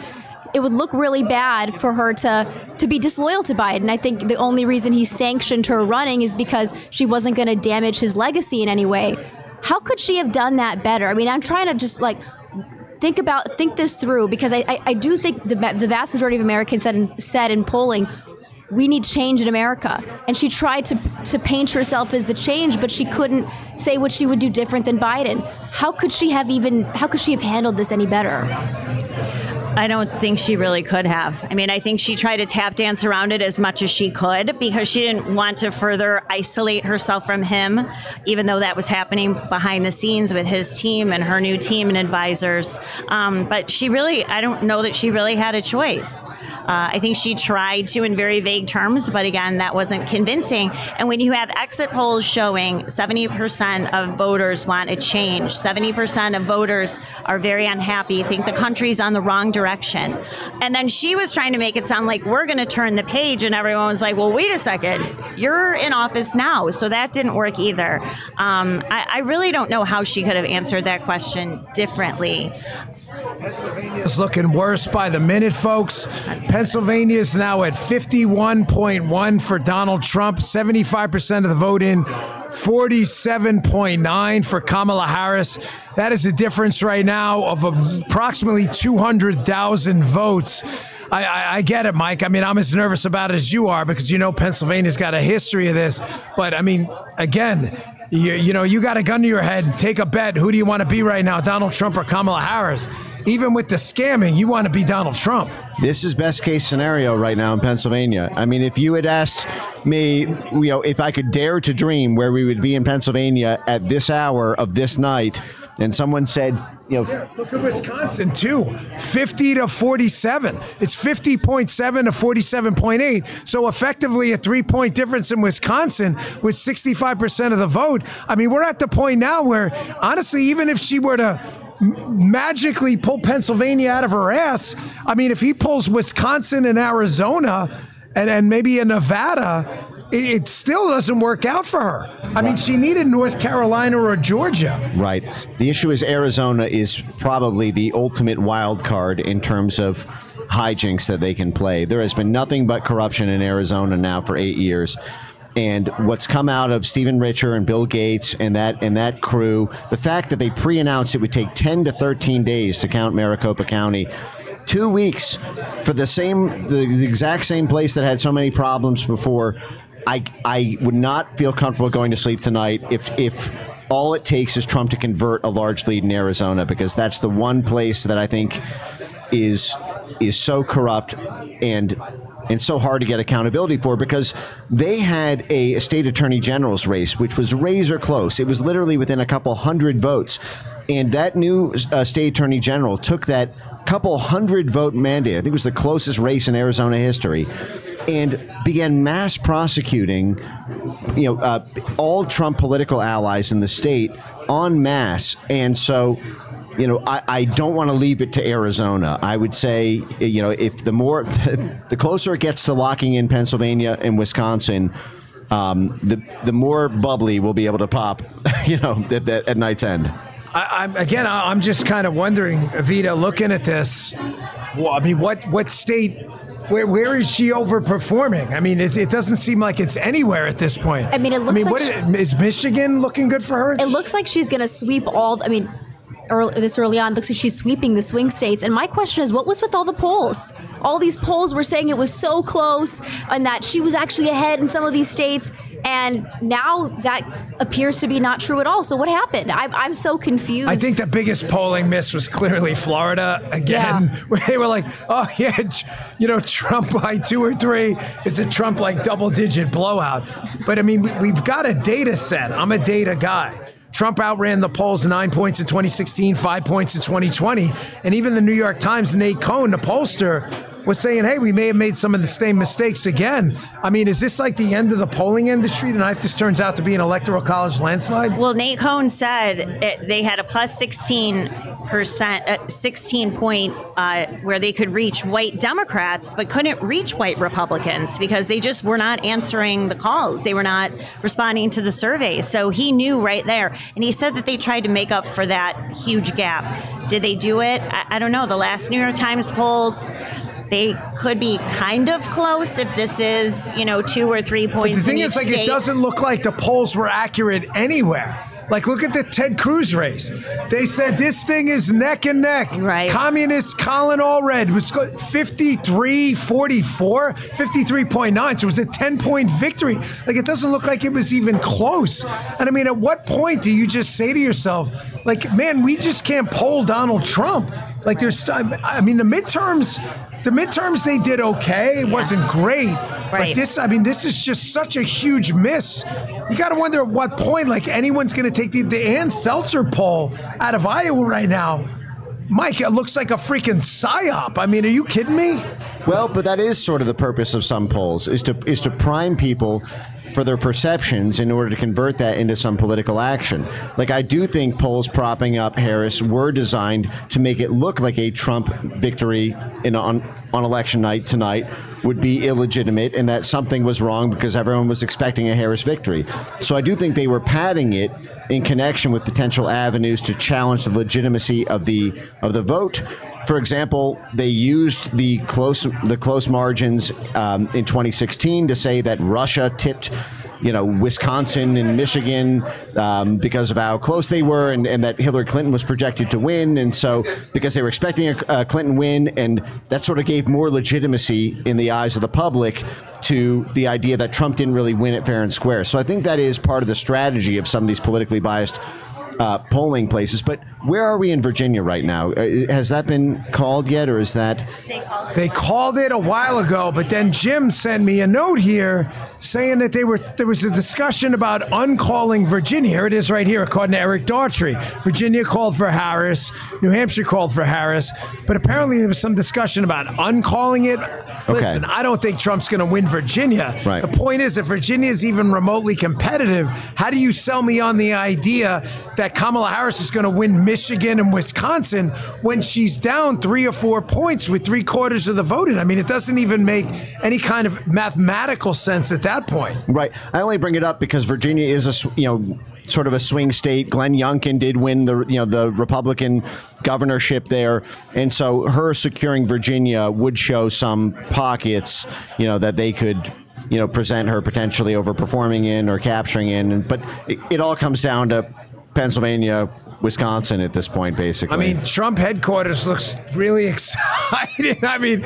it would look really bad for her to be disloyal to Biden. I think the only reason he sanctioned her running is because she wasn't going to damage his legacy in any way. How could she have done that better? I mean, I'm trying to just think this through because I do think the vast majority of Americans said in polling, we need change in America. And she tried to paint herself as the change, but she couldn't say what she would do different than Biden. How could she have handled this any better? I don't think she really could have. I mean, I think she tried to tap dance around it as much as she could because she didn't want to further isolate herself from him, even though that was happening behind the scenes with his team and her new team and advisors. But I don't know that she really had a choice. I think she tried to in very vague terms, but again, that wasn't convincing. And when you have exit polls showing 70% of voters want a change, 70% of voters are very unhappy, think the country's on the wrong direction. And then she was trying to make it sound like we're going to turn the page, and everyone was like, well, wait a second, you're in office now. So that didn't work either. I really don't know how she could have answered that question differently. Pennsylvania's looking worse by the minute, folks. Pennsylvania is now at 51.1 for Donald Trump, 75% of the vote in, 47.9 for Kamala Harris. That is a difference right now of approximately 200,000 votes. I get it, Mike. I mean, I'm as nervous about it as you are because Pennsylvania's got a history of this. But I mean, again, you got a gun to your head. Take a bet. Who do you want to be right now, Donald Trump or Kamala Harris? Even with the scamming, you want to be Donald Trump. This is best case scenario right now in Pennsylvania. I mean, if you had asked me, if I could dare to dream where we would be in Pennsylvania at this hour of this night, and someone said, look at Wisconsin too, 50 to 47. It's 50.7 to 47.8. So effectively a 3-point difference in Wisconsin with 65% of the vote. I mean, we're at the point now where honestly, even if she were to magically pull Pennsylvania out of her ass, I mean, if he pulls Wisconsin and Arizona and maybe a Nevada, it still doesn't work out for her. I mean, she needed North Carolina or Georgia. Right. The issue is Arizona is probably the ultimate wild card in terms of hijinks that they can play. There has been nothing but corruption in Arizona now for 8 years. And what's come out of Stephen Richer and Bill Gates and that crew, the fact that they pre-announced it would take 10 to 13 days to count Maricopa County, 2 weeks for the exact same place that had so many problems before. I would not feel comfortable going to sleep tonight if all it takes is Trump to convert a large lead in Arizona, because that's the one place that I think is so corrupt and so hard to get accountability for, because they had a state attorney general's race, which was razor close. It was literally within a couple hundred votes. And that new state attorney general took that couple hundred vote mandate, I think it was the closest race in Arizona history, and began mass prosecuting, all Trump political allies in the state en masse. And so, I don't want to leave it to Arizona. I would say, if the closer it gets to locking in Pennsylvania and Wisconsin, the more bubbly we'll be able to pop, at night's end. I'm just kind of wondering, Evita, looking at this, well, I mean, what state, where is she overperforming? I mean, it doesn't seem like it's anywhere at this point. I mean, it looks is Michigan looking good for her? It looks like she's going to sweep this early on, looks like she's sweeping the swing states. And my question is, what was with all the polls? All these polls were saying it was so close and that she was actually ahead in some of these states. And now that appears to be not true at all. So what happened? I'm so confused. I think the biggest polling miss was clearly Florida again, where they were like, oh, yeah, Trump by 2 or 3. It's a Trump like double-digit blowout. But, I mean, we've got a data set. I'm a data guy. Trump outran the polls 9 points in 2016, 5 points in 2020. And even the New York Times, Nate Cohn, the pollster, was saying, hey, we may have made some of the same mistakes again. I mean, is this like the end of the polling industry tonight if this turns out to be an electoral college landslide? Well, Nate Cohn said they had a plus 16 point where they could reach white Democrats, but couldn't reach white Republicans because they just were not answering the calls. They were not responding to the surveys. So he knew right there. And he said that they tried to make up for that huge gap. Did they do it? I don't know. The last New York Times polls, they could be kind of close if this is, 2 or 3 points. But the thing in is, each state. it doesn't look like the polls were accurate anywhere. Like, look at the Ted Cruz race. They said this thing is neck and neck. Right. Communist Colin Allred was 53-44, 53.9. So it was a 10-point victory. Like, it doesn't look like it was even close. And I mean, at what point do you just say to yourself, like, man, we just can't poll Donald Trump? Like there's, I mean, the midterms they did okay. It wasn't great, but this is just such a huge miss. You got to wonder at what point, like anyone's going to take the Ann Seltzer poll out of Iowa right now. Mike, it looks like a freaking psyop. I mean, are you kidding me? Well, but that is sort of the purpose of some polls, is to prime people for their perceptions in order to convert that into some political action. Like, I do think polls propping up Harris were designed to make it look like a Trump victory on election night tonight would be illegitimate, and that something was wrong because everyone was expecting a Harris victory. So I do think they were padding it in connection with potential avenues to challenge the legitimacy of the vote. For example, they used the close margins in 2016 to say that Russia tipped, Wisconsin and Michigan because of how close they were, and that Hillary Clinton was projected to win. And so because they were expecting a Clinton win, and that sort of gave more legitimacy in the eyes of the public to the idea that Trump didn't really win it fair and square. So I think that is part of the strategy of some of these politically biased polling places. But where are we in Virginia right now? Has that been called yet, or is that? They called it a while ago, but then Jim sent me a note here saying that there was a discussion about uncalling Virginia. Here it is right here, according to Eric Daughtry. Virginia called for Harris. New Hampshire called for Harris. But apparently there was some discussion about uncalling it. Listen, I don't think Trump's going to win Virginia. Right. The point is, if Virginia is even remotely competitive, how do you sell me on the idea that Kamala Harris is going to win Michigan and Wisconsin when she's down 3 or 4 points with 3/4 of the vote? I mean, it doesn't even make any kind of mathematical sense at that point. Right. I only bring it up because Virginia is sort of a swing state. Glenn Youngkin did win the Republican governorship there, and so her securing Virginia would show some pockets, that they could, present her potentially overperforming in or capturing in. But it all comes down to Pennsylvania, Wisconsin at this point, basically. I mean, Trump headquarters looks really excited. I mean,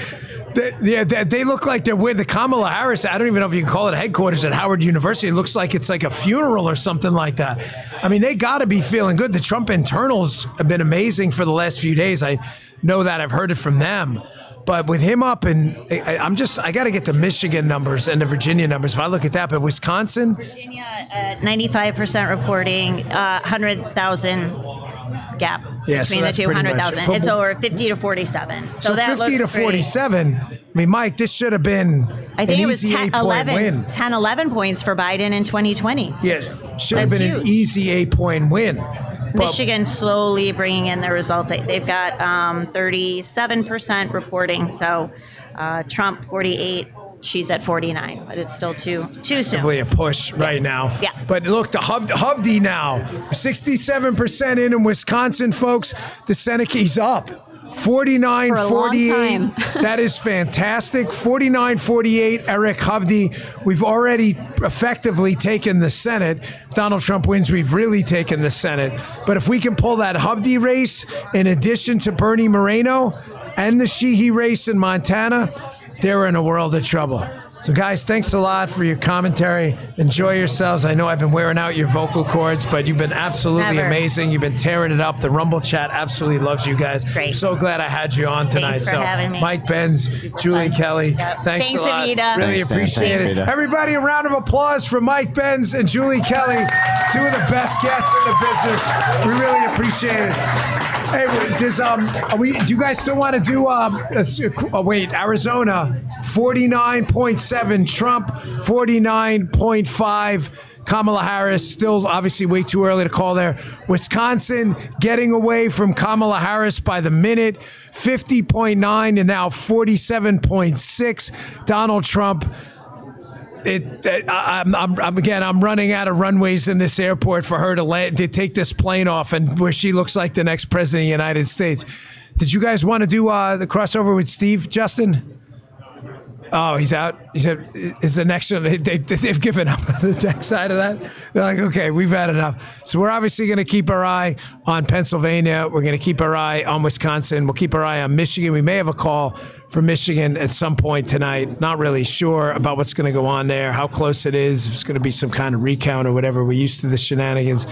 they look like they're with the Kamala Harris. I don't even know if you can call it headquarters at Howard University. It looks like it's like a funeral or something like that. I mean, they got to be feeling good. The Trump internals have been amazing for the last few days. I know that. I've heard it from them. But with him up, and I got to get the Michigan numbers and the Virginia numbers. If I look at that, but Wisconsin, Virginia, 95% reporting, 100,000 gap between the 200,000. It's over 50 to 47. So that 50 to 47. I mean, Mike, this should have been I think an it was easy 10, 11 points for Biden in 2020. Yes, should have been an easy 8-point win. Michigan slowly bringing in their results. They've got 37% reporting. So Trump 48, she's at 49, but it's still too soon. Definitely a push right now. Yeah. But look, the Hovde now, 67% in Wisconsin, folks. The Senate, he's up. 49-48. That is fantastic. 49-48, Eric Hovde. We've already effectively taken the Senate. If Donald Trump wins, we've really taken the Senate. But if we can pull that Hovde race, in addition to Bernie Moreno and the Sheehy race in Montana, they're in a world of trouble. So, guys, thanks a lot for your commentary. Enjoy yourselves. I know I've been wearing out your vocal cords, but you've been absolutely amazing. You've been tearing it up. The Rumble chat absolutely loves you guys. Great. I'm so glad I had you on tonight. Thanks for having me. Mike Benz, Julie Kelly, thanks a lot. Anita. Really appreciate it. Everybody, a round of applause for Mike Benz and Julie Kelly, two of the best guests in the business. We really appreciate it. Hey, do you guys still want to do, Arizona, 49.7 Trump, 49.5 Kamala Harris. Still obviously way too early to call there. Wisconsin getting away from Kamala Harris by the minute, 50.9 and now 47.6. Donald Trump. I'm running out of runways in this airport for her to land, to take this plane off, and where she looks like the next president of the United States. Did you guys want to do the crossover with Steve, Justin? Oh, he's out. He said, "Is the next one?" They've given up on the tech side of that. They're like, "Okay, we've had enough." So we're obviously going to keep our eye on Pennsylvania. We're going to keep our eye on Wisconsin. We'll keep our eye on Michigan. We may have a call for Michigan at some point tonight. Not really sure about what's going to go on there, how close it is. If it's going to be some kind of recount or whatever. We're used to the shenanigans,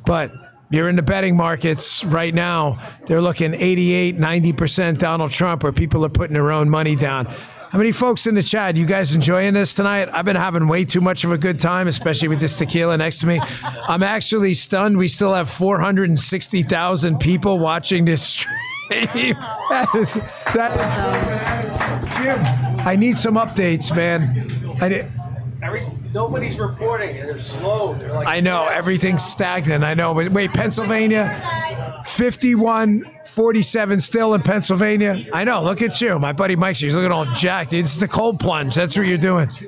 but You're in the betting markets right now. They're looking 88, 90% Donald Trump, where people are putting their own money down. How many folks in the chat? You guys enjoying this tonight? I've been having way too much of a good time, especially with this tequila next to me. I'm actually stunned. We still have 460,000 people watching this stream. That is Jim, I need some updates, man. Nobody's reporting. They're slow. They're like I know everything's stagnant. I know. But wait, Pennsylvania, 51-47 still in Pennsylvania. I know. Look at you, my buddy Mike's. He's looking all jacked. It's the cold plunge. That's what you're doing. So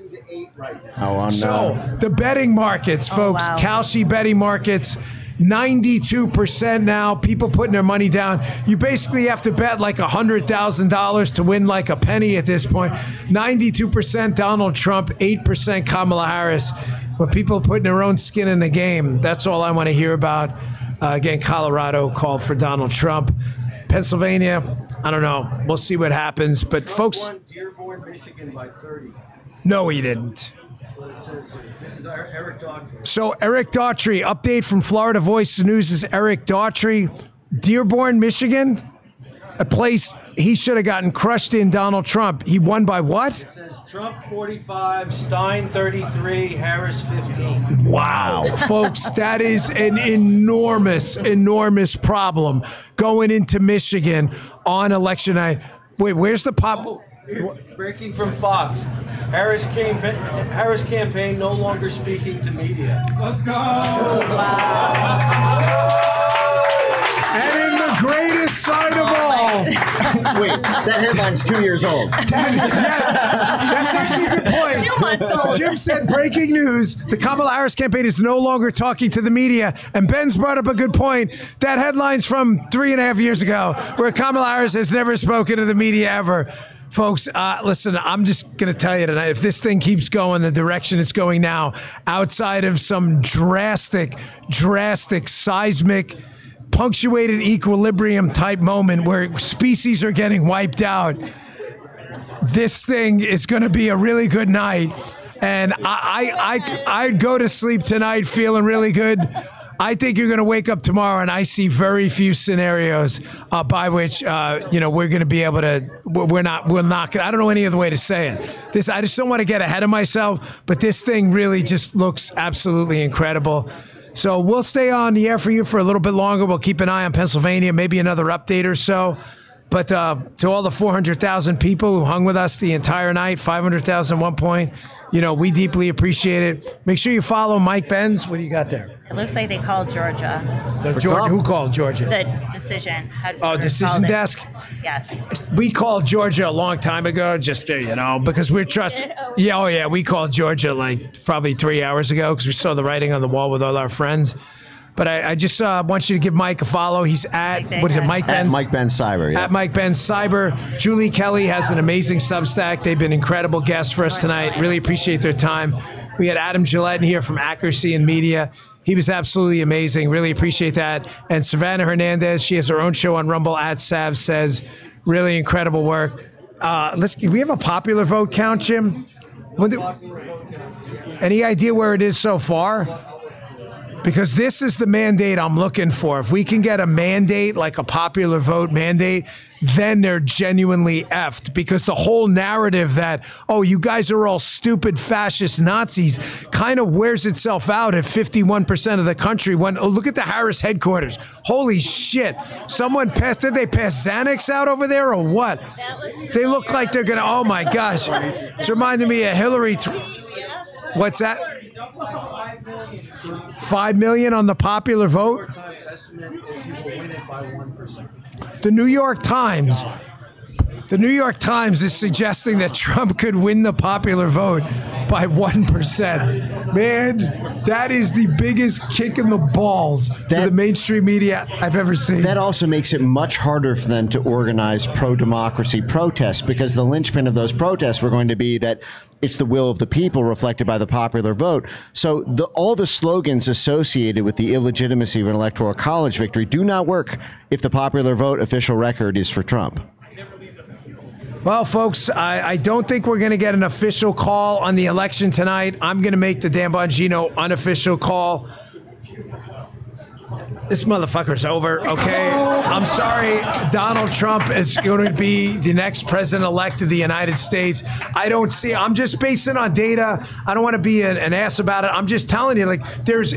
the betting markets, folks, Kalshi betting markets. 92% now, people putting their money down. You basically have to bet like $100,000 to win like a penny at this point. 92% Donald Trump, 8% Kamala Harris. But people are putting their own skin in the game. That's all I want to hear about. Again, Colorado called for Donald Trump. Pennsylvania, I don't know. We'll see what happens. But folks, Dearborn, Michigan by 30. No, he didn't. This is Eric Daughtry. So Eric Daughtry, update from Florida Voice News is Eric Daughtry. Dearborn, Michigan, a place he should have gotten crushed in Donald Trump. He won by what? It says Trump 45, Stein 33, Harris 15. Wow. Folks, that is an enormous problem going into Michigan on election night. Wait, where's the pop? Breaking from Fox. Harris campaign no longer speaking to media. Let's go. And in the greatest sign of all. Wait, that headline's 2 years old. That's actually a good point. 2 months old. Jim said, breaking news, the Kamala Harris campaign is no longer talking to the media. And Ben's brought up a good point. That headline's from 3.5 years ago, where Kamala Harris has never spoken to the media ever. Folks, listen, I'm just going to tell you tonight, if this thing keeps going the direction it's going now, outside of some drastic, seismic, punctuated equilibrium type moment where species are getting wiped out, this thing is going to be a really good night. And I'd go to sleep tonight feeling really good. I think you're going to wake up tomorrow, and I see very few scenarios by which we're going to be able to. We're not. I don't know any other way to say it. I just don't want to get ahead of myself, but this thing really just looks absolutely incredible. So we'll stay on the air for you for a little bit longer. We'll keep an eye on Pennsylvania, maybe another update or so. But to all the 400,000 people who hung with us the entire night, 500,000 at one point, we deeply appreciate it. Make sure you follow Mike Benz. What do you got there? It looks like they called Georgia. Georgia? Who called Georgia? The decision. Decision desk? Yes. We called Georgia a long time ago, just, because we're trusting. Yeah, we called Georgia like probably 3 hours ago because we saw the writing on the wall with all our friends. But I just want you to give Mike a follow. He's at, what is it, Mike Benz? At Mike Benz Cyber, yeah. At Mike Benz Cyber. Julie Kelly has an amazing Substack. They've been incredible guests for us tonight. Really appreciate their time. We had Adam Gillette in here from Accuracy and Media. He was absolutely amazing. Really appreciate that. And Savannah Hernandez, she has her own show on Rumble at Sav Says. Really incredible work. We have a popular vote count, Jim? Any idea where it is so far? Because this is the mandate I'm looking for. If we can get a mandate, like a popular vote mandate, then they're genuinely effed. Because the whole narrative that, you guys are all stupid fascist Nazis kind of wears itself out at 51% of the country. Look at the Harris headquarters. Holy shit. Did they pass Xanax out over there or what? They look like they're going to, oh my gosh. It's reminding me of Hillary. What's that? 5 million on the popular vote? The New York Times is suggesting that Trump could win the popular vote by 1%. Man, that is the biggest kick in the balls to the mainstream media I've ever seen. That also makes it much harder for them to organize pro-democracy protests, because the linchpin of those protests were going to be that it's the will of the people reflected by the popular vote. So all the slogans associated with the illegitimacy of an electoral college victory do not work if the popular vote official record is for Trump. Well, folks, I don't think we're going to get an official call on the election tonight. I'm going to make the Dan Bongino unofficial call. This motherfucker's over, okay? I'm sorry. Donald Trump is going to be the next president-elect of the United States. I don't see, I'm just basing on data. I don't want to be an ass about it. I'm just telling you, like,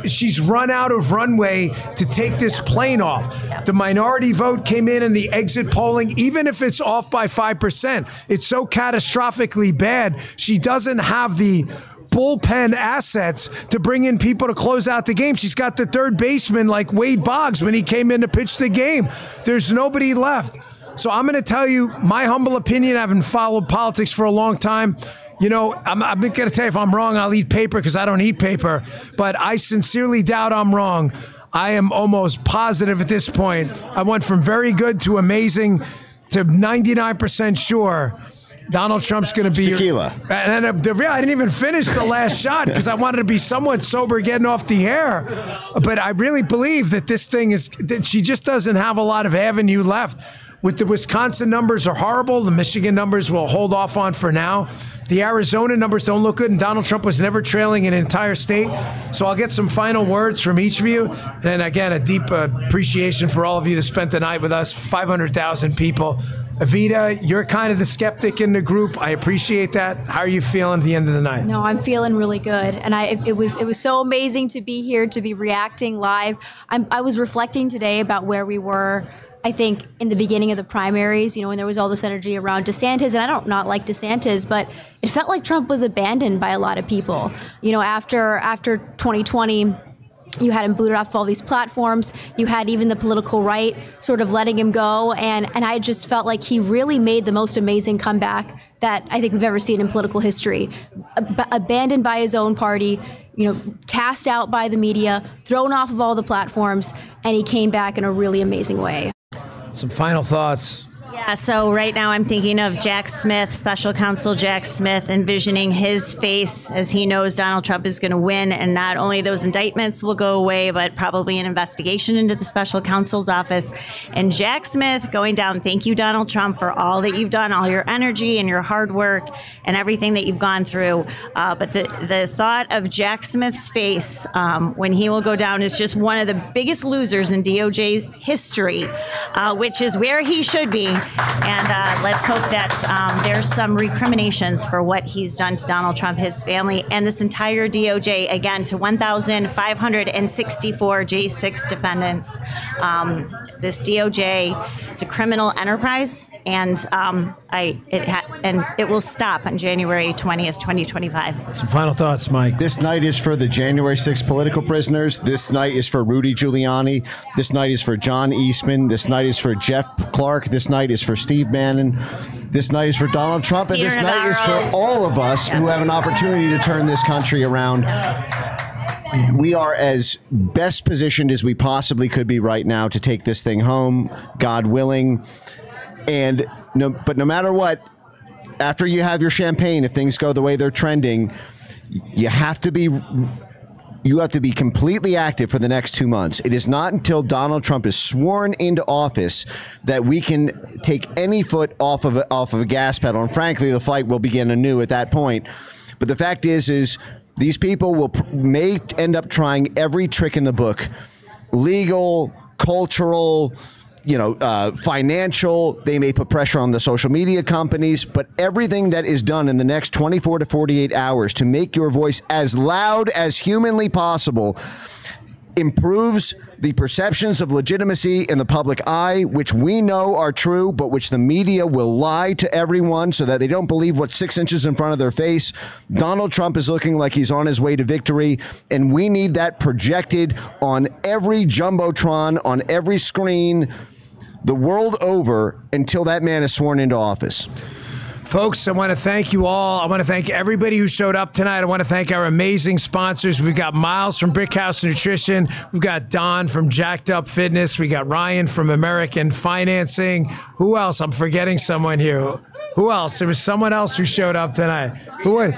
she's run out of runway to take this plane off. The minority vote came in the exit polling, even if it's off by 5%, it's so catastrophically bad. She doesn't have the bullpen assets to bring in people to close out the game. She's got the third baseman like Wade Boggs when he came in to pitch the game. There's nobody left. So I'm going to tell you my humble opinion. I haven't followed politics for a long time. You know, I'm going to tell you if I'm wrong, I'll eat paper because I don't eat paper. But I sincerely doubt I'm wrong. I am almost positive at this point. I went from very good to amazing to 99% sure Donald Trump's going to be tequila. And I didn't even finish the last shot because I wanted to be somewhat sober getting off the air. But I really believe that this thing that she just doesn't have a lot of avenue left. With the Wisconsin numbers are horrible. The Michigan numbers we'll hold off on for now. The Arizona numbers don't look good, and Donald Trump was never trailing an entire state. So I'll get some final words from each of you. And again, a deep appreciation for all of you that spent the night with us, 500,000 people. Evita, you're kind of the skeptic in the group. I appreciate that. How are you feeling at the end of the night? No, I'm feeling really good, and it was so amazing to be here, to be reacting live. I was reflecting today about where we were, I think, in the beginning of the primaries, you know, when there was all this energy around DeSantis, and I don't not like DeSantis, but it felt like Trump was abandoned by a lot of people. You know, after 2020, you had him booted off all these platforms. You had even the political right sort of letting him go. And I just felt like he really made the most amazing comeback that I think we've ever seen in political history. Abandoned by his own party, you know, cast out by the media, thrown off of all the platforms, and he came back in a really amazing way. Some final thoughts. Yeah, so right now I'm thinking of Jack Smith, special counsel Jack Smith, envisioning his face as he knows Donald Trump is going to win. And not only those indictments will go away, but probably an investigation into the special counsel's office. And Jack Smith going down, thank you, Donald Trump, for all that you've done, all your energy and your hard work and everything that you've gone through. But the thought of Jack Smith's face when he will go down is just one of the biggest losers in DOJ's history, which is where he should be. And let's hope that there's some recriminations for what he's done to Donald Trump, his family, and this entire DOJ, again, to 1,564 J6 defendants. This DOJ is a criminal enterprise, and it will stop on January 20th, 2025. Some final thoughts, Mike. This night is for the January 6th political prisoners. This night is for Rudy Giuliani. This night is for John Eastman. This night is for Jeff Clark. This night is for Steve Bannon. This night is for Donald Trump. And this night is for all of us who have an opportunity to turn this country around. We are as best positioned as we possibly could be right now to take this thing home, God willing. And no matter what, after you have your champagne, if things go the way they're trending, you have to be completely active for the next 2 months. It is not until Donald Trump is sworn into office that we can take any foot off of a gas pedal. And frankly, the fight will begin anew at that point. But the fact is these people may end up trying every trick in the book, legal, cultural, financial. They may put pressure on the social media companies, but everything that is done in the next 24 to 48 hours to make your voice as loud as humanly possible improves the perceptions of legitimacy in the public eye, which we know are true, but which the media will lie to everyone so that they don't believe what's 6 inches in front of their face. Donald Trump is looking like he's on his way to victory, and we need that projected on every jumbotron, on every screen, the world over, until that man is sworn into office. Folks, I want to thank you all. I want to thank everybody who showed up tonight. I want to thank our amazing sponsors. We've got Miles from Brickhouse Nutrition. We've got Don from Jacked Up Fitness. We got Ryan from American Financing. Who else? I'm forgetting someone here. Who else? There was someone else who showed up tonight. Who was?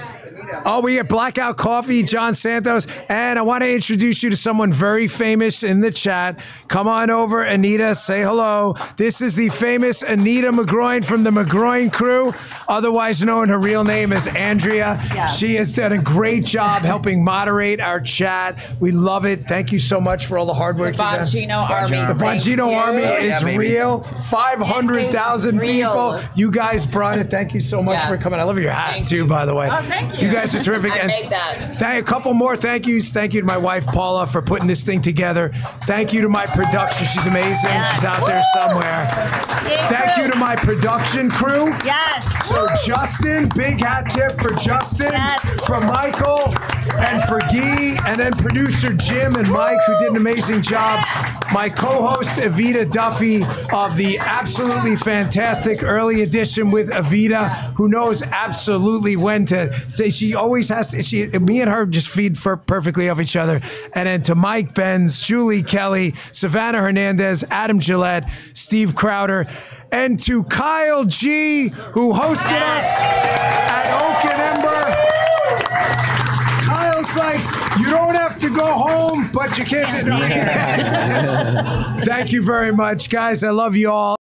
Oh, we get Blackout Coffee, John Santos. And I want to introduce you to someone very famous in the chat. Come on over, Anita. Say hello. This is the famous Anita McGroin from the McGroin Crew, otherwise known, her real name is Andrea. Yeah. She has done a great job helping moderate our chat. We love it. Thank you so much for all the hard work you've done. Bongino Army. The Bongino Army is real. 500,000 people. You guys brought it. Thank you so much for coming. I love your hat, too, by the way. Oh, thank you. You guys are terrific. I And made that. a couple more thank yous. Thank you to my wife, Paula, for putting this thing together. Thank you to my production. She's amazing. She's out there somewhere. Thank you to my production crew. Yes. So Justin, big hat tip for Justin, for Michael, and for Guy, and then producer Jim and Mike, who did an amazing job. My co-host, Evita Duffy, of the absolutely fantastic Early Edition with Evita, who knows absolutely when to say. She always has to. Me and her just feed perfectly off each other. And then to Mike Benz, Julie Kelly, Savannah Hernandez, Adam Gillette, Steve Crowder, and to Kyle G, who hosted us at Oak and Ember. Kyle's like, you don't have to go home, but you can't say no. Thank you very much, guys. I love you all.